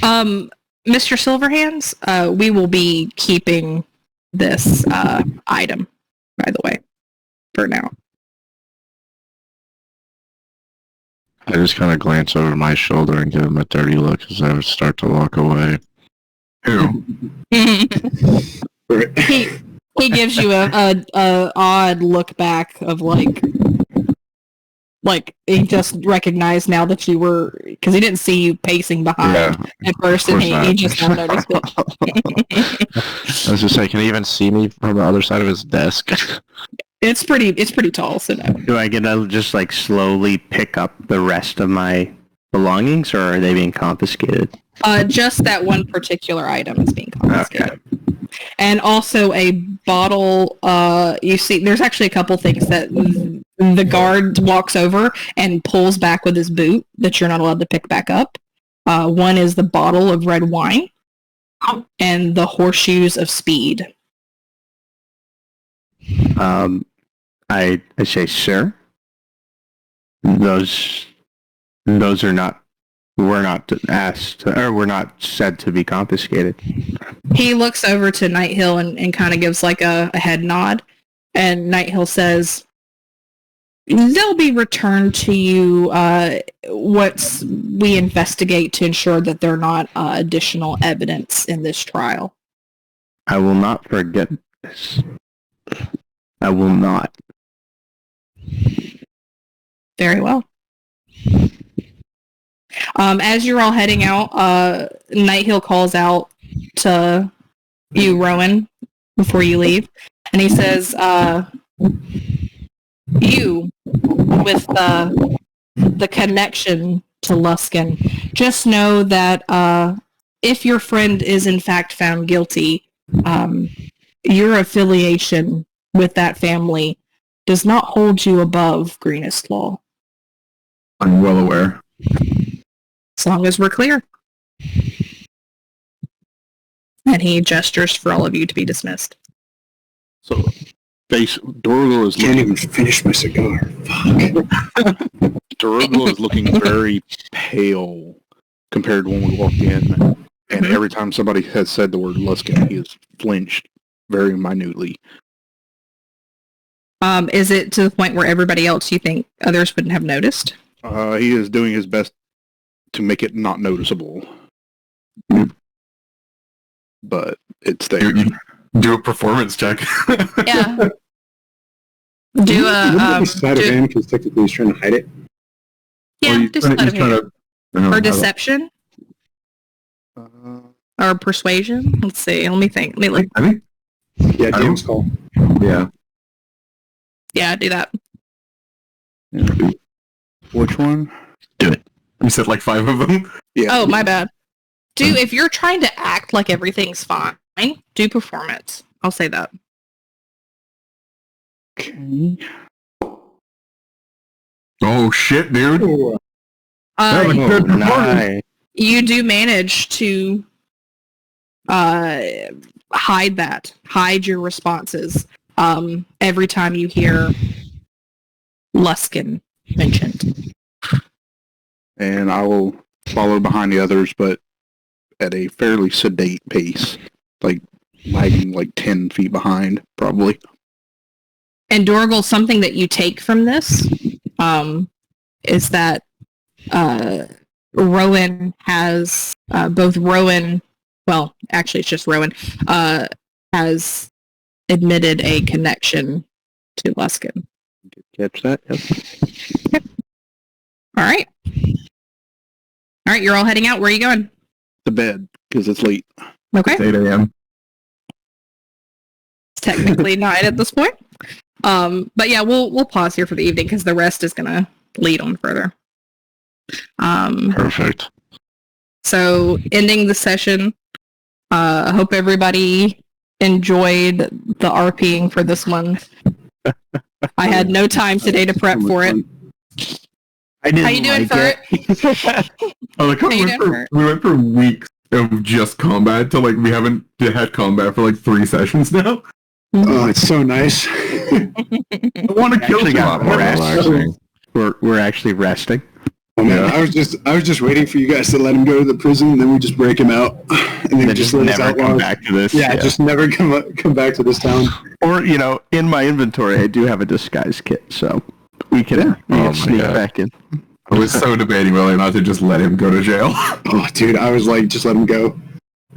Mr. Silverhands, we will be keeping this item, by the way, for now. I just kind of glance over my shoulder and give him a dirty look as I start to walk away. Who? he gives you a odd look back of like he just recognized now that you were, because he didn't see you pacing behind at first, and he just now noticed it. I was just like, can he even see me from the other side of his desk? It's pretty tall, so no. Do I get to just like slowly pick up the rest of my belongings, or are they being confiscated? Just that one particular item is being confiscated. Okay. And also a bottle, you see, there's actually a couple things that the guard walks over and pulls back with his boot that you're not allowed to pick back up. One is the bottle of red wine and the horseshoes of speed. I say, sir, those are not, we're not asked, or we're not said to be confiscated. He looks over to Nighthill and kind of gives like a head nod, and Nighthill says, they'll be returned to you once we investigate to ensure that they're not additional evidence in this trial. I will not forget this. I will not. Very well. As you're all heading out, Nighthill calls out to you, Rowan, before you leave, and he says, you, with the connection to Luskin, just know that if your friend is in fact found guilty, your affiliation with that family does not hold you above Greenest law. I'm well aware. As long as we're clear. And he gestures for all of you to be dismissed. So, Dorgo is Can't looking. even finish my cigar. Fuck. Dorgo is looking very pale compared to when we walked in, and every time somebody has said the word Luskin, he has flinched very minutely. Is it to the point where everybody else you think others wouldn't have noticed? He is doing his best to make it not noticeable. But it's there. You do a performance check. Yeah. Do a sleight of hand because technically he's trying to hide it. yeah, just sleight of hand. Or deception Uh, or persuasion. Let's see. Let me think. Let me look. I think. Yeah, I James call. Yeah. Yeah, do that. which one? You said like 5 of them. Yeah. Oh, my bad. If you're trying to act like everything's fine, do performance. I'll say that. Okay. Oh shit, dude. That was Uh, good performance. Nice. you do manage to hide your responses every time you hear Luskin mentioned. And I will follow behind the others, but at a fairly sedate pace. Like, lagging like 10 feet behind, probably. And Dorgal, something that you take from this is that Rowan has both Rowan, well, actually it's just Rowan, has admitted a connection to Luskin. Catch that? Yep. All right. All right, you're all heading out. Where are you going? To bed, because it's late. Okay. It's 8 a.m. It's technically 9 at this point. But yeah, we'll pause here for the evening because the rest is gonna lead on further. Perfect. So ending the session. I hope everybody enjoyed the RPing for this one. I had no time today to prep for it. I didn't How you doing, like Furt? Oh, like, How you doing, we went for weeks of just combat to like we haven't had combat for like 3 sessions now. Oh, it's so nice. I want to kill Actually you. got More rest. relaxing. We're actually resting. Oh, man, I was just waiting for you guys to let him go to the prison, and then we just break him out, and then Then just just let us never come outlaws. back to this. Yeah, just never come back to this town. Or, in my inventory, I do have a disguise kit, so we can, Oh my sneak God. back in. I was so debating whether or not to just let him go to jail. Oh, dude, I was like, just let him go.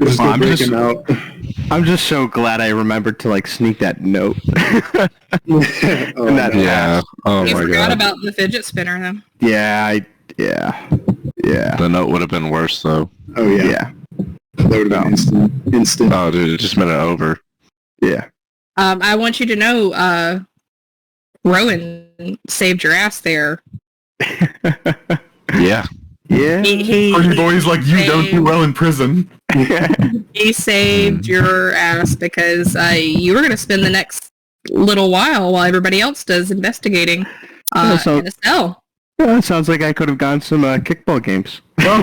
Just Well, go I'm break just- him out. I'm just so glad I remembered to, sneak that note. Oh, that- no. Yeah. Oh You my forgot god. about the fidget spinner, though. Yeah. The note would have been worse though. Oh yeah, Yeah. that would have been instant. Oh dude, it just meant it over. Yeah. I want you to know, Rowan saved your ass there. Yeah. Yeah. Pretty boys like you don't do well in prison. He saved your ass because you were going to spend the next little while everybody else does investigating Yeah, so- in a cell. Yeah, it sounds like I could have gone some kickball games. I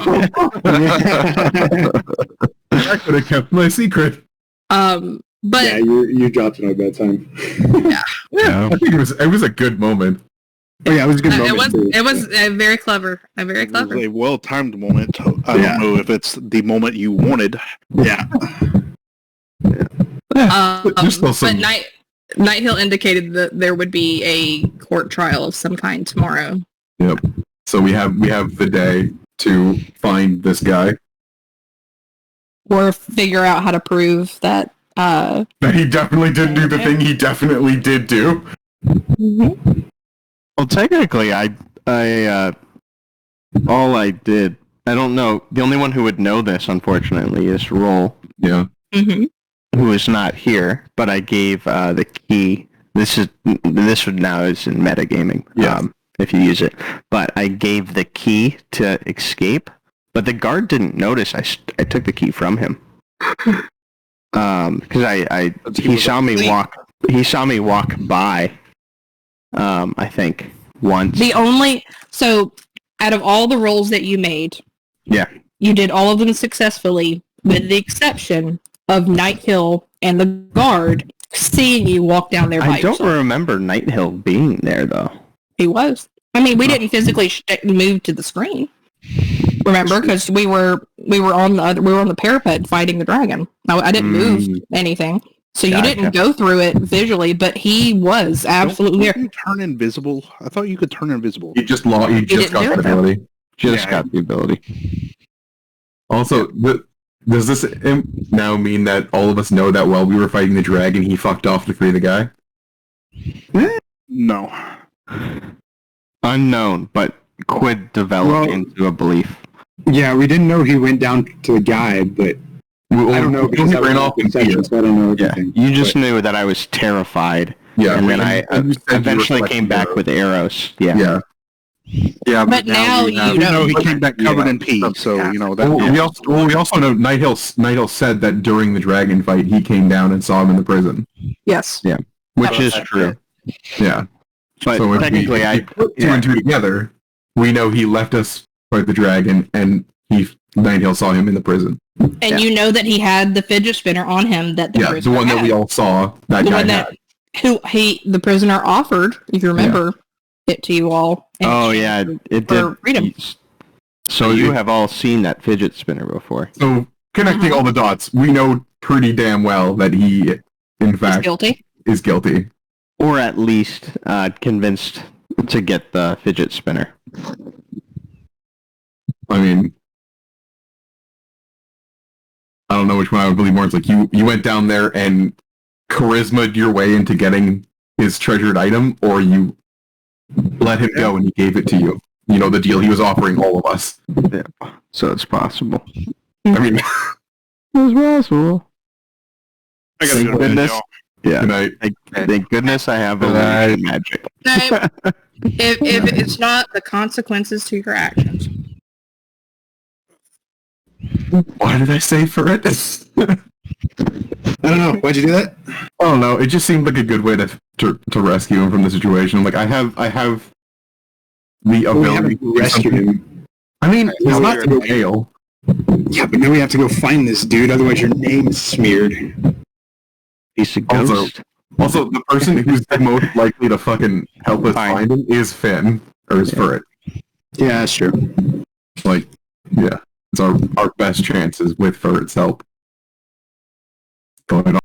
could have kept my secret. But Yeah, you dropped it at a bad time. Yeah, I think it was a good moment. Oh yeah, it was a good moment. it was very clever. Very It was clever. a well-timed moment. I Yeah. don't know if it's the moment you wanted. Yeah. There's still some- But Night Hill indicated that there would be a court trial of some kind tomorrow. Yep. So we have the day to find this guy. Or figure out how to prove that That he definitely didn't do the thing he definitely did do. Well, technically, I all I did, I don't know. The only one who would know this, unfortunately, is Roll, Yeah. who is not here. But I gave the key. This now is in metagaming. Yeah. If you use it, but I gave the key to escape. But the guard didn't notice. I took the key from him. Because he saw me walk. He saw me walk by. I think once. So out of all the rolls that you made, Yeah. you did all of them successfully, with the exception of Night Hill and the guard seeing you walk down there by I don't yourself. remember Night Hill being there though. He was. I mean, we didn't physically move to the screen. Remember, because we were on the parapet fighting the dragon. I didn't move anything. So you Gotcha. didn't go through it visually, but he was absolutely Don't there. you turn invisible? I thought you could turn invisible. You just you just didn't got do that it, though. ability. Just Yeah. got the ability. Also, does this now mean that all of us know that while we were fighting the dragon, he fucked off to free the guy? No. Unknown, but could develop Well- into a belief. Yeah, we didn't know he went down to the guy, but I don't know because He I ran was off in in fear. session, so I don't know Yeah, everything. you just knew that I was terrified, Yeah, and then I and you said you were eventually came collecting back arrows. with arrows. Yeah. Yeah. Yeah, But now we have- you know. No, he came back covered Yeah. in pee, so, you know, that... Well, we also know Night Hill said that during the dragon fight, he came down and saw him in the prison. Yes. Which That is was true. Yeah. But So if technically, we put two and two together, we know he left us fight the dragon, and Night Hill saw him in the prison. And you know that he had the fidget spinner on him that the Yeah, the prisoner one that had. we all saw. That The guy one had. that the prisoner offered, if you remember, it to you all. in Oh exchange yeah, for- it for did. freedom. So you have all seen that fidget spinner before. So connecting all the dots, we know pretty damn well that he, in He's fact, guilty. is guilty. Or at least convinced to get the fidget spinner. I mean, I don't know which one I would believe more. It's like you went down there and charisma'd your way into getting his treasured item, or you let him go and he gave it to you. You know, the deal he was offering all of us. Yeah. So it's possible. I mean, It's possible. I gotta Thank go to bed, goodness. y'all. Yeah. good night. Thank goodness I have Good illusion night. magic. Okay. if it's not the consequences to your actions. Why did I say for it? I don't know. Why'd you do that? I don't know. It just seemed like a good way to rescue him from the situation. Like I have the Well, we ability haven't to do rescued something. him. I mean, he's Now not we're- in jail. Yeah, but now we have to go find this dude, otherwise your name is smeared. Piece of Also- ghost. Also, the person who's the most likely to fucking help us Fine. find him is Finn, or is Furret. Yeah, that's true. Like, yeah, it's our best chances with Furret's help. Going on.